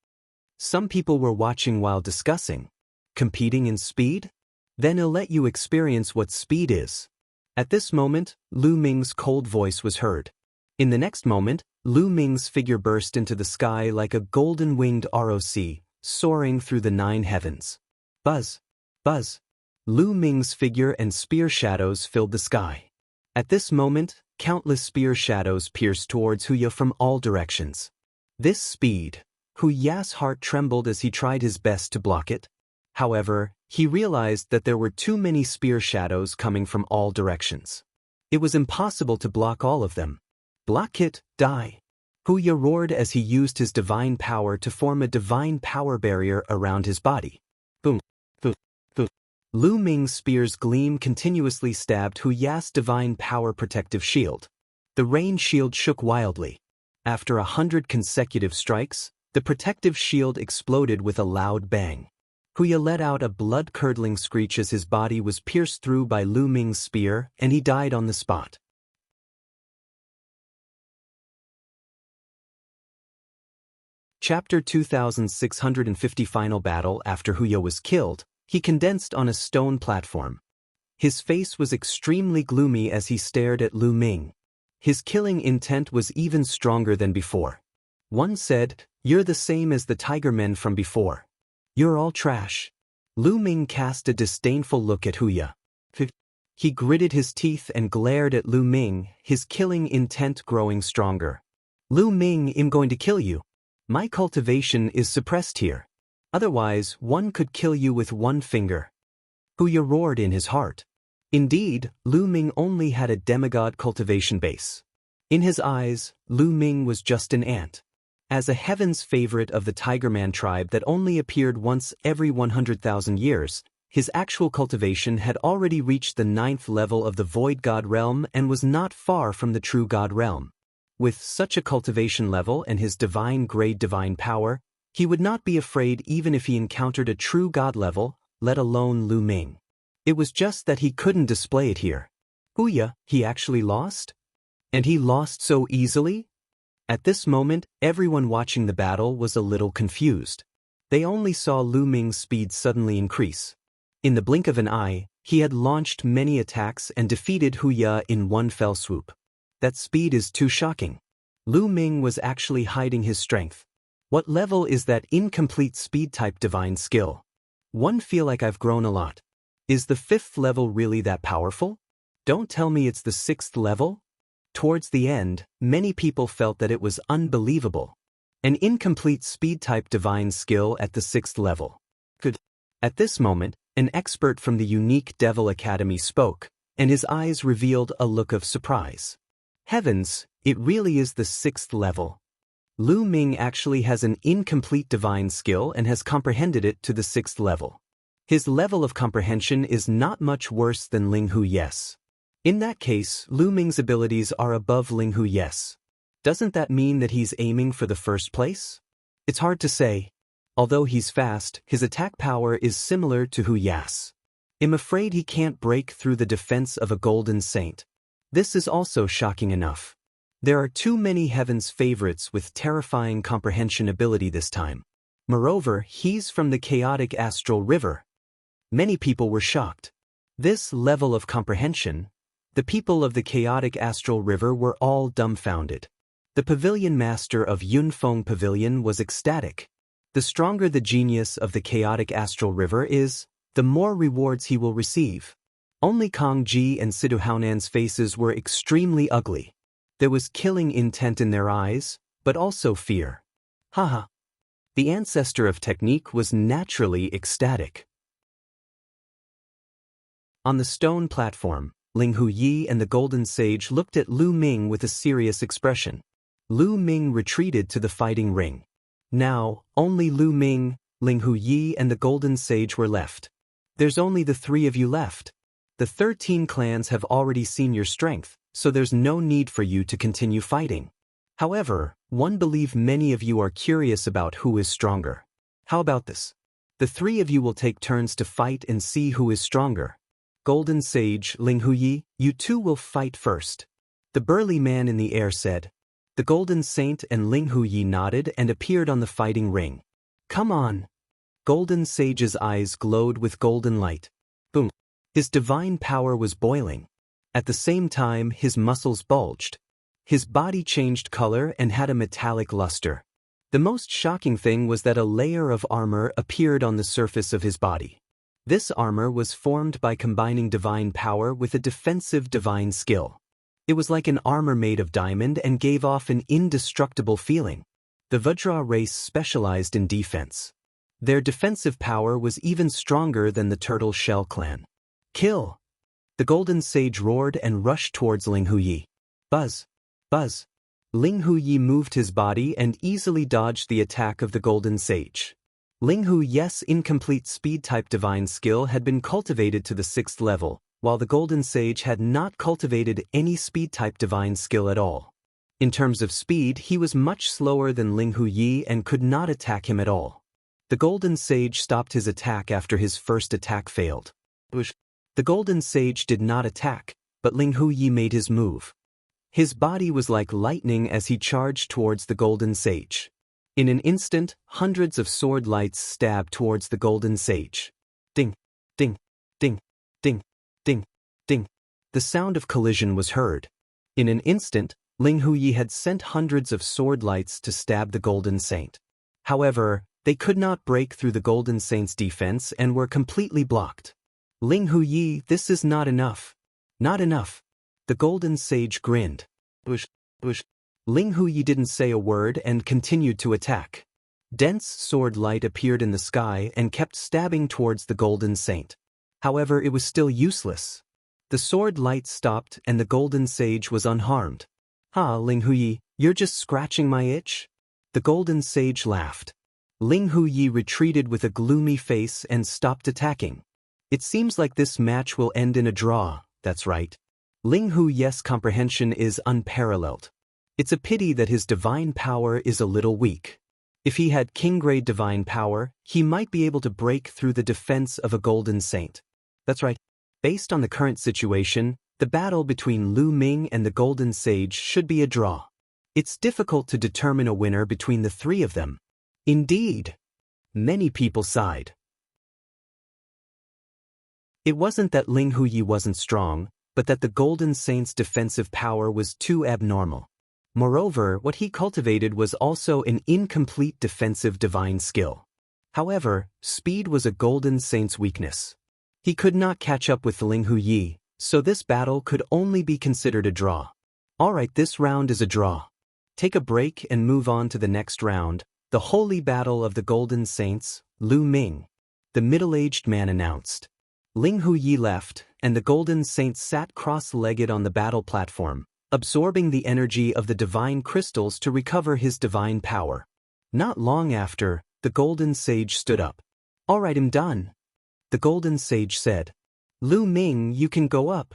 Speaker 1: Some people were watching while discussing. Competing in speed? Then I'll let you experience what speed is. At this moment, Lu Ming's cold voice was heard. In the next moment, Lu Ming's figure burst into the sky like a golden-winged ROC, soaring through the 9 heavens. Buzz! Buzz! Lu Ming's figure and spear shadows filled the sky. At this moment, countless spear shadows pierced towards Huyi from all directions. This speed, Huyi's heart trembled as he tried his best to block it. However, he realized that there were too many spear shadows coming from all directions. It was impossible to block all of them. Block it, die! Huyi roared as he used his divine power to form a divine power barrier around his body. Boom! Boom! Boom! Lu Ming's spear's gleam continuously stabbed Huyi's divine power protective shield. The rain shield shook wildly. After 100 consecutive strikes, the protective shield exploded with a loud bang. Huyi let out a blood-curdling screech as his body was pierced through by Lu Ming's spear, and he died on the spot. Chapter 2650 Final battle. After Huya was killed, he condensed on a stone platform. His face was extremely gloomy as he stared at Lu Ming. His killing intent was even stronger than before. One said, "You're the same as the tiger men from before. You're all trash." Lu Ming cast a disdainful look at Huya. He gritted his teeth and glared at Lu Ming, his killing intent growing stronger. "Lu Ming, I'm going to kill you. My cultivation is suppressed here. Otherwise, one could kill you with one finger." Huya roared in his heart. Indeed, Lu Ming only had a demigod cultivation base. In his eyes, Lu Ming was just an ant. As a heaven's favorite of the Tigerman tribe that only appeared once every 100,000 years, his actual cultivation had already reached the 9th level of the Void God realm and was not far from the True God realm. With such a cultivation level and his divine-grade divine power, he would not be afraid even if he encountered a true God level, let alone Lu Ming. It was just that he couldn't display it here. Huya, he actually lost? And he lost so easily? At this moment, everyone watching the battle was a little confused. They only saw Lu Ming's speed suddenly increase. In the blink of an eye, he had launched many attacks and defeated Huya in one fell swoop. That speed is too shocking. Lu Ming was actually hiding his strength. What level is that incomplete speed-type divine skill? One feel like I've grown a lot. Is the 5th level really that powerful? Don't tell me it's the 6th level? Towards the end, many people felt that it was unbelievable. An incomplete speed-type divine skill at the 6th level. At this moment, an expert from the unique Devil Academy spoke, and his eyes revealed a look of surprise. Heavens, it really is the 6th level. Lu Ming actually has an incomplete divine skill and has comprehended it to the 6th level. His level of comprehension is not much worse than Ling Huye's. In that case, Lu Ming's abilities are above Ling Huye's. Doesn't that mean that he's aiming for the first place? It's hard to say. Although he's fast, his attack power is similar to Huya's. I'm afraid he can't break through the defense of a golden saint. This is also shocking enough. There are too many heaven's favorites with terrifying comprehension ability this time. Moreover, he's from the chaotic astral river. Many people were shocked. This level of comprehension, the people of the chaotic astral river were all dumbfounded. The pavilion master of Yunfeng Pavilion was ecstatic. The stronger the genius of the chaotic astral river is, the more rewards he will receive. Only Kong Ji and Sidu Haonan's faces were extremely ugly. There was killing intent in their eyes, but also fear. Haha. The ancestor of technique was naturally ecstatic. On the stone platform, Ling Huyi and the Golden Sage looked at Lu Ming with a serious expression. Lu Ming retreated to the fighting ring. Now, only Lu Ming, Ling Huyi and the Golden Sage were left. There's only the 3 of you left. The 13 clans have already seen your strength, so there's no need for you to continue fighting. However, one believe many of you are curious about who is stronger. How about this? The 3 of you will take turns to fight and see who is stronger. Golden Sage, Ling Huyi, you two will fight first. The burly man in the air said. The Golden Saint and Ling Huyi nodded and appeared on the fighting ring. Come on. Golden Sage's eyes glowed with golden light. Boom. His divine power was boiling. At the same time, his muscles bulged. His body changed color and had a metallic luster. The most shocking thing was that a layer of armor appeared on the surface of his body. This armor was formed by combining divine power with a defensive divine skill. It was like an armor made of diamond and gave off an indestructible feeling. The Vajra race specialized in defense. Their defensive power was even stronger than the Turtle Shell clan. Kill! The Golden Sage roared and rushed towards Ling Huyi. Buzz! Buzz! Ling Huyi moved his body and easily dodged the attack of the Golden Sage. Ling Huyi's incomplete speed-type divine skill had been cultivated to the 6th level, while the Golden Sage had not cultivated any speed-type divine skill at all. In terms of speed, he was much slower than Ling Huyi and could not attack him at all. The Golden Sage stopped his attack after his first attack failed. The Golden Sage did not attack, but Ling Huyi made his move. His body was like lightning as he charged towards the Golden Sage. In an instant, hundreds of sword lights stabbed towards the golden sage. Ding, ding, ding, ding, ding, ding. The sound of collision was heard. In an instant, Ling Huyi had sent hundreds of sword lights to stab the golden saint. However, they could not break through the golden saint's defense and were completely blocked. Ling Huyi, this is not enough. Not enough. The golden sage grinned. Bush, bush. Ling Huyi didn't say a word and continued to attack. Dense sword light appeared in the sky and kept stabbing towards the golden saint. However, it was still useless. The sword light stopped and the golden sage was unharmed. "Ha, Ling Huyi, you're just scratching my itch?" The golden sage laughed. Ling Huyi retreated with a gloomy face and stopped attacking. "It seems like this match will end in a draw, that's right." Ling Huyi's comprehension is unparalleled. It's a pity that his divine power is a little weak. If he had king-grade divine power, he might be able to break through the defense of a golden saint. That's right. Based on the current situation, the battle between Lu Ming and the golden sage should be a draw. It's difficult to determine a winner between the three of them. Indeed. Many people sighed. It wasn't that Ling Huyi wasn't strong, but that the golden saint's defensive power was too abnormal. Moreover, what he cultivated was also an incomplete defensive divine skill. However, speed was a golden saint's weakness. He could not catch up with Ling Huyi, so this battle could only be considered a draw. Alright, this round is a draw. Take a break and move on to the next round, the holy battle of the golden saints, Lu Ming. The middle-aged man announced. Ling Huyi left, and the golden saint sat cross-legged on the battle platform, absorbing the energy of the divine crystals to recover his divine power. Not long after, the golden sage stood up. "Alright, I'm done," the golden sage said. "Lu Ming, you can go up."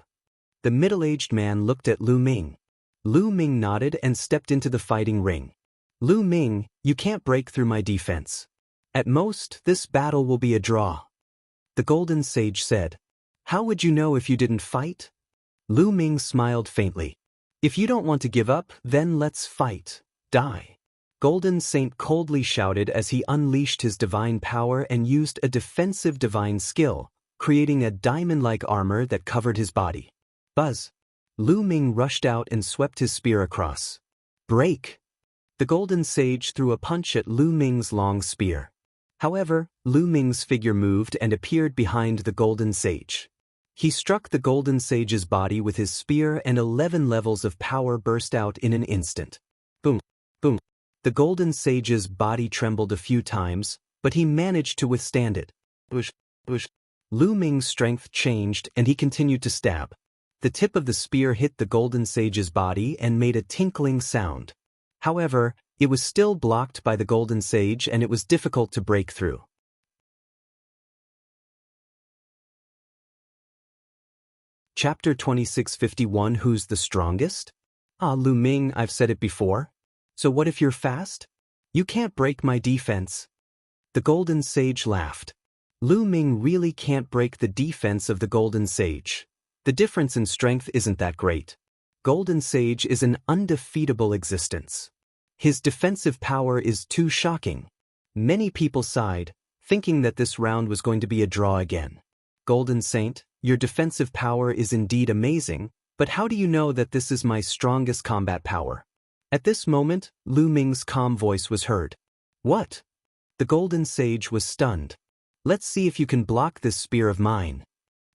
Speaker 1: The middle-aged man looked at Lu Ming. Lu Ming nodded and stepped into the fighting ring. "Lu Ming, you can't break through my defense. At most, this battle will be a draw," the golden sage said. "How would you know if you didn't fight?" Lu Ming smiled faintly. "If you don't want to give up, then let's fight. Die." Golden Saint coldly shouted as he unleashed his divine power and used a defensive divine skill, creating a diamond-like armor that covered his body. Buzz. Lu Ming rushed out and swept his spear across. "Break!" The golden sage threw a punch at Lu Ming's long spear. However, Lu Ming's figure moved and appeared behind the golden sage. He struck the golden sage's body with his spear and 11 levels of power burst out in an instant. Boom, boom. The golden sage's body trembled a few times, but he managed to withstand it. Bush, bush. Lu Ming's strength changed and he continued to stab. The tip of the spear hit the golden sage's body and made a tinkling sound. However, it was still blocked by the golden sage and it was difficult to break through. Chapter 2651 Who's the strongest? Ah, Lu Ming, I've said it before. So what if you're fast? You can't break my defense. The golden sage laughed. Lu Ming really can't break the defense of the golden sage. The difference in strength isn't that great. Golden Sage is an undefeatable existence. His defensive power is too shocking. Many people sighed, thinking that this round was going to be a draw again. Golden Saint, your defensive power is indeed amazing, but how do you know that this is my strongest combat power? At this moment, Lu Ming's calm voice was heard. What? The golden sage was stunned. Let's see if you can block this spear of mine.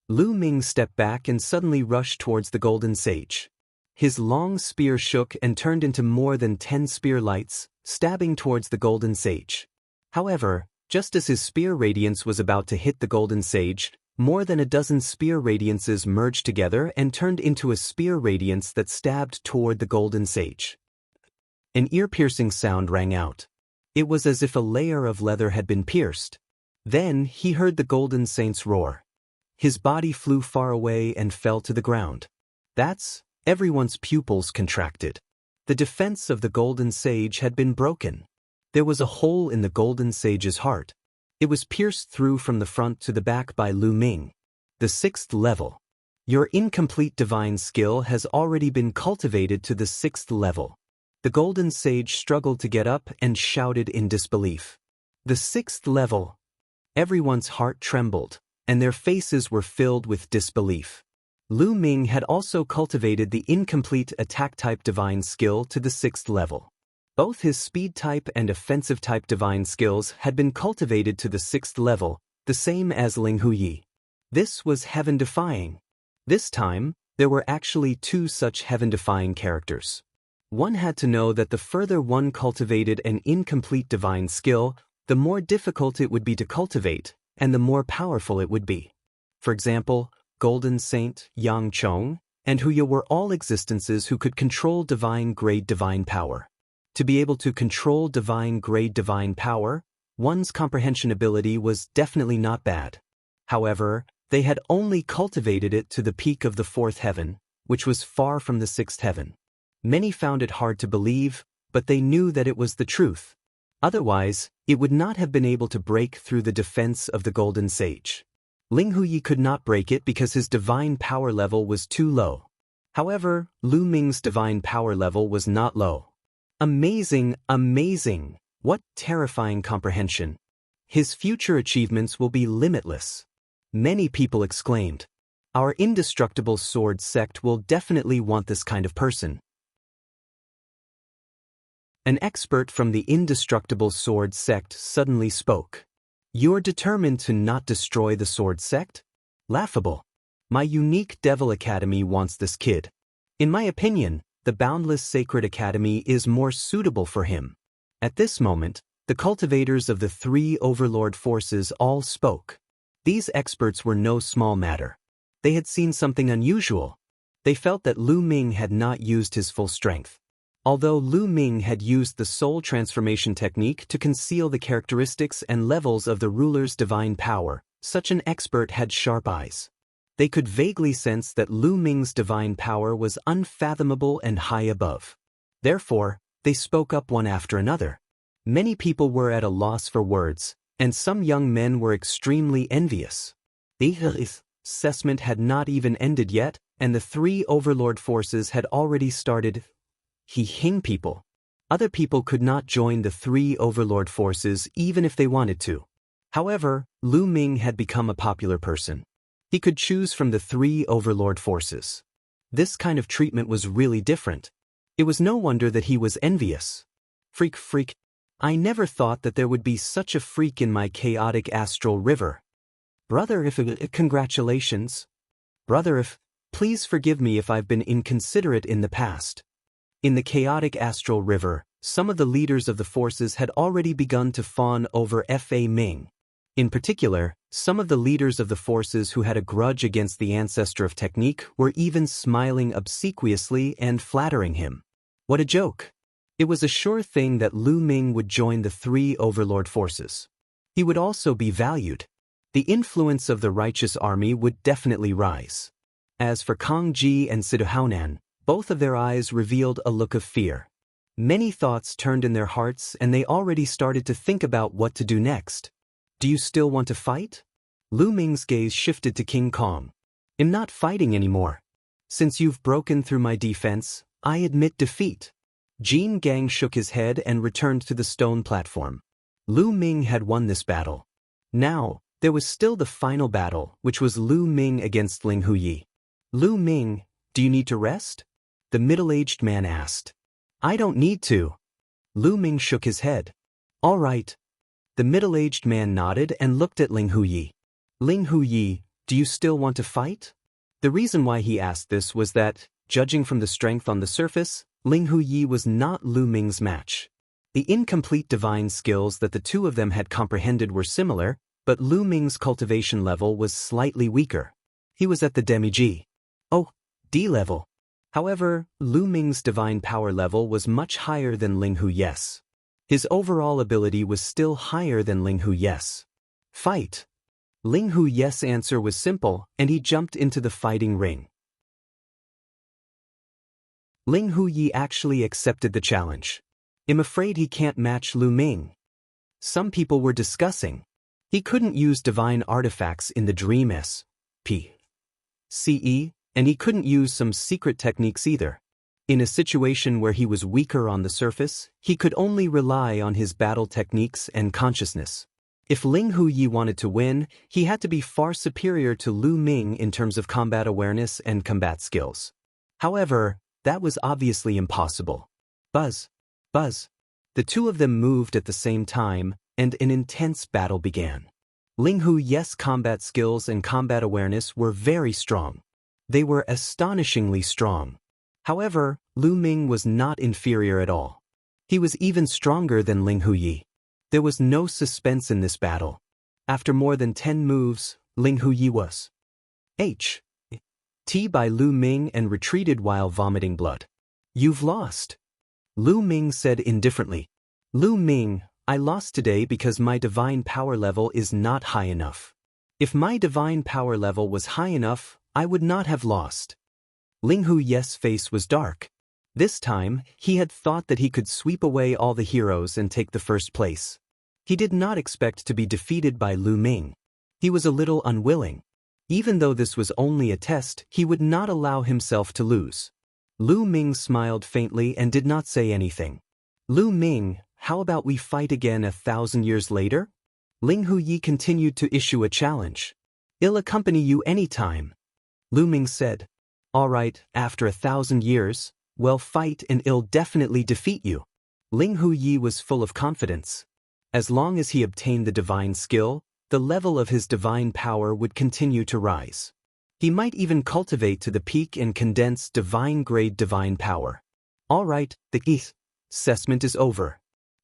Speaker 1: Lu Ming stepped back and suddenly rushed towards the golden sage. His long spear shook and turned into more than 10 spear lights, stabbing towards the golden sage. However, just as his spear radiance was about to hit the golden sage, more than a dozen spear radiances merged together and turned into a spear radiance that stabbed toward the golden sage. An ear-piercing sound rang out. It was as if a layer of leather had been pierced. Then he heard the golden saint's roar. His body flew far away and fell to the ground. Everyone's pupils contracted. The defense of the golden sage had been broken. There was a hole in the golden sage's heart. It was pierced through from the front to the back by Lu Ming. The 6th level. Your incomplete divine skill has already been cultivated to the 6th level. The golden sage struggled to get up and shouted in disbelief. The 6th level. Everyone's heart trembled, and their faces were filled with disbelief. Lu Ming had also cultivated the incomplete attack-type divine skill to the 6th level. Both his speed-type and offensive-type divine skills had been cultivated to the 6th level, the same as Ling Huyi. This was heaven-defying. This time, there were actually 2 such heaven-defying characters. One had to know that the further one cultivated an incomplete divine skill, the more difficult it would be to cultivate, and the more powerful it would be. For example, Golden Saint, Yang Chong, and Huya were all existences who could control divine-grade divine power. To be able to control divine-grade divine power, one's comprehension ability was definitely not bad. However, they had only cultivated it to the peak of the 4th heaven, which was far from the 6th heaven. Many found it hard to believe, but they knew that it was the truth. Otherwise, it would not have been able to break through the defense of the Golden Sage. Ling Huyi could not break it because his divine power level was too low. However, Lu Ming's divine power level was not low. Amazing, amazing! What terrifying comprehension! His future achievements will be limitless. Many people exclaimed. Our indestructible sword sect will definitely want this kind of person. An expert from the indestructible sword sect suddenly spoke. You're determined to not destroy the sword sect? Laughable. My unique Devil Academy wants this kid. In my opinion, the Boundless Sacred Academy is more suitable for him. At this moment, the cultivators of the 3 overlord forces all spoke. These experts were no small matter. They had seen something unusual. They felt that Lu Ming had not used his full strength. Although Lu Ming had used the soul transformation technique to conceal the characteristics and levels of the ruler's divine power, such an expert had sharp eyes. They could vaguely sense that Lu Ming's divine power was unfathomable and high above. Therefore, they spoke up one after another. Many people were at a loss for words, and some young men were extremely envious. The assessment had not even ended yet, and the 3 overlord forces had already started Hing people. Other people could not join the 3 overlord forces even if they wanted to. However, Lu Ming had become a popular person. He could choose from the 3 overlord forces. This kind of treatment was really different. It was no wonder that he was envious. Freak. I never thought that there would be such a freak in my chaotic astral river. Brother, congratulations. Brother, please forgive me if I've been inconsiderate in the past. In the chaotic astral river, some of the leaders of the forces had already begun to fawn over Fa Ming. In particular, some of the leaders of the forces who had a grudge against the ancestor of technique were even smiling obsequiously and flattering him. What a joke! It was a sure thing that Lu Ming would join the 3 overlord forces. He would also be valued. The influence of the righteous army would definitely rise. As for Kang Ji and Siduhaonan, both of their eyes revealed a look of fear. Many thoughts turned in their hearts and they already started to think about what to do next. Do you still want to fight? Lu Ming's gaze shifted to King Kong. I'm not fighting anymore. Since you've broken through my defense, I admit defeat. Jin Gang shook his head and returned to the stone platform. Lu Ming had won this battle. Now, there was still the final battle, which was Lu Ming against Ling Huyi. Lu Ming, do you need to rest? The middle-aged man asked. I don't need to. Lu Ming shook his head. All right. The middle-aged man nodded and looked at Ling Huyi. Ling Huyi, do you still want to fight? The reason why he asked this was that, judging from the strength on the surface, Ling Huyi was not Lu Ming's match. The incomplete divine skills that the 2 of them had comprehended were similar, but Lu Ming's cultivation level was slightly weaker. He was at the demi-G. Oh, D level. However, Lu Ming's divine power level was much higher than Ling Huyi's. His overall ability was still higher than Ling Huyi's. Fight. Ling Huyi's answer was simple, and he jumped into the fighting ring. Ling Huyi actually accepted the challenge. I'm afraid he can't match Lu Ming. Some people were discussing. He couldn't use divine artifacts in the Dream S.P.C.E., and he couldn't use some secret techniques either. In a situation where he was weaker on the surface, he could only rely on his battle techniques and consciousness. If Ling Huyi wanted to win, he had to be far superior to Lu Ming in terms of combat awareness and combat skills. However, that was obviously impossible. Buzz. Buzz. The two of them moved at the same time, and an intense battle began. Ling Huyi's combat skills and combat awareness were very strong. They were astonishingly strong. However, Lu Ming was not inferior at all. He was even stronger than Ling Huyi. There was no suspense in this battle. After more than 10 moves, Ling Huyi was T by Lu Ming and retreated while vomiting blood. "You've lost," Lu Ming said indifferently. "Lu Ming, I lost today because my divine power level is not high enough. If my divine power level was high enough, I would not have lost." Ling Huyi's face was dark. This time, he had thought that he could sweep away all the heroes and take the first place. He did not expect to be defeated by Lu Ming. He was a little unwilling. Even though this was only a test, he would not allow himself to lose. Lu Ming smiled faintly and did not say anything. "Lu Ming, how about we fight again 1,000 years later?" Ling Huyi continued to issue a challenge. "I'll accompany you anytime," Lu Ming said. "All right, after 1,000 years, we'll fight and I'll definitely defeat you." Ling Huyi was full of confidence. As long as he obtained the divine skill, the level of his divine power would continue to rise. He might even cultivate to the peak and condense divine-grade divine power. "All right, the assessment is over,"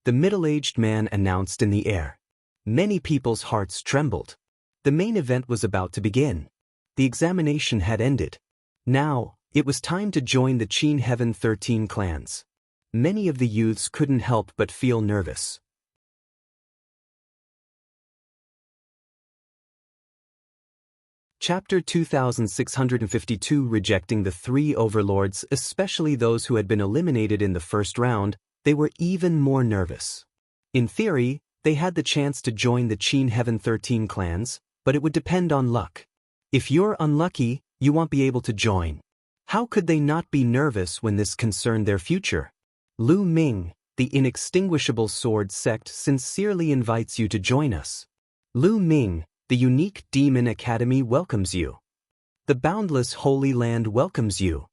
Speaker 1: the middle-aged man announced in the air. Many people's hearts trembled. The main event was about to begin. The examination had ended. Now, it was time to join the Qin Heaven 13 clans. Many of the youths couldn't help but feel nervous. Chapter 2652 Rejecting the three overlords, especially those who had been eliminated in the first round, they were even more nervous. In theory, they had the chance to join the Qin Heaven 13 clans, but it would depend on luck. If you're unlucky, you won't be able to join. How could they not be nervous when this concerned their future? Lu Ming, the inextinguishable sword sect, sincerely invites you to join us. Lu Ming, the unique demon academy welcomes you. The boundless Holy Land welcomes you.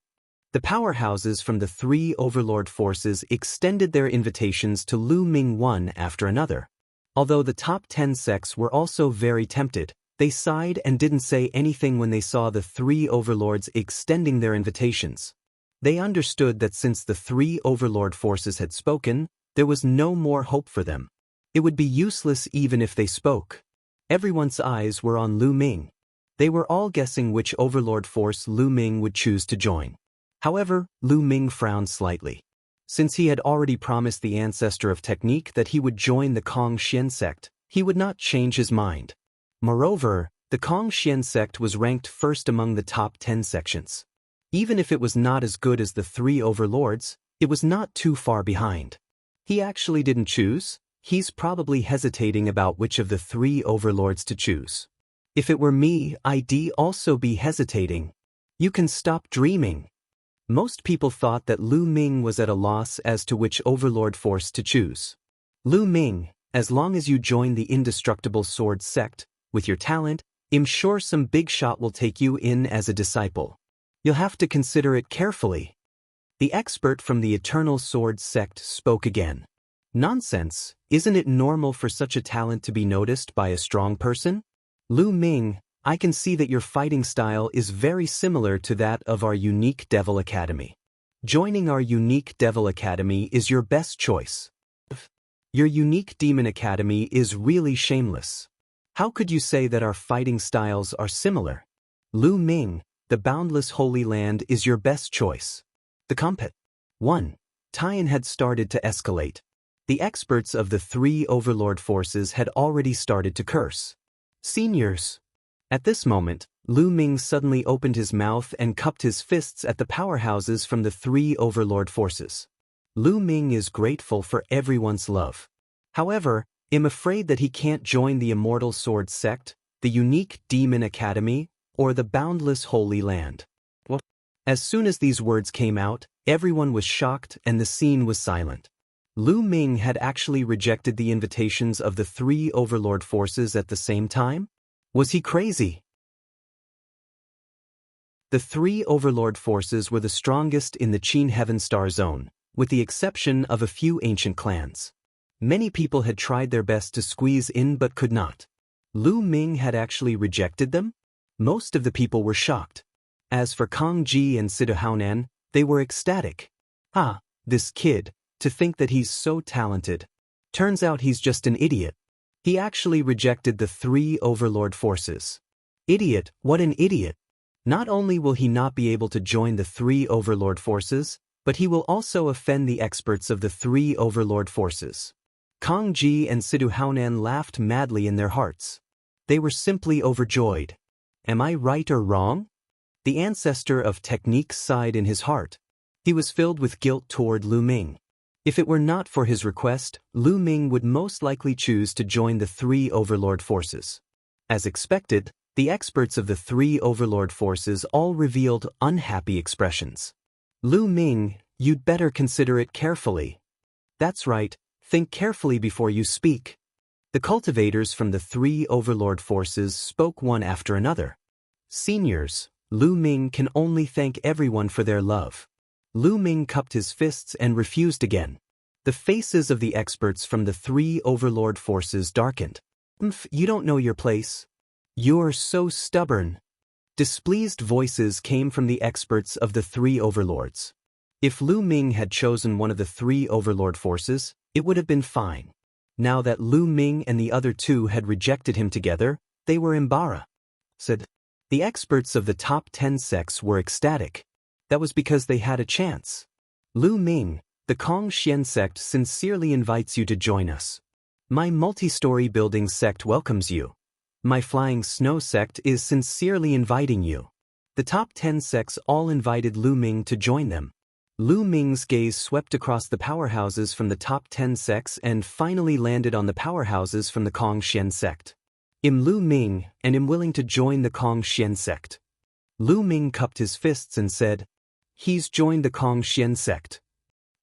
Speaker 1: The powerhouses from the three overlord forces extended their invitations to Lu Ming one after another. Although the top 10 sects were also very tempted, they sighed and didn't say anything when they saw the three overlords extending their invitations. They understood that since the three overlord forces had spoken, there was no more hope for them. It would be useless even if they spoke. Everyone's eyes were on Lu Ming. They were all guessing which overlord force Lu Ming would choose to join. However, Lu Ming frowned slightly. Since he had already promised the ancestor of technique that he would join the Kong Xian sect, he would not change his mind. Moreover, the Kong Xian sect was ranked first among the top 10 sections. Even if it was not as good as the three overlords, it was not too far behind. He actually didn't choose. He's probably hesitating about which of the three overlords to choose. If it were me, I'd also be hesitating. You can stop dreaming. Most people thought that Lu Ming was at a loss as to which overlord force to choose. Lu Ming, as long as you join the indestructible sword sect, with your talent, I'm sure some big shot will take you in as a disciple. You'll have to consider it carefully. The expert from the Eternal Sword sect spoke again. Nonsense, isn't it normal for such a talent to be noticed by a strong person? Lu Ming, I can see that your fighting style is very similar to that of our unique Devil Academy. Joining our unique Devil Academy is your best choice. Your unique Demon Academy is really shameless. How could you say that our fighting styles are similar? Lu Ming, the Boundless Holy Land is your best choice. The Compet 1. Tian had started to escalate. The experts of the three overlord forces had already started to curse. Seniors. At this moment, Lu Ming suddenly opened his mouth and cupped his fists at the powerhouses from the three overlord forces. Lu Ming is grateful for everyone's love. However, I'm afraid that he can't join the Immortal Sword sect, the unique Demon Academy, or the Boundless Holy Land. As soon as these words came out, Everyone was shocked and the scene was silent. Lu Ming had actually rejected the invitations of the three overlord forces at the same time? Was he crazy? The three overlord forces were the strongest in the Qin Heaven Star Zone, with the exception of a few ancient clans. Many people had tried their best to squeeze in but could not. Lu Ming had actually rejected them? Most of the people were shocked. As for Kang Ji and Sidu Haonan, they were ecstatic. Ah, this kid, to think that he's so talented. Turns out he's just an idiot. He actually rejected the three overlord forces. Idiot, what an idiot. Not only will he not be able to join the three overlord forces, but he will also offend the experts of the three overlord forces. Kang Ji and Sidu Haonan laughed madly in their hearts. They were simply overjoyed. Am I right or wrong? The ancestor of technique sighed in his heart. He was filled with guilt toward Lu Ming. If it were not for his request, Lu Ming would most likely choose to join the three overlord forces. As expected, the experts of the three overlord forces all revealed unhappy expressions. Lu Ming, you'd better consider it carefully. That's right, think carefully before you speak. The cultivators from the three overlord forces spoke one after another. Seniors, Lu Ming can only thank everyone for their love. Lu Ming cupped his fists and refused again. The faces of the experts from the three overlord forces darkened. You don't know your place. You're so stubborn. Displeased voices came from the experts of the three overlords. If Lu Ming had chosen one of the three overlord forces, it would have been fine. Now that Lu Ming and the other two had rejected him together, they were embarrassed. The experts of the top 10 sects were ecstatic. That was because they had a chance. Lu Ming, the Kong Xian sect sincerely invites you to join us. My multi-story building sect welcomes you. My flying snow sect is sincerely inviting you. The top 10 sects all invited Lu Ming to join them. Lu Ming's gaze swept across the powerhouses from the top 10 sects and finally landed on the powerhouses from the Kong Xian sect. I'm Lu Ming, and am willing to join the Kong Xian sect. Lu Ming cupped his fists and said, he's joined the Kong Xian sect.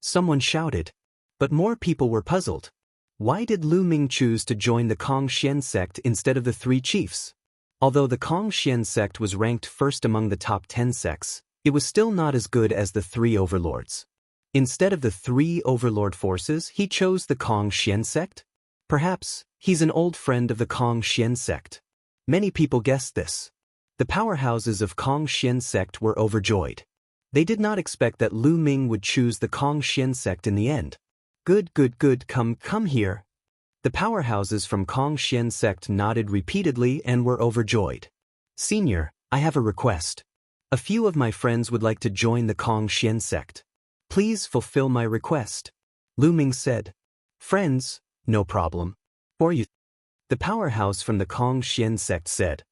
Speaker 1: Someone shouted. But more people were puzzled. Why did Lu Ming choose to join the Kong Xian sect instead of the three chiefs? Although the Kong Xian sect was ranked first among the top 10 sects, it was still not as good as the three overlords. Instead of the three overlord forces, he chose the Kong Xian sect? Perhaps, he's an old friend of the Kong Xian sect. Many people guessed this. The powerhouses of Kong Xian sect were overjoyed. They did not expect that Lu Ming would choose the Kong Xian sect in the end. Good, come here. The powerhouses from Kong Xian sect nodded repeatedly and were overjoyed. Senior, I have a request. A few of my friends would like to join the Kong Xian sect. Please fulfill my request. Lu Ming said. Friends, no problem. For you. The powerhouse from the Kong Xian sect said.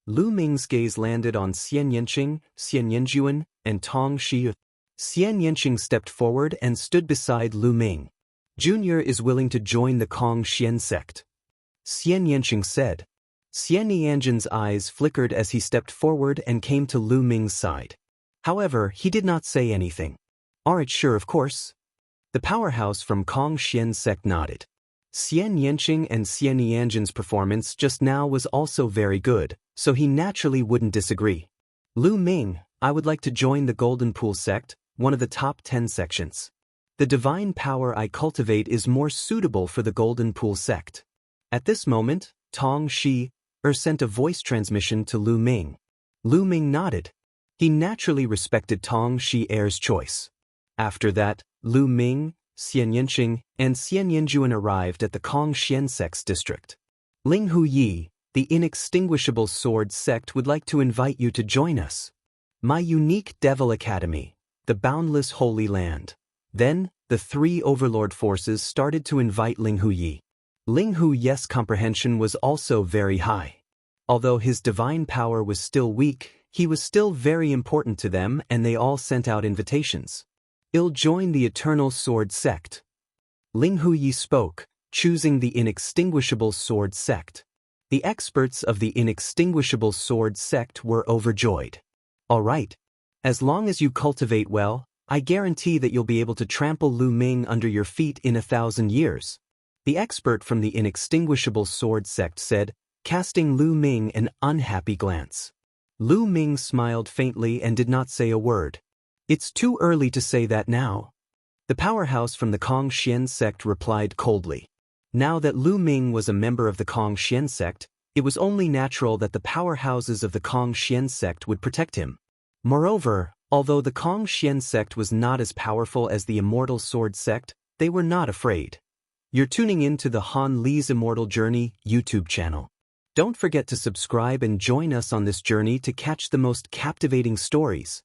Speaker 1: Lu Ming's gaze landed on Xian Yanqing, Xian Yanjuan, and Tong Shi. Xian Yanqing stepped forward and stood beside Lu Ming. Junior is willing to join the Kong Xian sect. Xian Yanqing said. Xian Yanjin's eyes flickered as he stepped forward and came to Lu Ming's side. However, he did not say anything. Aren't sure, of course. The powerhouse from Kong Xian sect nodded. Xian Yanqing and Xian Yanjin's performance just now was also very good, so he naturally wouldn't disagree. Lu Ming, I would like to join the Golden Pool sect, one of the top 10 sections. The divine power I cultivate is more suitable for the Golden Pool sect. At this moment, Tong Shi sent a voice transmission to Lu Ming. Lu Ming nodded. He naturally respected Tong Shi-er's choice. After that, Lu Ming, Xian Yanqing, and Xian Yanjuan arrived at the Kong Xian sect's district. Ling Hu Yi, the inextinguishable sword sect, would like to invite you to join us. My unique Devil Academy, the boundless Holy Land. Then, the three overlord forces started to invite Ling Hu Yi. Ling Hu Yi's comprehension was also very high. Although his divine power was still weak, he was still very important to them and they all sent out invitations. I'll join the Eternal Sword sect. Ling Hu Yi spoke, choosing the inextinguishable sword sect. The experts of the inextinguishable sword sect were overjoyed. All right, As long as you cultivate well, I guarantee that you'll be able to trample Lu Ming under your feet in 1,000 years. The expert from the inextinguishable sword sect said, casting Lu Ming an unhappy glance. Lu Ming smiled faintly and did not say a word. It's too early to say that now. The powerhouse from the Kong Xian sect replied coldly. Now that Lu Ming was a member of the Kong Xian sect, it was only natural that the powerhouses of the Kong Xian sect would protect him. Moreover, although the Kong Xian sect was not as powerful as the Immortal Sword sect, they were not afraid. You're tuning in to the Han Li's Immortal Journey YouTube channel. Don't forget to subscribe and join us on this journey to catch the most captivating stories.